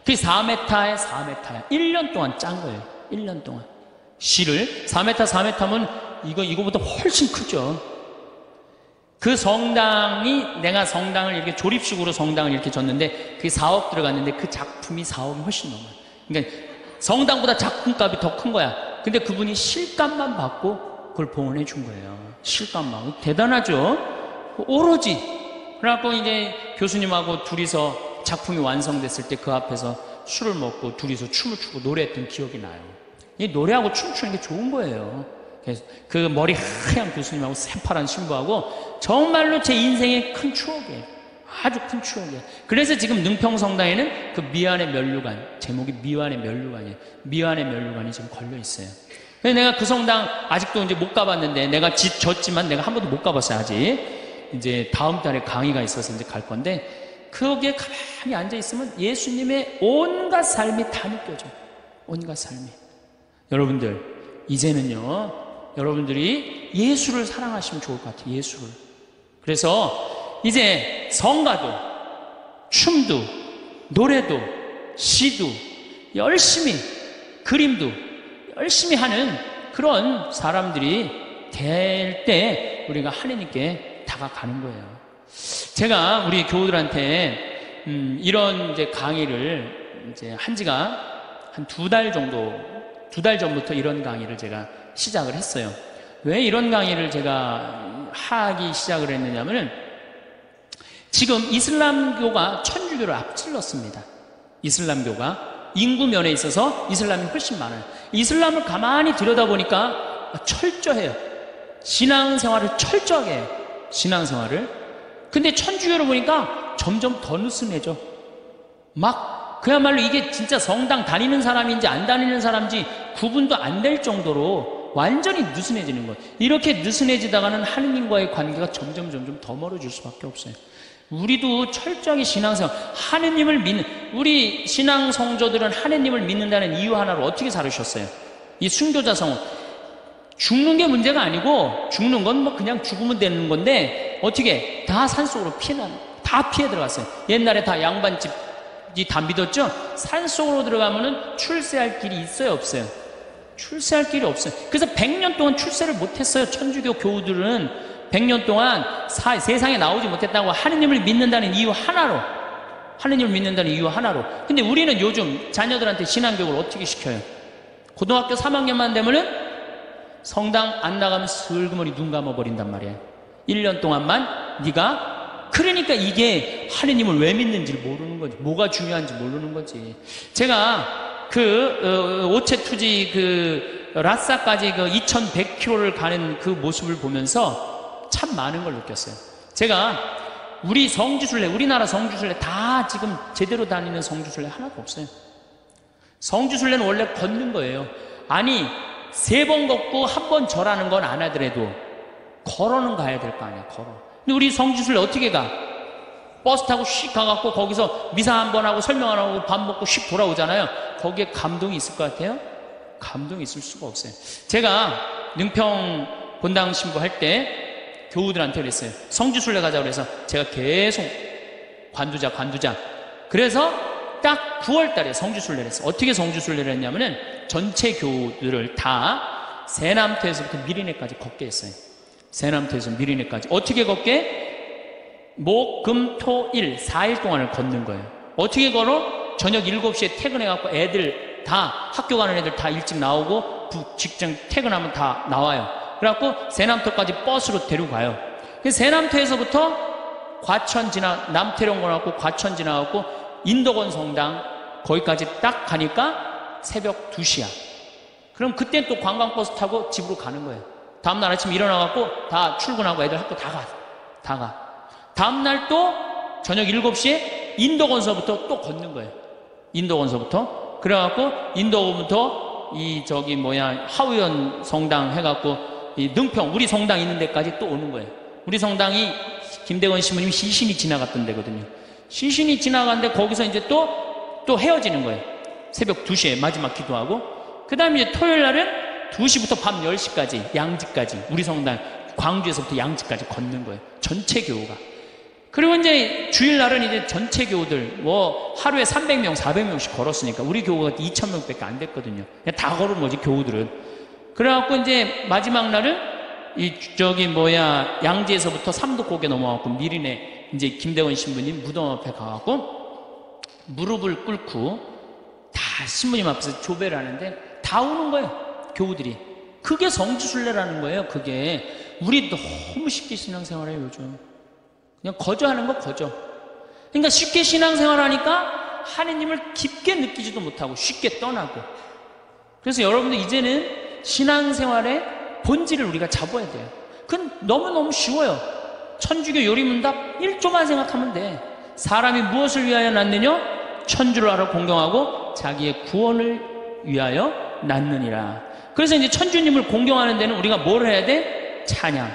그게 4m에 4m야. 1년 동안 짠 거예요. 1년 동안. 실을 4m면 이거보다 훨씬 크죠. 그 성당이, 내가 성당을 이렇게 조립식으로 성당을 이렇게 졌는데 그게 4억 들어갔는데 그 작품이 4억이 훨씬 넘어요. 그러니까 성당보다 작품값이 더 큰 거야. 근데 그분이 실값만 받고 그걸 봉헌해 준 거예요. 실값만. 대단하죠? 오로지. 그래갖고 이제 교수님하고 둘이서 작품이 완성됐을 때 그 앞에서 술을 먹고 둘이서 춤을 추고 노래했던 기억이 나요. 이 노래하고 춤추는 게 좋은 거예요. 그래서 그 머리 하얀 교수님하고 새파란 신부하고 정말로 제 인생의 큰 추억이에요. 아주 큰 추억이에요. 그래서 지금 능평성당에는 그 미안의 면류관, 제목이 미안의 면류관이에요. 미안의 면류관이 지금 걸려 있어요. 그래서 내가 그 성당 아직도 이제 못 가봤는데, 내가 졌지만 내가 한 번도 못 가봤어요, 아직. 이제 다음 달에 강의가 있어서 이제 갈 건데, 거기에 가만히 앉아 있으면 예수님의 온갖 삶이 다 느껴져. 온갖 삶이. 여러분들, 이제는요, 여러분들이 예수를 사랑하시면 좋을 것 같아요, 예수를. 그래서 이제 성가도, 춤도, 노래도 시도 열심히, 그림도 열심히 하는 그런 사람들이 될 때 우리가 하나님께 다가가는 거예요. 제가 우리 교우들한테 이런 이제 강의를 이제 한 지가 한 2달 정도, 2달 전부터 이런 강의를 제가 시작을 했어요. 왜 이런 강의를 제가 하기 시작을 했느냐면은 지금 이슬람교가 천주교를 앞질렀습니다. 이슬람교가 인구 면에 있어서 이슬람이 훨씬 많아요. 이슬람을 가만히 들여다보니까 철저해요. 신앙생활을 철저하게 해요. 신앙생활을. 근데 천주교를 보니까 점점 더 느슨해져. 막 그야말로 이게 진짜 성당 다니는 사람인지 안 다니는 사람인지 구분도 안 될 정도로 완전히 느슨해지는 거예요. 이렇게 느슨해지다가는 하느님과의 관계가 점점 더 멀어질 수밖에 없어요. 우리도 철저하게 신앙생활, 하느님을 믿는, 우리 신앙 성도들은 하느님을 믿는다는 이유 하나로 어떻게 살으셨어요? 이 순교자 성원. 죽는 게 문제가 아니고, 죽는 건 뭐 그냥 죽으면 되는 건데, 어떻게 다 산속으로 다 피해 들어갔어요. 옛날에 다 양반집이 다 믿었죠? 산속으로 들어가면은 출세할 길이 있어요, 없어요? 출세할 길이 없어요. 그래서 100년 동안 출세를 못했어요. 천주교 교우들은 100년 동안 세상에 나오지 못했다고, 하느님을 믿는다는 이유 하나로. 하느님을 믿는다는 이유 하나로. 근데 우리는 요즘 자녀들한테 신앙교육을 어떻게 시켜요? 고등학교 3학년만 되면은 성당 안 나가면 슬그머니 눈 감아버린단 말이에요. 1년 동안만 네가. 그러니까 이게 하느님을 왜 믿는지를 모르는 거지. 뭐가 중요한지 모르는 거지. 제가 오체투지 라싸까지 2100km를 가는 그 모습을 보면서 참 많은 걸 느꼈어요. 제가 우리 성지순례, 우리나라 성지순례 다 지금 제대로 다니는 성지순례 하나도 없어요. 성지순례는 원래 걷는 거예요. 아니 3번 걷고 1번 절하는 건 안 하더라도 걸어는 가야 될 거 아니야. 걸어. 근데 우리 성지순례 어떻게 가? 버스 타고 씩 가갖고 거기서 미사 한번 하고 설명 안 하고 밥 먹고 씩 돌아오잖아요. 거기에 감동이 있을 것 같아요? 감동이 있을 수가 없어요. 제가 능평 본당 신부 할 때 교우들한테 그랬어요. 성지순례 가자고 그래서 제가 계속 관두자. 그래서 딱 9월 달에 성지순례를 했어요. 어떻게 성지순례를 했냐면은 전체 교우들을 다 세남터에서부터 미리네까지 걷게 했어요. 세남터에서 미리네까지. 어떻게 걷게? 목, 금, 토, 일 4일 동안을 걷는 거예요. 어떻게 걸어? 저녁 7시에 퇴근해갖고 애들 다, 학교 가는 애들 다 일찍 나오고 직장 퇴근하면 다 나와요. 그래갖고 세남터까지 버스로 데리고 가요. 그래서 세남터에서부터 과천 남태령 가갖고 과천 지나갖고 인덕원 성당 거기까지 딱 가니까 새벽 2시야. 그럼 그땐 또 관광버스 타고 집으로 가는 거예요. 다음날 아침 일어나갖고 다 출근하고 애들 학교 다 가. 다음날 또 저녁 7시에 인덕원서부터 또 걷는 거예요. 인덕원서부터. 그래갖고 인덕원부터 하우연 성당 해갖고 이 능평 우리 성당 있는 데까지 또 오는 거예요. 우리 성당이 김대건 신부님 시신이 지나갔던 데거든요. 시신이 지나갔는데 거기서 이제 또 헤어지는 거예요. 새벽 2시에 마지막 기도하고. 그 다음에 이제 토요일 날은 2시부터 밤 10시까지 양지까지 우리 성당 광주에서부터 양지까지 걷는 거예요. 전체 교우가. 그리고 이제 주일날은 이제 전체 교우들 하루에 300명 400명씩 걸었으니까 우리 교우가 2000명밖에 안 됐거든요. 그냥 다 걸은 거지 교우들은. 그래갖고 이제 마지막 날은 양지에서부터 삼도고개 넘어가고 미리네 이제 김대원 신부님 무덤 앞에 가갖고 무릎을 꿇고 다 신부님 앞에서 조배를 하는데 다 우는 거예요. 교우들이. 그게 성지순례라는 거예요. 그게. 우리 너무 쉽게 신앙생활해요 요즘. 그냥 거저하는 거 거저. 그러니까 쉽게 신앙생활하니까 하느님을 깊게 느끼지도 못하고 쉽게 떠나고. 그래서 여러분들 이제는 신앙생활의 본질을 우리가 잡아야 돼요. 그건 너무너무 쉬워요. 천주교 요리문답 1조만 생각하면 돼. 사람이 무엇을 위하여 낳느냐? 천주를 알아 공경하고 자기의 구원을 위하여 낳느니라. 그래서 이제 천주님을 공경하는 데는 우리가 뭘 해야 돼? 찬양,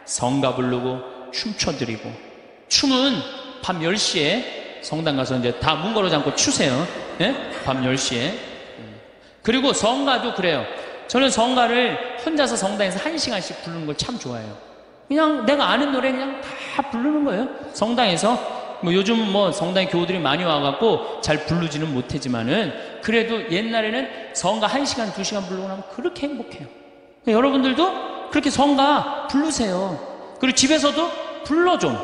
성가 부르고 춤춰드리고. 춤은 밤 10시에 성당 가서 이제 다 문 걸어 잠고 추세요. 예? 밤 10시에. 그리고 성가도 그래요. 저는 성가를 혼자서 성당에서 1시간씩 부르는 걸 참 좋아해요. 그냥 내가 아는 노래 그냥 다 부르는 거예요. 성당에서 뭐 요즘 뭐 성당에 교우들이 많이 와갖고 잘 부르지는 못하지만은 그래도 옛날에는 성가 1시간, 2시간 부르고 나면 그렇게 행복해요. 여러분들도 그렇게 성가 부르세요. 그리고 집에서도 불러 좀.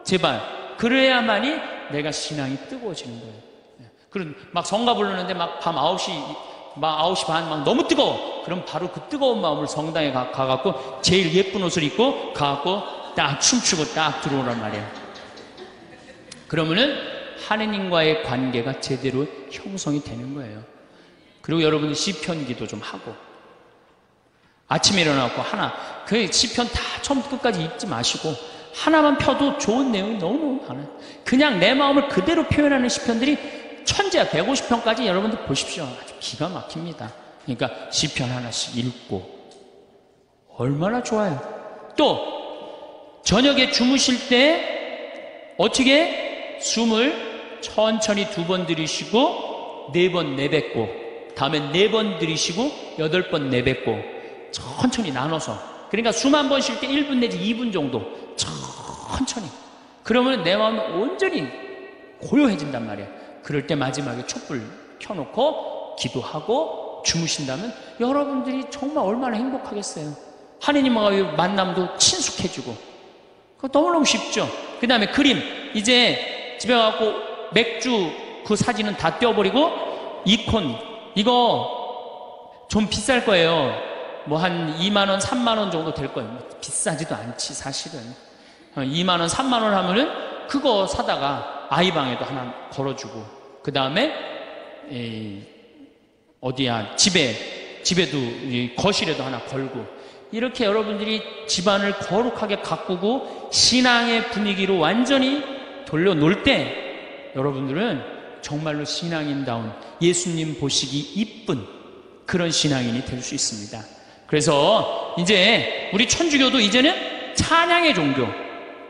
제발. 그래야만이 내가 신앙이 뜨거워지는 거예요. 그리고 막 성가 부르는데 막 밤 9시, 막 9시 반 막 너무 뜨거워. 그럼 바로 그 뜨거운 마음을 성당에 가갖고 제일 예쁜 옷을 입고 가갖고 딱 춤추고 딱 들어오란 말이에요. 그러면은 하느님과의 관계가 제대로 형성이 되는 거예요. 그리고 여러분들 시편 기도 좀 하고 아침에 일어나고 하나 그 시편 다 처음부터 끝까지 읽지 마시고 하나만 펴도 좋은 내용이 너무너무 많아요. 그냥 내 마음을 그대로 표현하는 시편들이 천재야. 150편까지 여러분들 보십시오. 아주 기가 막힙니다. 그러니까 시편 하나씩 읽고 얼마나 좋아요. 또 저녁에 주무실 때 어떻게 숨을 천천히 2번 들이쉬고 4번 내뱉고 다음에 4번 들이쉬고 8번 내뱉고 천천히 나눠서 그러니까 숨 한 번 쉴 때 1분 내지 2분 정도 천천히 그러면 내 마음이 온전히 고요해진단 말이에요. 그럴 때 마지막에 촛불 켜놓고 기도하고 주무신다면 여러분들이 정말 얼마나 행복하겠어요. 하느님과의 만남도 친숙해지고 그거 너무너무 쉽죠. 그 다음에 그림 이제 집에 가고 맥주 그 사진은 다 떼어버리고 이콘 이거 좀 비쌀 거예요. 뭐 한 2만원 3만원 정도 될 거예요. 비싸지도 않지 사실은. 2만원 3만원 하면은 그거 사다가 아이방에도 하나 걸어주고 그 다음에 어디야 집에도 거실에도 하나 걸고 이렇게 여러분들이 집안을 거룩하게 가꾸고 신앙의 분위기로 완전히 돌려놓을 때 여러분들은 정말로 신앙인다운 예수님 보시기 이쁜 그런 신앙인이 될 수 있습니다. 그래서 이제 우리 천주교도 이제는 찬양의 종교,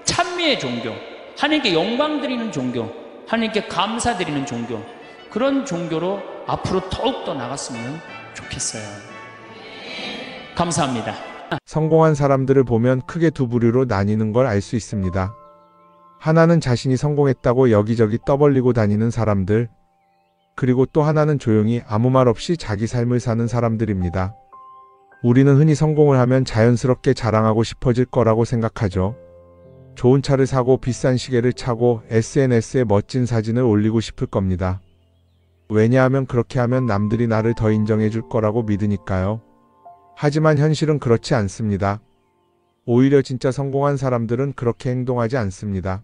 찬미의 종교, 하나님께 영광 드리는 종교, 하나님께 감사드리는 종교 그런 종교로 앞으로 더욱더 나갔으면 좋겠어요. 감사합니다. 성공한 사람들을 보면 크게 2부류로 나뉘는 걸 알 수 있습니다. 하나는 자신이 성공했다고 여기저기 떠벌리고 다니는 사람들, 그리고 또 하나는 조용히 아무 말 없이 자기 삶을 사는 사람들입니다. 우리는 흔히 성공을 하면 자연스럽게 자랑하고 싶어질 거라고 생각하죠. 좋은 차를 사고 비싼 시계를 차고 SNS에 멋진 사진을 올리고 싶을 겁니다. 왜냐하면 그렇게 하면 남들이 나를 더 인정해 줄 거라고 믿으니까요. 하지만 현실은 그렇지 않습니다. 오히려 진짜 성공한 사람들은 그렇게 행동하지 않습니다.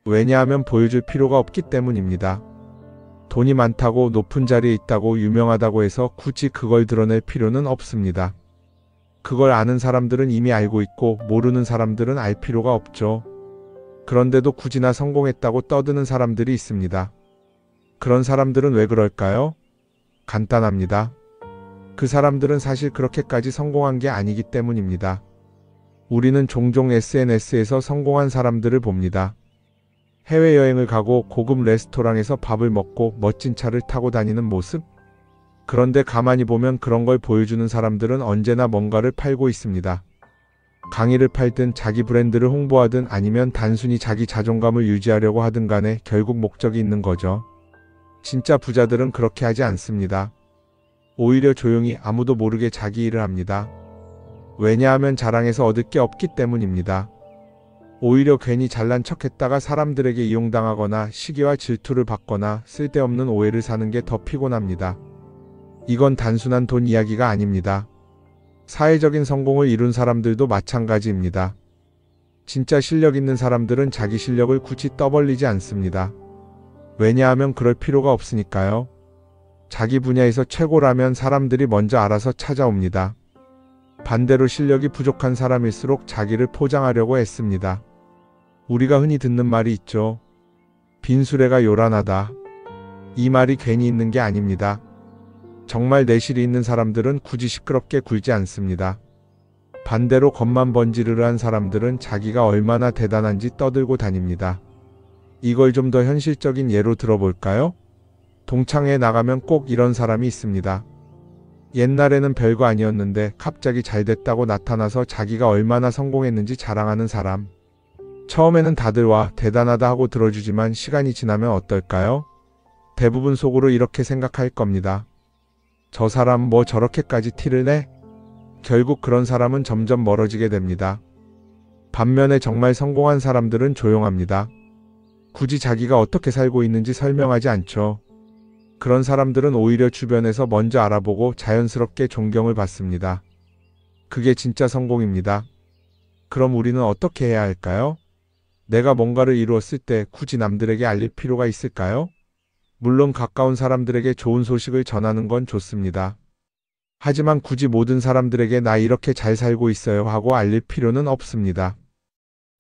왜냐하면 보여줄 필요가 없기 때문입니다. 돈이 많다고 높은 자리에 있다고 유명하다고 해서 굳이 그걸 드러낼 필요는 없습니다. 그걸 아는 사람들은 이미 알고 있고 모르는 사람들은 알 필요가 없죠. 그런데도 굳이나 성공했다고 떠드는 사람들이 있습니다. 그런 사람들은 왜 그럴까요? 간단합니다. 그 사람들은 사실 그렇게까지 성공한 게 아니기 때문입니다. 우리는 종종 SNS에서 성공한 사람들을 봅니다. 해외여행을 가고 고급 레스토랑에서 밥을 먹고 멋진 차를 타고 다니는 모습? 그런데 가만히 보면 그런 걸 보여주는 사람들은 언제나 뭔가를 팔고 있습니다. 강의를 팔든 자기 브랜드를 홍보하든 아니면 단순히 자기 자존감을 유지하려고 하든 간에 결국 목적이 있는 거죠. 진짜 부자들은 그렇게 하지 않습니다. 오히려 조용히 아무도 모르게 자기 일을 합니다. 왜냐하면 자랑해서 얻을 게 없기 때문입니다. 오히려 괜히 잘난 척했다가 사람들에게 이용당하거나 시기와 질투를 받거나 쓸데없는 오해를 사는 게 더 피곤합니다. 이건 단순한 돈 이야기가 아닙니다. 사회적인 성공을 이룬 사람들도 마찬가지입니다. 진짜 실력 있는 사람들은 자기 실력을 굳이 떠벌리지 않습니다. 왜냐하면 그럴 필요가 없으니까요. 자기 분야에서 최고라면 사람들이 먼저 알아서 찾아옵니다. 반대로 실력이 부족한 사람일수록 자기를 포장하려고 애씁니다. 우리가 흔히 듣는 말이 있죠. 빈수레가 요란하다. 이 말이 괜히 있는 게 아닙니다. 정말 내실이 있는 사람들은 굳이 시끄럽게 굴지 않습니다. 반대로 겉만 번지르르한 사람들은 자기가 얼마나 대단한지 떠들고 다닙니다. 이걸 좀 더 현실적인 예로 들어볼까요? 동창회에 나가면 꼭 이런 사람이 있습니다. 옛날에는 별거 아니었는데 갑자기 잘 됐다고 나타나서 자기가 얼마나 성공했는지 자랑하는 사람. 처음에는 다들 와, 대단하다 하고 들어주지만 시간이 지나면 어떨까요? 대부분 속으로 이렇게 생각할 겁니다. 저 사람 뭐 저렇게까지 티를 내? 결국 그런 사람은 점점 멀어지게 됩니다. 반면에 정말 성공한 사람들은 조용합니다. 굳이 자기가 어떻게 살고 있는지 설명하지 않죠. 그런 사람들은 오히려 주변에서 먼저 알아보고 자연스럽게 존경을 받습니다. 그게 진짜 성공입니다. 그럼 우리는 어떻게 해야 할까요? 내가 뭔가를 이루었을 때 굳이 남들에게 알릴 필요가 있을까요? 물론 가까운 사람들에게 좋은 소식을 전하는 건 좋습니다. 하지만 굳이 모든 사람들에게 나 이렇게 잘 살고 있어요 하고 알릴 필요는 없습니다.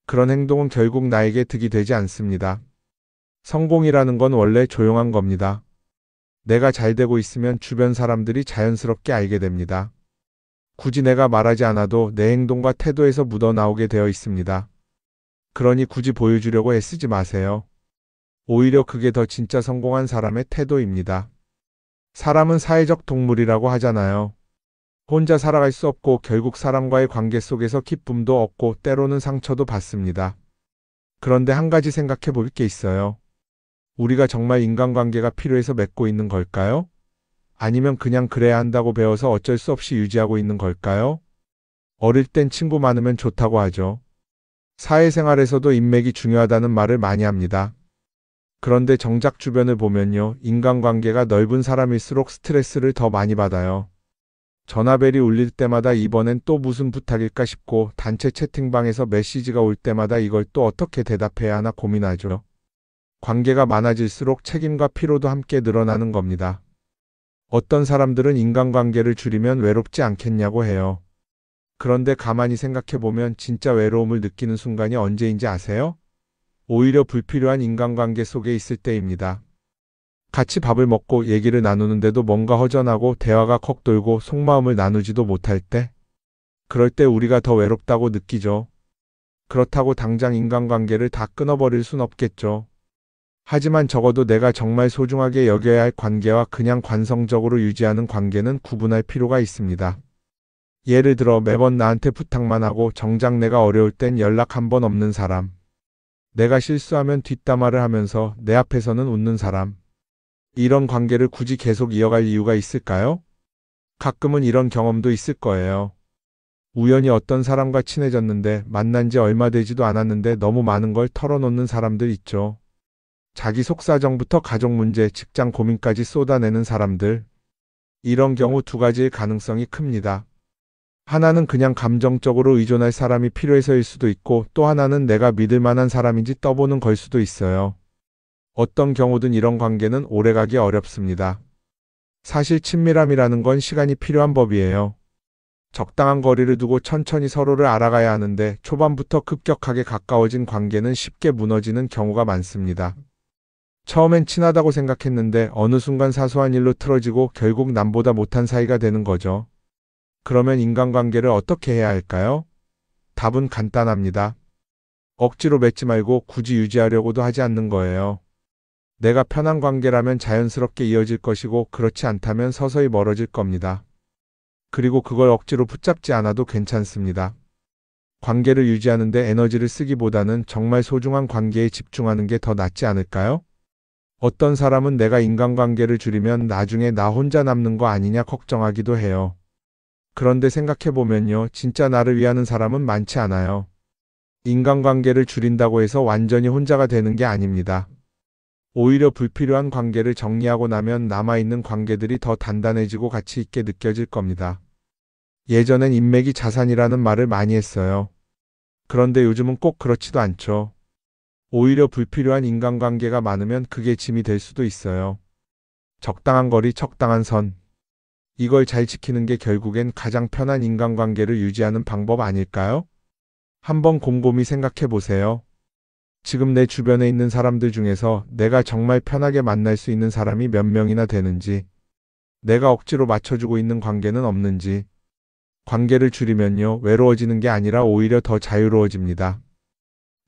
그런 행동은 결국 나에게 득이 되지 않습니다. 성공이라는 건 원래 조용한 겁니다. 내가 잘 되고 있으면 주변 사람들이 자연스럽게 알게 됩니다. 굳이 내가 말하지 않아도 내 행동과 태도에서 묻어나오게 되어 있습니다. 그러니 굳이 보여주려고 애쓰지 마세요. 오히려 그게 더 진짜 성공한 사람의 태도입니다. 사람은 사회적 동물이라고 하잖아요. 혼자 살아갈 수 없고 결국 사람과의 관계 속에서 기쁨도 얻고 때로는 상처도 받습니다. 그런데 한 가지 생각해 볼 게 있어요. 우리가 정말 인간관계가 필요해서 맺고 있는 걸까요? 아니면 그냥 그래야 한다고 배워서 어쩔 수 없이 유지하고 있는 걸까요? 어릴 땐 친구 많으면 좋다고 하죠. 사회생활에서도 인맥이 중요하다는 말을 많이 합니다. 그런데 정작 주변을 보면요, 인간관계가 넓은 사람일수록 스트레스를 더 많이 받아요. 전화벨이 울릴 때마다 이번엔 또 무슨 부탁일까 싶고 단체 채팅방에서 메시지가 올 때마다 이걸 또 어떻게 대답해야 하나 고민하죠. 관계가 많아질수록 책임과 피로도 함께 늘어나는 겁니다. 어떤 사람들은 인간관계를 줄이면 외롭지 않겠냐고 해요. 그런데 가만히 생각해보면 진짜 외로움을 느끼는 순간이 언제인지 아세요? 오히려 불필요한 인간관계 속에 있을 때입니다. 같이 밥을 먹고 얘기를 나누는데도 뭔가 허전하고 대화가 컥 돌고 속마음을 나누지도 못할 때, 그럴 때 우리가 더 외롭다고 느끼죠. 그렇다고 당장 인간관계를 다 끊어버릴 순 없겠죠. 하지만 적어도 내가 정말 소중하게 여겨야 할 관계와 그냥 관성적으로 유지하는 관계는 구분할 필요가 있습니다. 예를 들어 매번 나한테 부탁만 하고 정작 내가 어려울 땐 연락 한 번 없는 사람. 내가 실수하면 뒷담화를 하면서 내 앞에서는 웃는 사람. 이런 관계를 굳이 계속 이어갈 이유가 있을까요? 가끔은 이런 경험도 있을 거예요. 우연히 어떤 사람과 친해졌는데 만난 지 얼마 되지도 않았는데 너무 많은 걸 털어놓는 사람들 있죠. 자기 속사정부터 가족 문제, 직장 고민까지 쏟아내는 사람들. 이런 경우 두 가지의 가능성이 큽니다. 하나는 그냥 감정적으로 의존할 사람이 필요해서일 수도 있고 또 하나는 내가 믿을 만한 사람인지 떠보는 걸 수도 있어요. 어떤 경우든 이런 관계는 오래가기 어렵습니다. 사실 친밀함이라는 건 시간이 필요한 법이에요. 적당한 거리를 두고 천천히 서로를 알아가야 하는데 초반부터 급격하게 가까워진 관계는 쉽게 무너지는 경우가 많습니다. 처음엔 친하다고 생각했는데 어느 순간 사소한 일로 틀어지고 결국 남보다 못한 사이가 되는 거죠. 그러면 인간관계를 어떻게 해야 할까요? 답은 간단합니다. 억지로 맺지 말고 굳이 유지하려고도 하지 않는 거예요. 내가 편한 관계라면 자연스럽게 이어질 것이고 그렇지 않다면 서서히 멀어질 겁니다. 그리고 그걸 억지로 붙잡지 않아도 괜찮습니다. 관계를 유지하는 데 에너지를 쓰기보다는 정말 소중한 관계에 집중하는 게 더 낫지 않을까요? 어떤 사람은 내가 인간관계를 줄이면 나중에 나 혼자 남는 거 아니냐 걱정하기도 해요. 그런데 생각해보면요, 진짜 나를 위하는 사람은 많지 않아요. 인간관계를 줄인다고 해서 완전히 혼자가 되는 게 아닙니다. 오히려 불필요한 관계를 정리하고 나면 남아있는 관계들이 더 단단해지고 가치 있게 느껴질 겁니다. 예전엔 인맥이 자산이라는 말을 많이 했어요. 그런데 요즘은 꼭 그렇지도 않죠. 오히려 불필요한 인간관계가 많으면 그게 짐이 될 수도 있어요. 적당한 거리, 적당한 선. 이걸 잘 지키는 게 결국엔 가장 편한 인간관계를 유지하는 방법 아닐까요? 한번 곰곰이 생각해 보세요. 지금 내 주변에 있는 사람들 중에서 내가 정말 편하게 만날 수 있는 사람이 몇 명이나 되는지, 내가 억지로 맞춰주고 있는 관계는 없는지. 관계를 줄이면요, 외로워지는 게 아니라 오히려 더 자유로워집니다.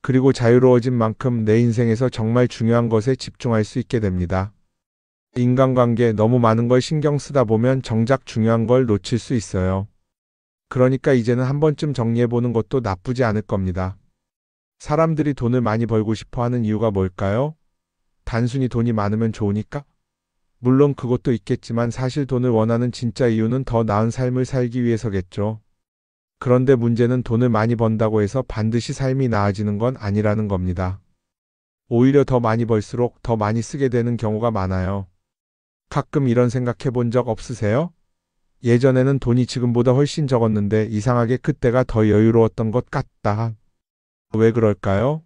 그리고 자유로워진 만큼 내 인생에서 정말 중요한 것에 집중할 수 있게 됩니다. 인간관계 너무 많은 걸 신경 쓰다 보면 정작 중요한 걸 놓칠 수 있어요. 그러니까 이제는 한 번쯤 정리해보는 것도 나쁘지 않을 겁니다. 사람들이 돈을 많이 벌고 싶어 하는 이유가 뭘까요? 단순히 돈이 많으면 좋으니까? 물론 그것도 있겠지만 사실 돈을 원하는 진짜 이유는 더 나은 삶을 살기 위해서겠죠. 그런데 문제는 돈을 많이 번다고 해서 반드시 삶이 나아지는 건 아니라는 겁니다. 오히려 더 많이 벌수록 더 많이 쓰게 되는 경우가 많아요. 가끔 이런 생각해 본 적 없으세요? 예전에는 돈이 지금보다 훨씬 적었는데 이상하게 그때가 더 여유로웠던 것 같다. 왜 그럴까요?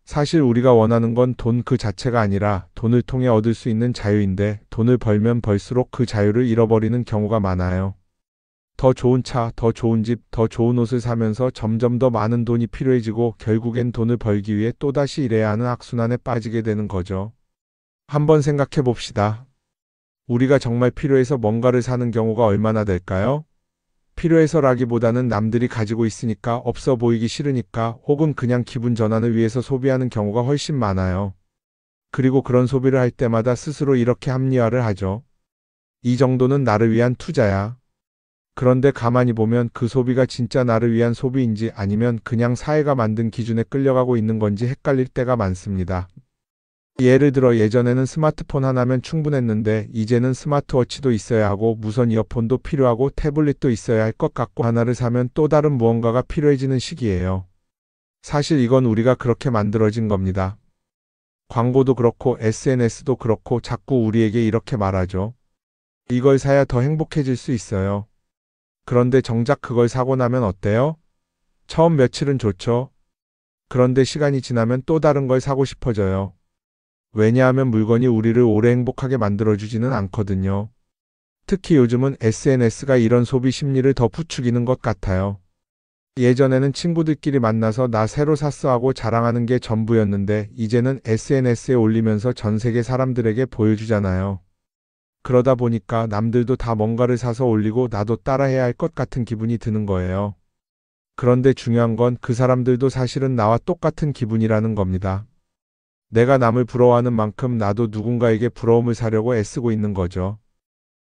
사실 우리가 원하는 건 돈 그 자체가 아니라 돈을 통해 얻을 수 있는 자유인데 돈을 벌면 벌수록 그 자유를 잃어버리는 경우가 많아요. 더 좋은 차, 더 좋은 집, 더 좋은 옷을 사면서 점점 더 많은 돈이 필요해지고 결국엔 돈을 벌기 위해 또다시 일해야 하는 악순환에 빠지게 되는 거죠. 한번 생각해 봅시다. 우리가 정말 필요해서 뭔가를 사는 경우가 얼마나 될까요? 필요해서라기보다는 남들이 가지고 있으니까 없어 보이기 싫으니까 혹은 그냥 기분 전환을 위해서 소비하는 경우가 훨씬 많아요. 그리고 그런 소비를 할 때마다 스스로 이렇게 합리화를 하죠. 이 정도는 나를 위한 투자야. 그런데 가만히 보면 그 소비가 진짜 나를 위한 소비인지 아니면 그냥 사회가 만든 기준에 끌려가고 있는 건지 헷갈릴 때가 많습니다. 예를 들어 예전에는 스마트폰 하나면 충분했는데 이제는 스마트워치도 있어야 하고 무선 이어폰도 필요하고 태블릿도 있어야 할 것 같고 하나를 사면 또 다른 무언가가 필요해지는 시기예요. 사실 이건 우리가 그렇게 만들어진 겁니다. 광고도 그렇고 SNS도 그렇고 자꾸 우리에게 이렇게 말하죠. 이걸 사야 더 행복해질 수 있어요. 그런데 정작 그걸 사고 나면 어때요? 처음 며칠은 좋죠. 그런데 시간이 지나면 또 다른 걸 사고 싶어져요. 왜냐하면 물건이 우리를 오래 행복하게 만들어주지는 않거든요. 특히 요즘은 SNS가 이런 소비 심리를 더 부추기는 것 같아요. 예전에는 친구들끼리 만나서 나 새로 샀어 하고 자랑하는 게 전부였는데 이제는 SNS에 올리면서 전 세계 사람들에게 보여주잖아요. 그러다 보니까 남들도 다 뭔가를 사서 올리고 나도 따라해야 할 것 같은 기분이 드는 거예요. 그런데 중요한 건 그 사람들도 사실은 나와 똑같은 기분이라는 겁니다. 내가 남을 부러워하는 만큼 나도 누군가에게 부러움을 사려고 애쓰고 있는 거죠.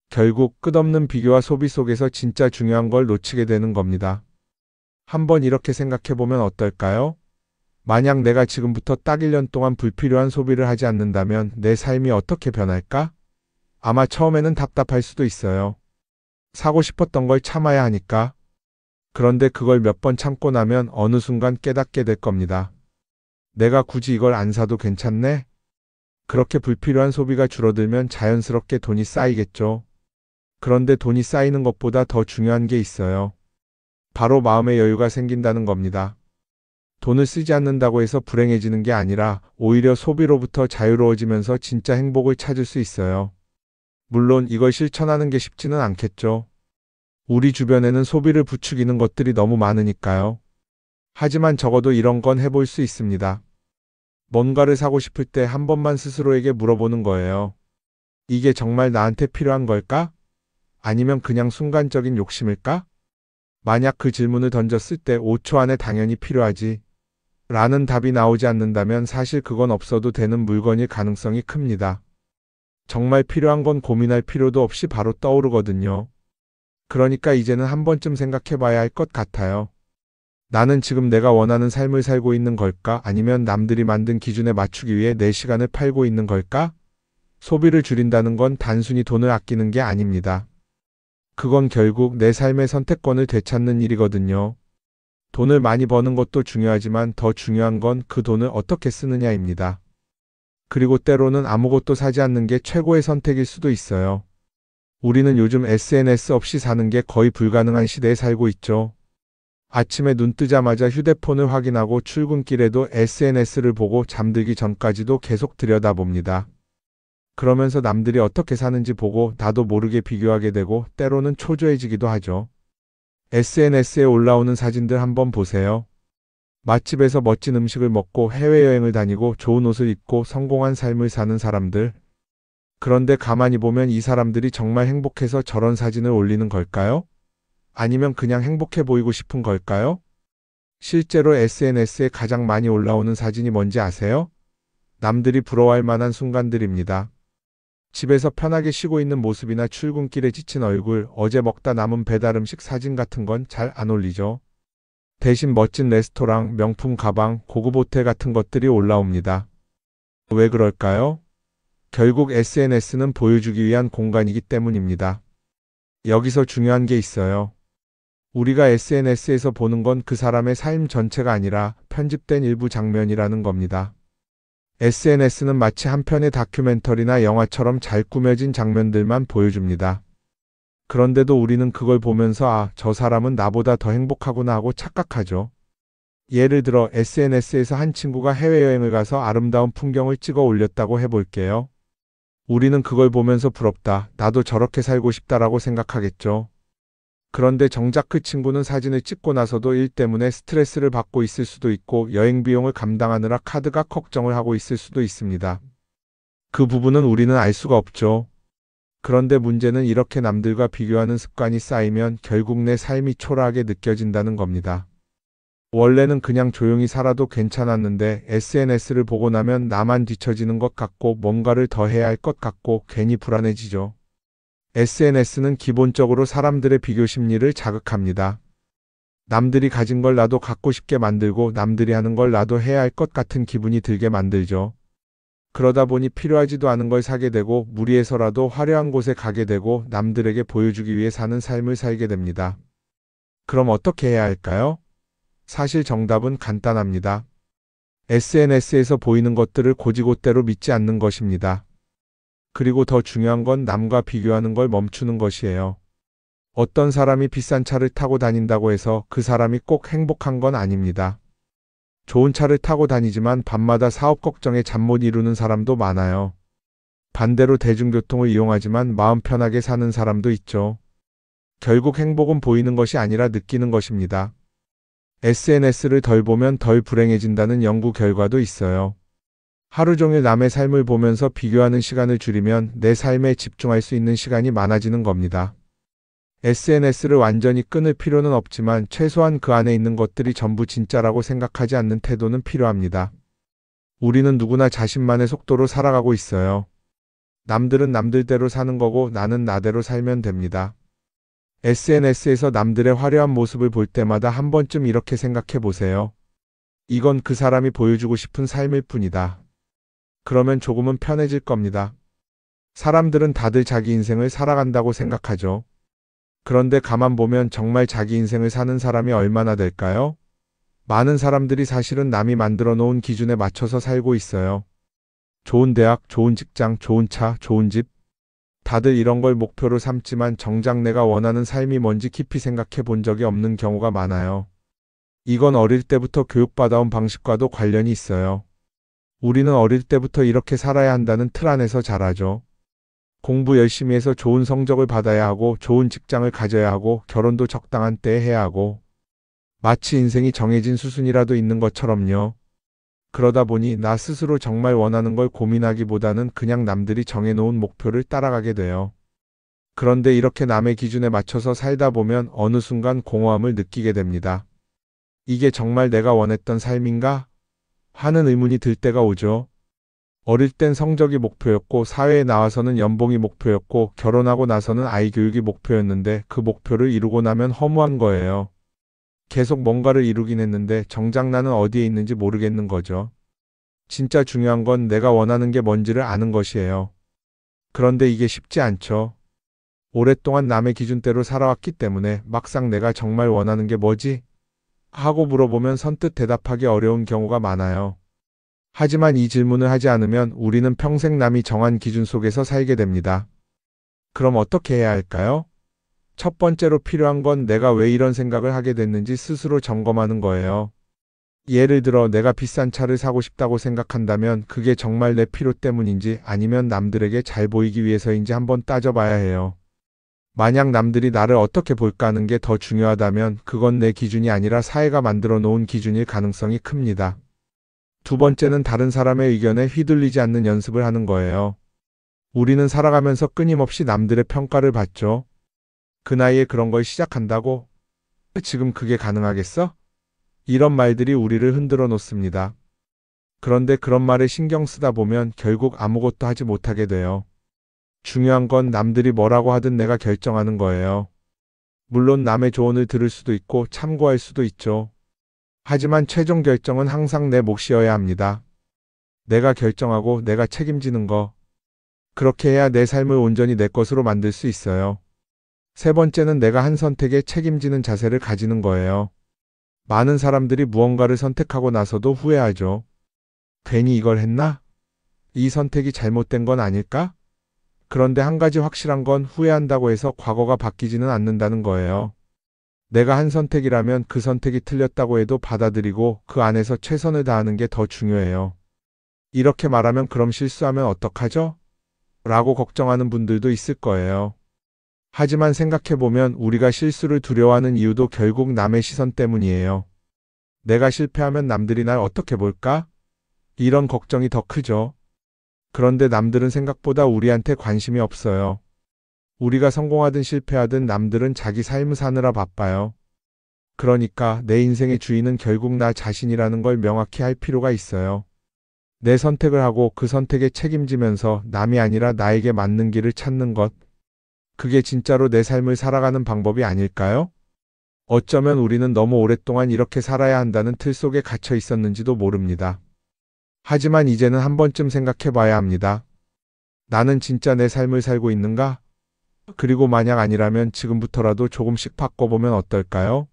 결국 끝없는 비교와 소비 속에서 진짜 중요한 걸 놓치게 되는 겁니다. 한번 이렇게 생각해 보면 어떨까요? 만약 내가 지금부터 딱 1년 동안 불필요한 소비를 하지 않는다면 내 삶이 어떻게 변할까? 아마 처음에는 답답할 수도 있어요. 사고 싶었던 걸 참아야 하니까. 그런데 그걸 몇 번 참고 나면 어느 순간 깨닫게 될 겁니다. 내가 굳이 이걸 안 사도 괜찮네? 그렇게 불필요한 소비가 줄어들면 자연스럽게 돈이 쌓이겠죠. 그런데 돈이 쌓이는 것보다 더 중요한 게 있어요. 바로 마음의 여유가 생긴다는 겁니다. 돈을 쓰지 않는다고 해서 불행해지는 게 아니라 오히려 소비로부터 자유로워지면서 진짜 행복을 찾을 수 있어요. 물론 이걸 실천하는 게 쉽지는 않겠죠. 우리 주변에는 소비를 부추기는 것들이 너무 많으니까요. 하지만 적어도 이런 건 해볼 수 있습니다. 뭔가를 사고 싶을 때 한 번만 스스로에게 물어보는 거예요. 이게 정말 나한테 필요한 걸까? 아니면 그냥 순간적인 욕심일까? 만약 그 질문을 던졌을 때 5초 안에 당연히 필요하지 라는 답이 나오지 않는다면 사실 그건 없어도 되는 물건일 가능성이 큽니다. 정말 필요한 건 고민할 필요도 없이 바로 떠오르거든요. 그러니까 이제는 한 번쯤 생각해 봐야 할 것 같아요. 나는 지금 내가 원하는 삶을 살고 있는 걸까? 아니면 남들이 만든 기준에 맞추기 위해 내 시간을 팔고 있는 걸까? 소비를 줄인다는 건 단순히 돈을 아끼는 게 아닙니다. 그건 결국 내 삶의 선택권을 되찾는 일이거든요. 돈을 많이 버는 것도 중요하지만 더 중요한 건 그 돈을 어떻게 쓰느냐입니다. 그리고 때로는 아무것도 사지 않는 게 최고의 선택일 수도 있어요. 우리는 요즘 SNS 없이 사는 게 거의 불가능한 시대에 살고 있죠. 아침에 눈 뜨자마자 휴대폰을 확인하고 출근길에도 SNS를 보고 잠들기 전까지도 계속 들여다봅니다. 그러면서 남들이 어떻게 사는지 보고 나도 모르게 비교하게 되고 때로는 초조해지기도 하죠. SNS에 올라오는 사진들 한번 보세요. 맛집에서 멋진 음식을 먹고 해외여행을 다니고 좋은 옷을 입고 성공한 삶을 사는 사람들. 그런데 가만히 보면 이 사람들이 정말 행복해서 저런 사진을 올리는 걸까요? 아니면 그냥 행복해 보이고 싶은 걸까요? 실제로 SNS에 가장 많이 올라오는 사진이 뭔지 아세요? 남들이 부러워할 만한 순간들입니다. 집에서 편하게 쉬고 있는 모습이나 출근길에 지친 얼굴, 어제 먹다 남은 배달 음식 사진 같은 건 잘 안 올리죠. 대신 멋진 레스토랑, 명품 가방, 고급 호텔 같은 것들이 올라옵니다. 왜 그럴까요? 결국 SNS는 보여주기 위한 공간이기 때문입니다. 여기서 중요한 게 있어요. 우리가 SNS에서 보는 건 그 사람의 삶 전체가 아니라 편집된 일부 장면이라는 겁니다. SNS는 마치 한 편의 다큐멘터리나 영화처럼 잘 꾸며진 장면들만 보여줍니다. 그런데도 우리는 그걸 보면서 아, 저 사람은 나보다 더 행복하구나 하고 착각하죠. 예를 들어 SNS에서 한 친구가 해외여행을 가서 아름다운 풍경을 찍어 올렸다고 해볼게요. 우리는 그걸 보면서 부럽다, 나도 저렇게 살고 싶다라고 생각하겠죠. 그런데 정작 그 친구는 사진을 찍고 나서도 일 때문에 스트레스를 받고 있을 수도 있고 여행 비용을 감당하느라 카드가 걱정을 하고 있을 수도 있습니다. 그 부분은 우리는 알 수가 없죠. 그런데 문제는 이렇게 남들과 비교하는 습관이 쌓이면 결국 내 삶이 초라하게 느껴진다는 겁니다. 원래는 그냥 조용히 살아도 괜찮았는데 SNS를 보고 나면 나만 뒤처지는 것 같고 뭔가를 더 해야 할 것 같고 괜히 불안해지죠. SNS는 기본적으로 사람들의 비교 심리를 자극합니다. 남들이 가진 걸 나도 갖고 싶게 만들고 남들이 하는 걸 나도 해야 할 것 같은 기분이 들게 만들죠. 그러다 보니 필요하지도 않은 걸 사게 되고 무리해서라도 화려한 곳에 가게 되고 남들에게 보여주기 위해 사는 삶을 살게 됩니다. 그럼 어떻게 해야 할까요? 사실 정답은 간단합니다. SNS에서 보이는 것들을 곧이곧대로 믿지 않는 것입니다. 그리고 더 중요한 건 남과 비교하는 걸 멈추는 것이에요. 어떤 사람이 비싼 차를 타고 다닌다고 해서 그 사람이 꼭 행복한 건 아닙니다. 좋은 차를 타고 다니지만 밤마다 사업 걱정에 잠 못 이루는 사람도 많아요. 반대로 대중교통을 이용하지만 마음 편하게 사는 사람도 있죠. 결국 행복은 보이는 것이 아니라 느끼는 것입니다. SNS를 덜 보면 덜 불행해진다는 연구 결과도 있어요. 하루 종일 남의 삶을 보면서 비교하는 시간을 줄이면 내 삶에 집중할 수 있는 시간이 많아지는 겁니다. SNS를 완전히 끊을 필요는 없지만 최소한 그 안에 있는 것들이 전부 진짜라고 생각하지 않는 태도는 필요합니다. 우리는 누구나 자신만의 속도로 살아가고 있어요. 남들은 남들대로 사는 거고 나는 나대로 살면 됩니다. SNS에서 남들의 화려한 모습을 볼 때마다 한 번쯤 이렇게 생각해 보세요. 이건 그 사람이 보여주고 싶은 삶일 뿐이다. 그러면 조금은 편해질 겁니다. 사람들은 다들 자기 인생을 살아간다고 생각하죠. 그런데 가만 보면 정말 자기 인생을 사는 사람이 얼마나 될까요? 많은 사람들이 사실은 남이 만들어 놓은 기준에 맞춰서 살고 있어요. 좋은 대학, 좋은 직장, 좋은 차, 좋은 집. 다들 이런 걸 목표로 삼지만 정작 내가 원하는 삶이 뭔지 깊이 생각해 본 적이 없는 경우가 많아요. 이건 어릴 때부터 교육받아온 방식과도 관련이 있어요. 우리는 어릴 때부터 이렇게 살아야 한다는 틀 안에서 자라죠. 공부 열심히 해서 좋은 성적을 받아야 하고 좋은 직장을 가져야 하고 결혼도 적당한 때에 해야 하고 마치 인생이 정해진 수순이라도 있는 것처럼요. 그러다 보니 나 스스로 정말 원하는 걸 고민하기보다는 그냥 남들이 정해놓은 목표를 따라가게 돼요. 그런데 이렇게 남의 기준에 맞춰서 살다 보면 어느 순간 공허함을 느끼게 됩니다. 이게 정말 내가 원했던 삶인가? 하는 의문이 들 때가 오죠. 어릴 땐 성적이 목표였고 사회에 나와서는 연봉이 목표였고 결혼하고 나서는 아이 교육이 목표였는데 그 목표를 이루고 나면 허무한 거예요. 계속 뭔가를 이루긴 했는데 정작 나는 어디에 있는지 모르겠는 거죠. 진짜 중요한 건 내가 원하는 게 뭔지를 아는 것이에요. 그런데 이게 쉽지 않죠. 오랫동안 남의 기준대로 살아왔기 때문에 막상 내가 정말 원하는 게 뭐지? 하고 물어보면 선뜻 대답하기 어려운 경우가 많아요. 하지만 이 질문을 하지 않으면 우리는 평생 남이 정한 기준 속에서 살게 됩니다. 그럼 어떻게 해야 할까요? 첫 번째로 필요한 건 내가 왜 이런 생각을 하게 됐는지 스스로 점검하는 거예요. 예를 들어 내가 비싼 차를 사고 싶다고 생각한다면 그게 정말 내 필요 때문인지 아니면 남들에게 잘 보이기 위해서인지 한번 따져봐야 해요. 만약 남들이 나를 어떻게 볼까 하는 게 더 중요하다면 그건 내 기준이 아니라 사회가 만들어 놓은 기준일 가능성이 큽니다. 두 번째는 다른 사람의 의견에 휘둘리지 않는 연습을 하는 거예요. 우리는 살아가면서 끊임없이 남들의 평가를 받죠. 그 나이에 그런 걸 시작한다고? 지금 그게 가능하겠어? 이런 말들이 우리를 흔들어 놓습니다. 그런데 그런 말에 신경 쓰다 보면 결국 아무것도 하지 못하게 돼요. 중요한 건 남들이 뭐라고 하든 내가 결정하는 거예요. 물론 남의 조언을 들을 수도 있고 참고할 수도 있죠. 하지만 최종 결정은 항상 내 몫이어야 합니다. 내가 결정하고 내가 책임지는 거. 그렇게 해야 내 삶을 온전히 내 것으로 만들 수 있어요. 세 번째는 내가 한 선택에 책임지는 자세를 가지는 거예요. 많은 사람들이 무언가를 선택하고 나서도 후회하죠. 괜히 이걸 했나? 이 선택이 잘못된 건 아닐까? 그런데 한 가지 확실한 건 후회한다고 해서 과거가 바뀌지는 않는다는 거예요. 내가 한 선택이라면 그 선택이 틀렸다고 해도 받아들이고 그 안에서 최선을 다하는 게 더 중요해요. 이렇게 말하면 그럼 실수하면 어떡하죠? 라고 걱정하는 분들도 있을 거예요. 하지만 생각해보면 우리가 실수를 두려워하는 이유도 결국 남의 시선 때문이에요. 내가 실패하면 남들이 날 어떻게 볼까? 이런 걱정이 더 크죠. 그런데 남들은 생각보다 우리한테 관심이 없어요. 우리가 성공하든 실패하든 남들은 자기 삶을 사느라 바빠요. 그러니까 내 인생의 주인은 결국 나 자신이라는 걸 명확히 할 필요가 있어요. 내 선택을 하고 그 선택에 책임지면서 남이 아니라 나에게 맞는 길을 찾는 것. 그게 진짜로 내 삶을 살아가는 방법이 아닐까요? 어쩌면 우리는 너무 오랫동안 이렇게 살아야 한다는 틀 속에 갇혀 있었는지도 모릅니다. 하지만 이제는 한 번쯤 생각해 봐야 합니다. 나는 진짜 내 삶을 살고 있는가? 그리고 만약 아니라면 지금부터라도 조금씩 바꿔보면 어떨까요?